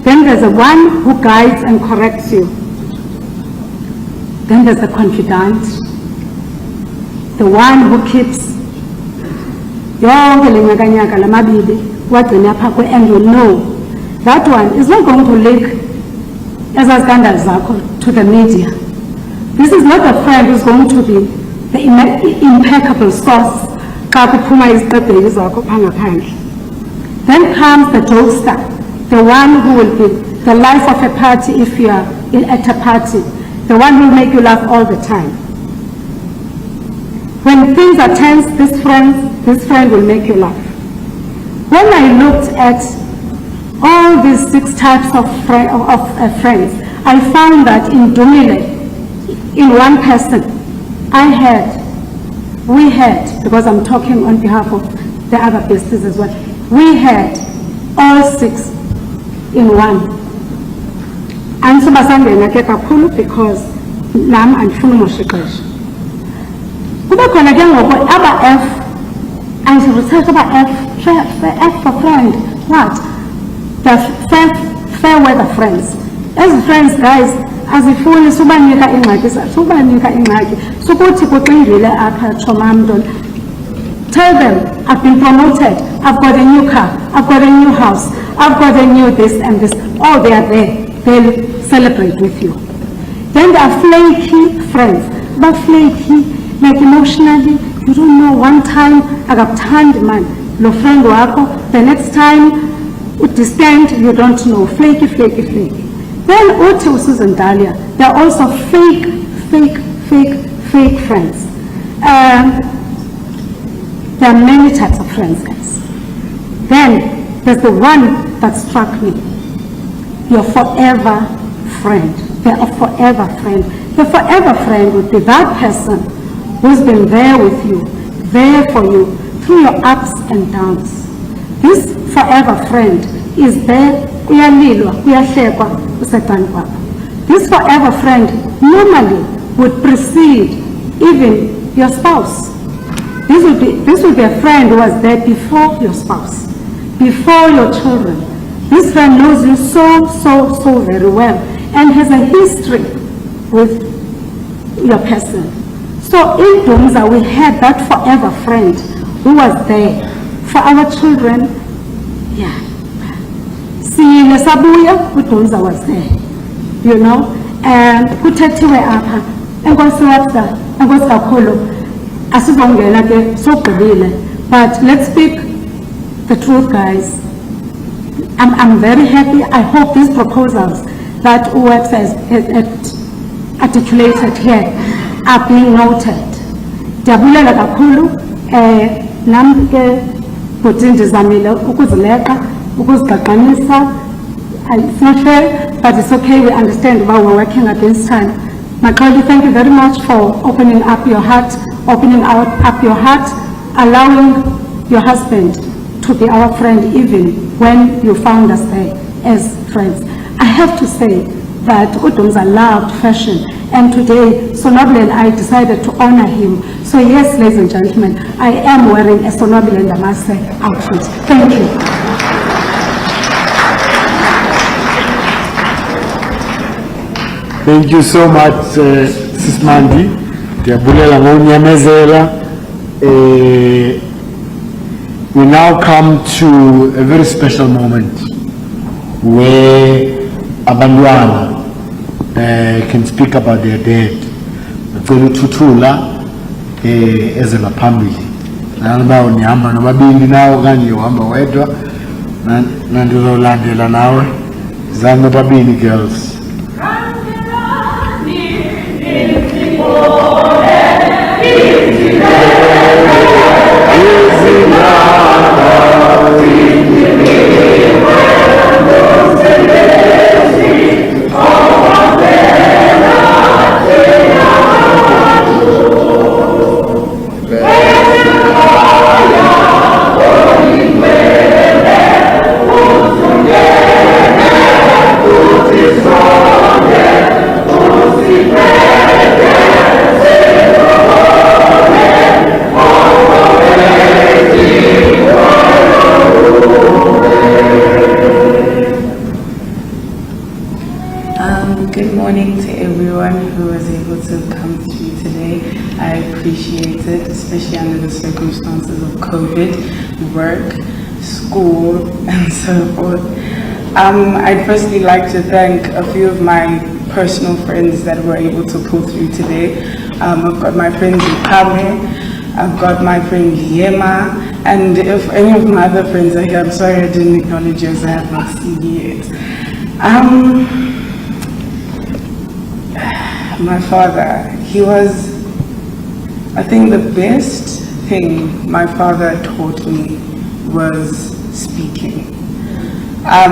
Then there's the one who guides and corrects you. Then there's the confidant, the one who keeps and you know that one is not going to leak as a scandal to the media. This is not a friend who's going to be the impeccable source. Then comes the jokester, the one who will be the life of a party if you are at a party, the one who will make you laugh all the time. When things are tense, this friend will make you laugh. When I looked at all these 6 types of friends, I found that in Dumile, in one person, we had, because I'm talking on behalf of the other besties as well, we had all 6 in one. And so because nam andifuna umoshixesha. Kuba khona ke ngoku aba F, and she research about F for friend. What? The fair weather friends. As friends, guys, asifuni subanika ingxaki, subanika ingxaki. Sukuthi kuxingile apha Chomamdon. Tell them, I've been promoted, I've got a new car, I've got a new house, I've got a new this and this. Oh, they are there. They'll celebrate with you. Then there are flaky friends. But flaky, like emotionally, you don't know. One time, I got turned, man. Lo friend wako. The next time, distant, you don't know. Flaky, flaky, flaky. Then, Uti Susan Dahlia, they're also fake friends. There are many types of friends, guys. Then, there's the one that struck me. Your forever friend. They're a forever friend. The forever friend would be that person who's been there with you, there for you, through your ups and downs. This forever friend is there. This forever friend normally would precede even your spouse. This will be a friend who was there before your spouse, before your children. This friend knows you so very well and has a history with your person. So in Dumza, we had that forever friend who was there for our children. Yeah. See, Sabuya, Dumza was there, you know, and Kutetiwe Apa, and Goswata, and Gosakolo, Asubongela, so Kabile. But let's speak the truth, guys. I'm very happy. I hope these proposals that UX has articulated here are being noted. Diabulela kakhulu, nami ke futhi ndizamile ukuzileka, ukuzigaqanisa. It's not fair, but it's okay. We understand why we're working against time. Macaulay, thank you very much for opening up your heart, allowing your husband to be our friend even when you found us there as friends. I have to say that Udumza loved fashion, and today Sonobile and I decided to honor him. So yes, ladies and gentlemen, I am wearing a Sonobile and Damase outfit. Thank you. Thank you so much, Sis Mandi. Diabulela ngonyamezela. We now come to a very special moment where abantwana can speak about their dad. Ngicela uthuthula ezela phambili. Nalaba unihamba nobabili nawo kanje uhamba wedwa nandizolandela nawe. Zani nobabili girls. Good morning to everyone who was able to come through today. I appreciate it, especially under the circumstances of COVID, work, school, and so forth. I'd firstly like to thank a few of my personal friends that were able to pull through today. I've got my friend Zikame, I've got my friend Yema, and if any of my other friends are here, I'm sorry I didn't acknowledge yours, I have not seen you yet. My father, he was, I think the best thing my father taught me was speaking. I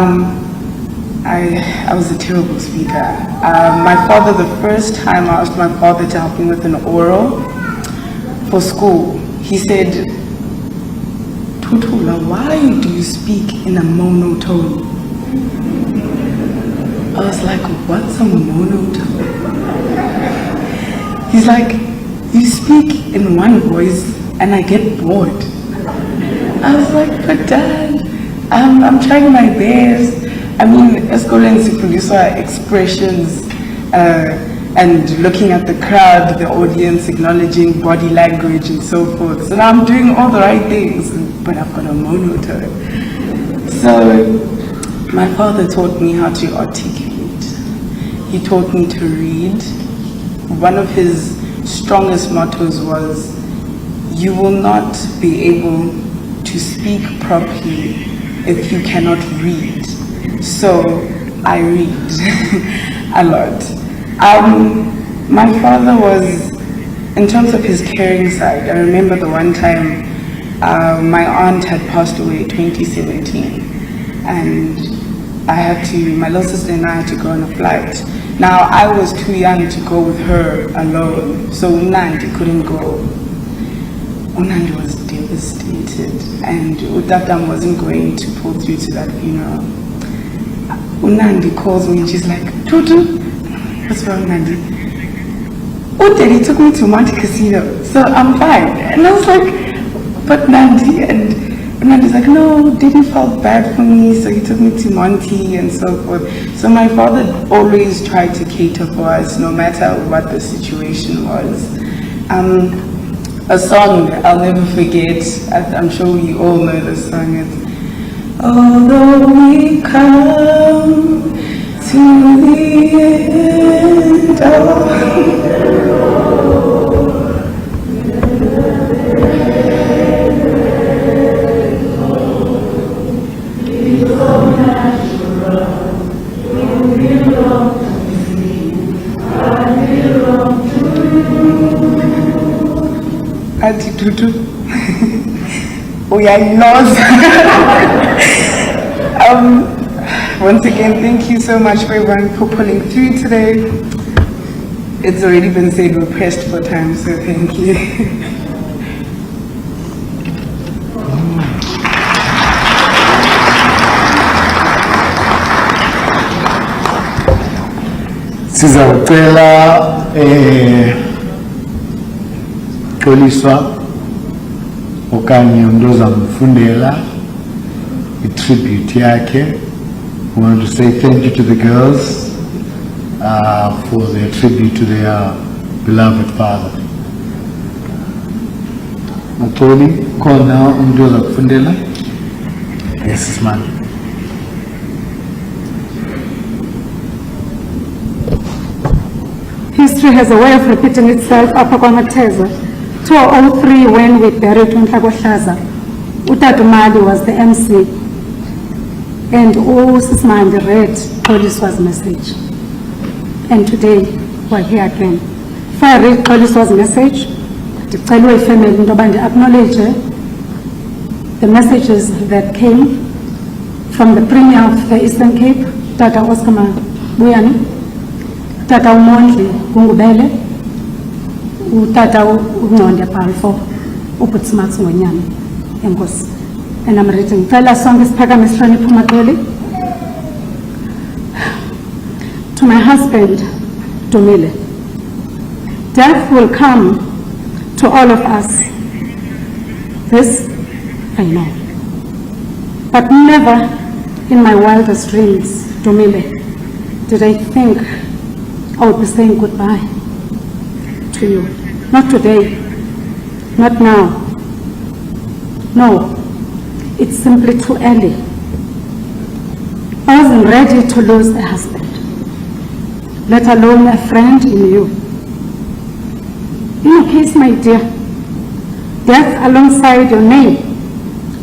was a terrible speaker. My father, the first time I asked my father to help me with an oral for school, he said, Tutula, why do you speak in a monotone? I was like, what's a monotone? He's like, you speak in one voice and I get bored. I was like, but Dad, I'm trying my best. I mean, esikoleni sifundiswa expressions and looking at the crowd, the audience, acknowledging body language and so forth. So now I'm doing all the right things, but I've got a monotone. So my father taught me how to articulate. He taught me to read. One of his strongest mottos was, you will not be able to speak properly if you cannot read. So I read a lot. My father was, in terms of his caring side, I remember the one time my aunt had passed away in 2017, and my little sister and I had to go on a flight. Now I was too young to go with her alone, so Unandi couldn't go. Unandi was devastated, and Utatam wasn't going to pull through to that funeral. Unandi calls me and she's like, Tutu, what's wrong, Nandi? Oh, Daddy took me to Monte Casino, so I'm fine. And I was like, but Nandi, and Nandi's like, no, Daddy felt bad for me, so he took me to Monte and so forth. So my father always tried to cater for us, no matter what the situation was. A song I'll never forget, I'm sure we all know this song, it's, although we come to the end Auntie Tutu. We are lost. Once again, thank you so much for everyone for pulling through today. It's already been said we're pressed for time, so thank you. Sizawucela Xoliswa okanye umuntu ozamfundela i-tribute yakhe. We want to say thank you to the girls for their tribute to their beloved father. Mtholi, khona umuntu ozakufundela? Yes, man. History has a way of repeating itself. Apha Mateza, 2003, when we buried Unhlakohlaza, Dumile was the MC, and Sismandi read Xoliswa's message. And today we're here again. If I read Xoliswa's message, ndicela family into yoba acknowledge the messages that came from the Premier of the Eastern Cape, Tata Oscar Buyani, Tata Umondli Gungubele, Tata Ungonde Palfo, Uputsmatsu Ngonyama, Enkosi. And I'm reading. Fela song is Phakame Sihloniphe uMaXoli. To my husband, Dumile. Death will come to all of us. This I know. But never in my wildest dreams, Dumile, did I think I would be saying goodbye to you. Not today, not now. No, it's simply too early. I wasn't ready to lose a husband, let alone a friend in you. In your case, my dear, death alongside your name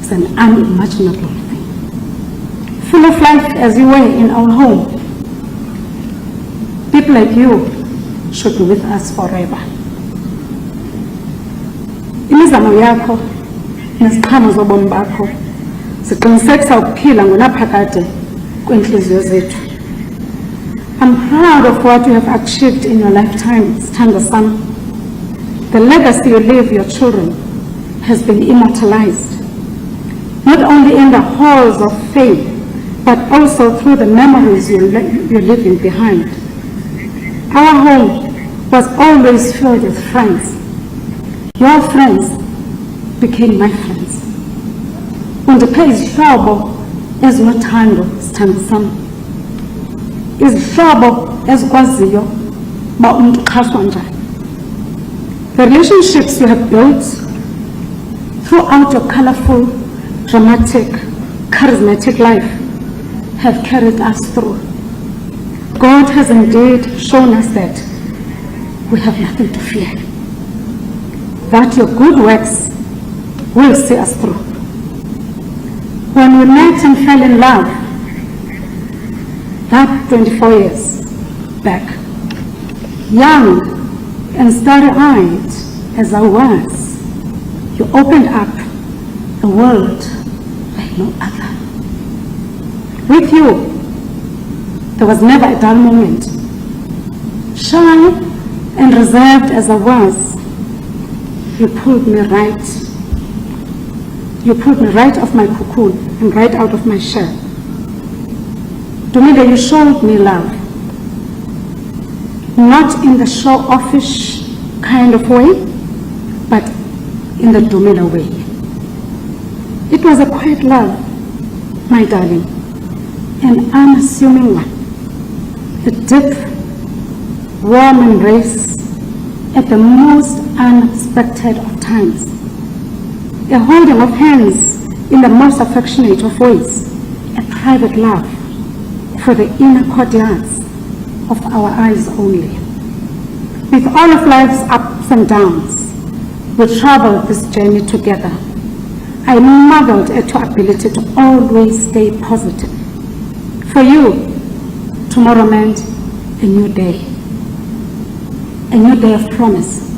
is an unimaginable thing. Full of life as you were in our home, people like you should be with us forever. Imizamo yakho neziqhamo zobomi bakho ziqinisekisa ukuphila ngonaphakade kwenhliziyo zethu. I'm proud of what you have achieved in your lifetime, Sithando Sam. The legacy you leave your children has been immortalized, not only in the halls of fame, but also through the memories you're leaving behind. Our home was always filled with friends. Your friends became my friends. Undiphe izihlobo ezinothando, Sithando Sam. izihlobo ezikwaziyo ba umuntu uxhaswa njani. The relationships you have built throughout your colorful, dramatic, charismatic life have carried us through. God has indeed shown us that we have nothing to fear, that your good works will see us through. When we met and fell in love, that 24 years back, young and starry-eyed as I was, you opened up a world like no other. With you, there was never a dull moment. Shy and reserved as I was, you pulled me right. You pulled me right off my cocoon and right out of my shell. Dumile, you showed me love. Not in the show-offish kind of way, but in the Dumile way. It was a quiet love, my darling, an unassuming one. A deep, warm embrace at the most unexpected of times. A holding of hands in the most affectionate of ways. A private love for the inner courtyards of our eyes only. With all of life's ups and downs, we traveled this journey together. I marveled at your ability to always stay positive. For you, tomorrow meant a new day of promise,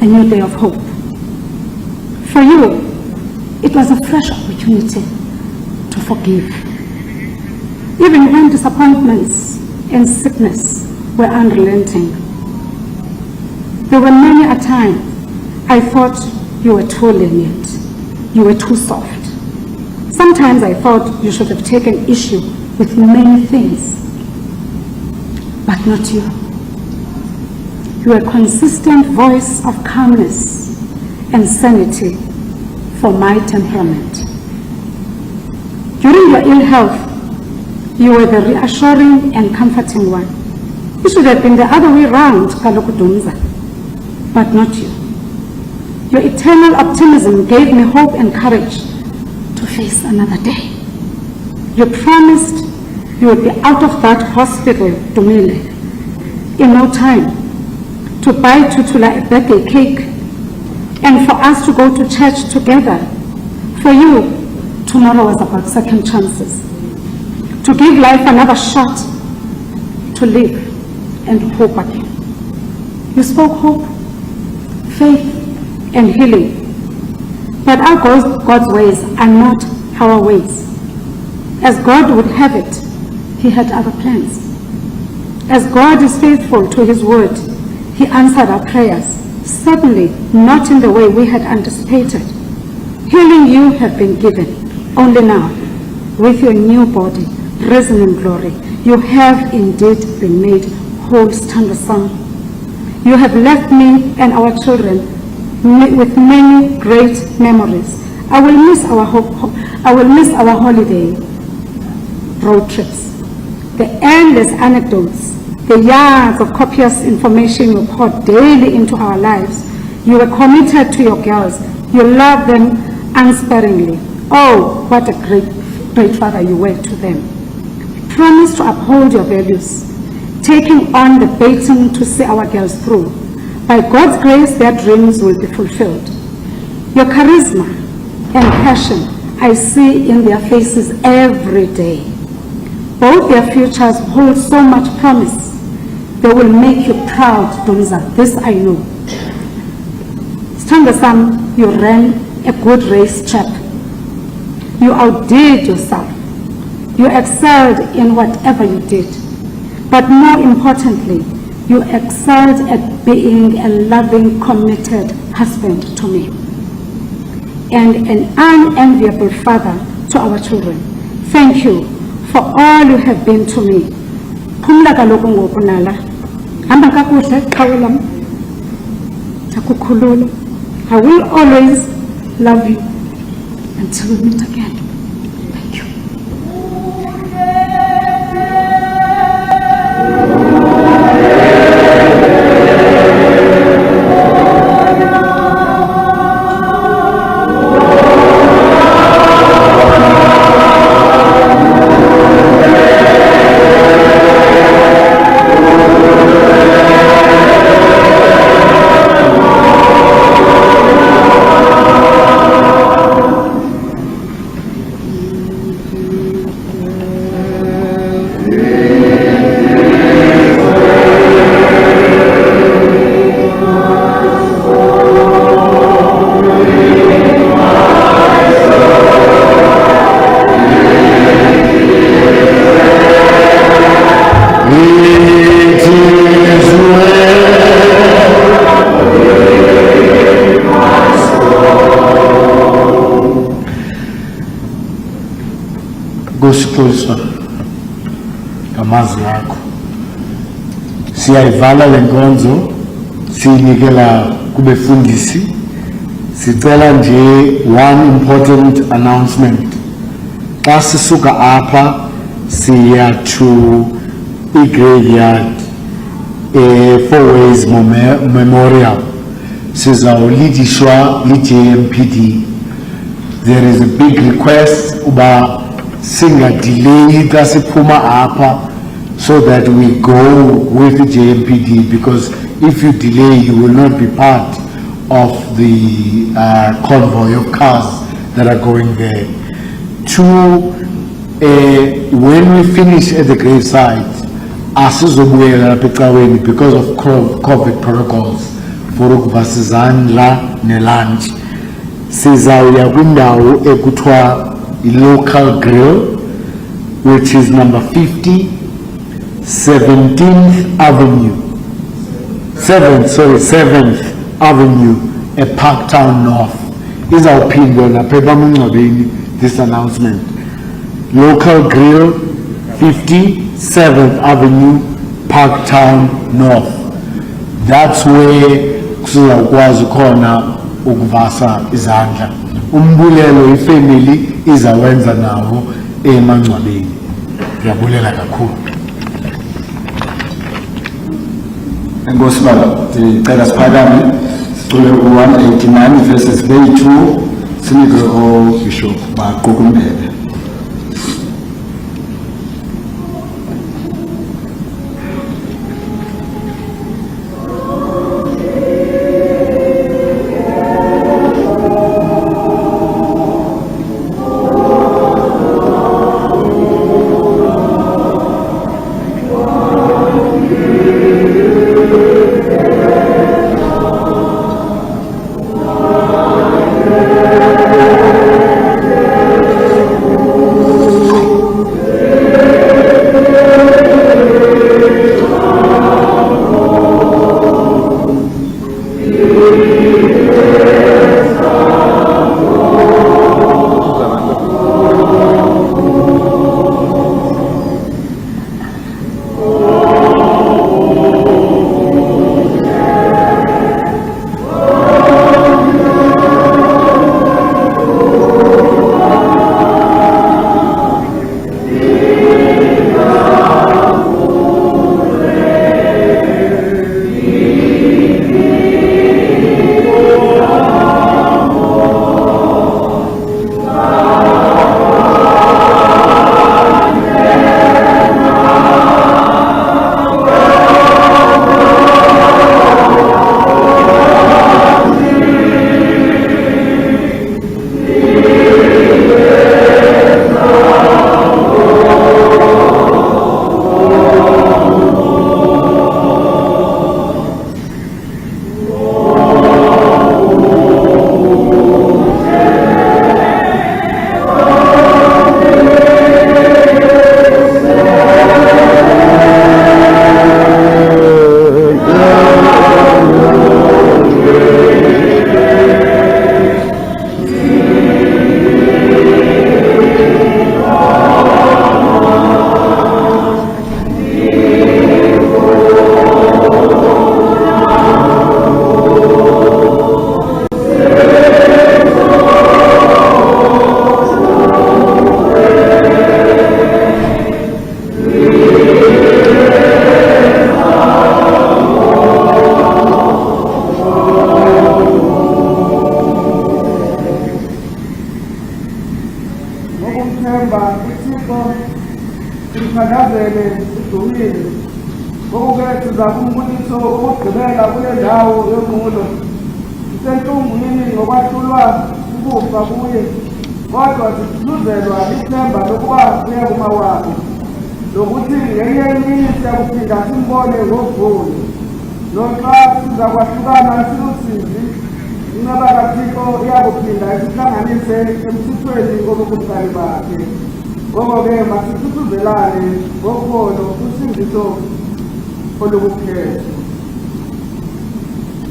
a new day of hope. For you, it was a fresh opportunity to forgive. Even when disappointments and sickness were unrelenting. There were many a time I thought you were too lenient, you were too soft. Sometimes I thought you should have taken issue with many things, but not you. You are a consistent voice of calmness and sanity for my temperament. During your ill health, you were the reassuring and comforting one. It should have been the other way round, Kaloku Dumza, but not you. Your eternal optimism gave me hope and courage to face another day. You promised you would be out of that hospital, Dumile, in no time, to buy Tutula a birthday cake, and for us to go to church together. For you, tomorrow was about second chances, to give life another shot, to live and hope again. You spoke hope, faith, and healing. But our God's ways are not our ways. As God would have it, He had other plans. As God is faithful to His word, He answered our prayers, certainly not in the way we had anticipated. Healing you have been given, only now, with your new body, risen in glory. You have indeed been made whole, Stand Song. You have left me and our children with many great memories. I will miss our holiday road trips, the endless anecdotes, the yards of copious information you poured daily into our lives. You were committed to your girls. You loved them unsparingly. Oh, what a great father you were to them. Promise to uphold your values, taking on the baton to see our girls through. By God's grace, their dreams will be fulfilled. Your charisma and passion I see in their faces every day. Both their futures hold so much promise. They will make you proud, Dumza, this I know. Stand Sam, you ran a good race, chap. You outdid yourself. You excelled in whatever you did. But more importantly, you excelled at being a loving, committed husband to me and an unenviable father to our children. Thank you for all you have been to me. Phumla kaloku ngoku nala. Hamba kakuhle qhawulam. Takukhulula. I will always love you until we meet again. Thank you. Enkosi Xhosa ngamazwi akho. Siyayivala le nkonzo siyinikela kubefundisi. Sicela nje one important announcement. Xa sisuka apha siya to i-graveyard Four Ways Memorial. Sizawulidishwa li-JMPD. There is a big request uba singadelay xa siphuma apha so that we go with the JMPD, because if you delay you will not be part of the convoy of cars that are going there. Two, when we finish at the gravesite, asizobuyela lapha ecaweni because of COVID protocols for ukuvasizandla nelunch. Sizawuya kwindawo ekuthiwa i-local grill, which is number 50 17th Avenue 7th Avenue at Parktown North. Izawuphindwa lapha ebamngcwabeni this announcement. Local grill 57th Avenue Parktown North. That's where sizawukwazi khona ukuvasa izandla. Umbulelo ifamily izawenza nawo emangcwabeni. Ngiyabulela kakhulu. Enkosi baba, ndicela siphakame sicule u-189 verses 2 sinike oBishop baqukumbele.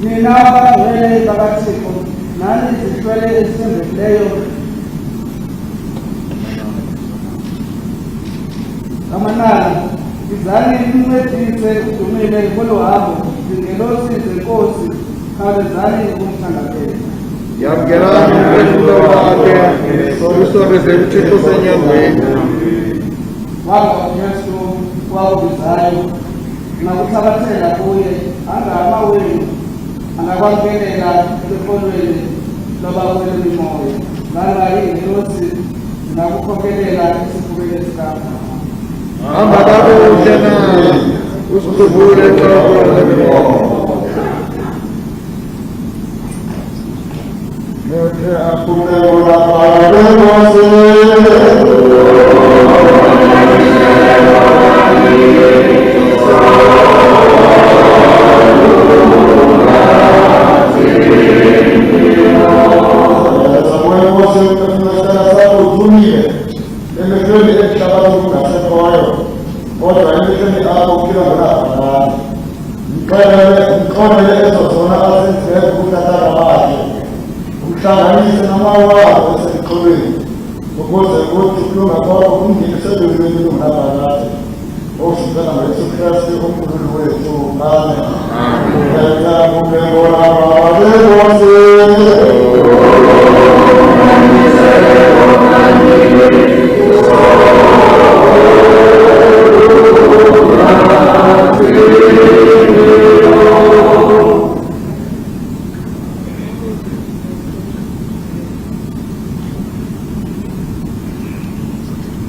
Mina abangcwele bakaThixo nani zithwele esindeleyo Amanani, izani imncedise uDumile kolo habo, zingelosize Nkosi, khawulezani ukumthandazela. Yamkelani umphefumulo wakhe, solusondeze uThixo senyangweni. Wanga uYesu wakubizayo, nakuthabathela kuye, angama wenu, angakwamukelela elukolweni lwabakhweli moya. Langa ingelosi, nakukhokhelela esifubeni esikama. Hamba kakuhle na, usikhubule enhloko lemihomo. Methe aphume ulapha lwenkosi. Uhlanganise namawabo esekuxolweni ukuze kuthi kulunga kwakho kungenisebenzweni lungabalade osizana ngoYesu Kristu uNkulunkulu wethu. Amen.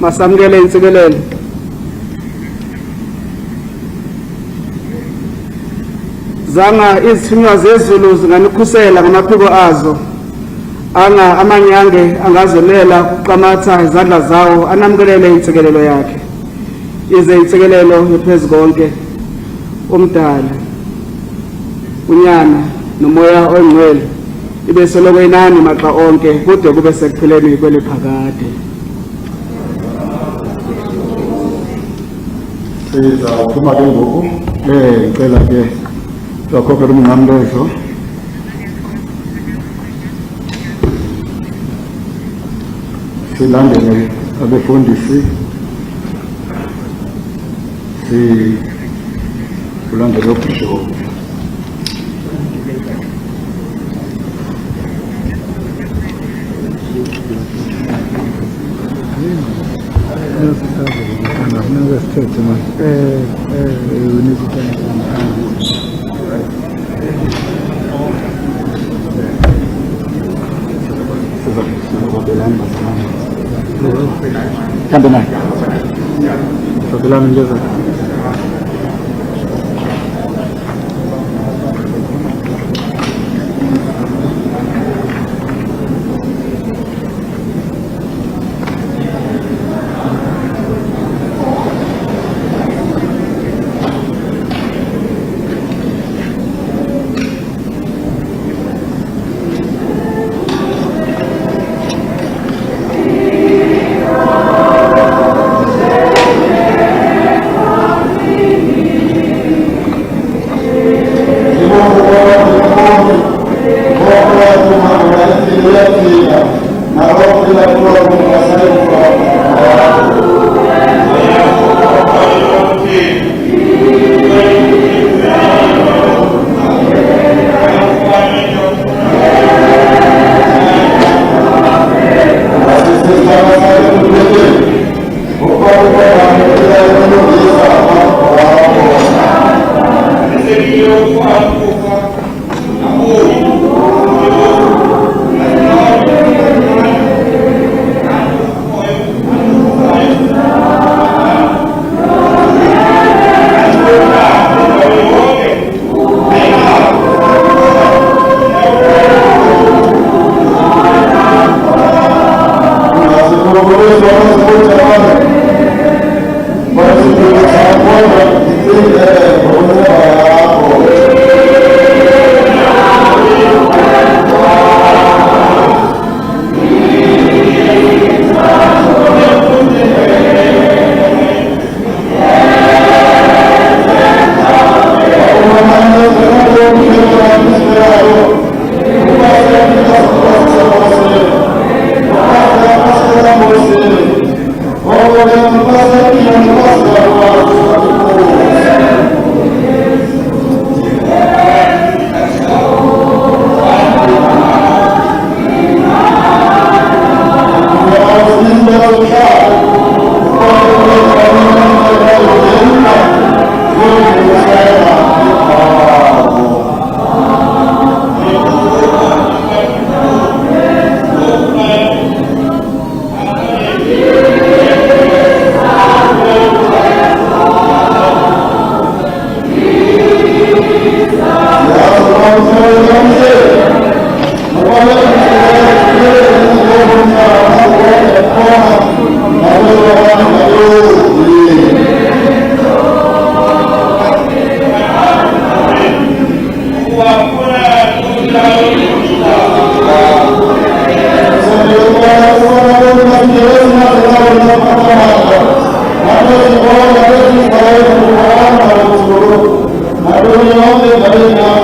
Masamukele insikelelo. Zanga izithunywa zezulu zinganikhusela ngamaphiko azo. Anga amanyange angazelela kuqamatha izandla zawo anamukelele insikelelo yakhe. Ize insikelelo yophezu konke umdala, unyana nomoya oyingcwele ibe soloko inani maxa onke kude kube sekuphileni kweliphakade. Sizawuphuma ke ngoku ngicela ke lokhokhela umnqamlezo silandele abefundisi silandele ubishop. wonke ngale nawe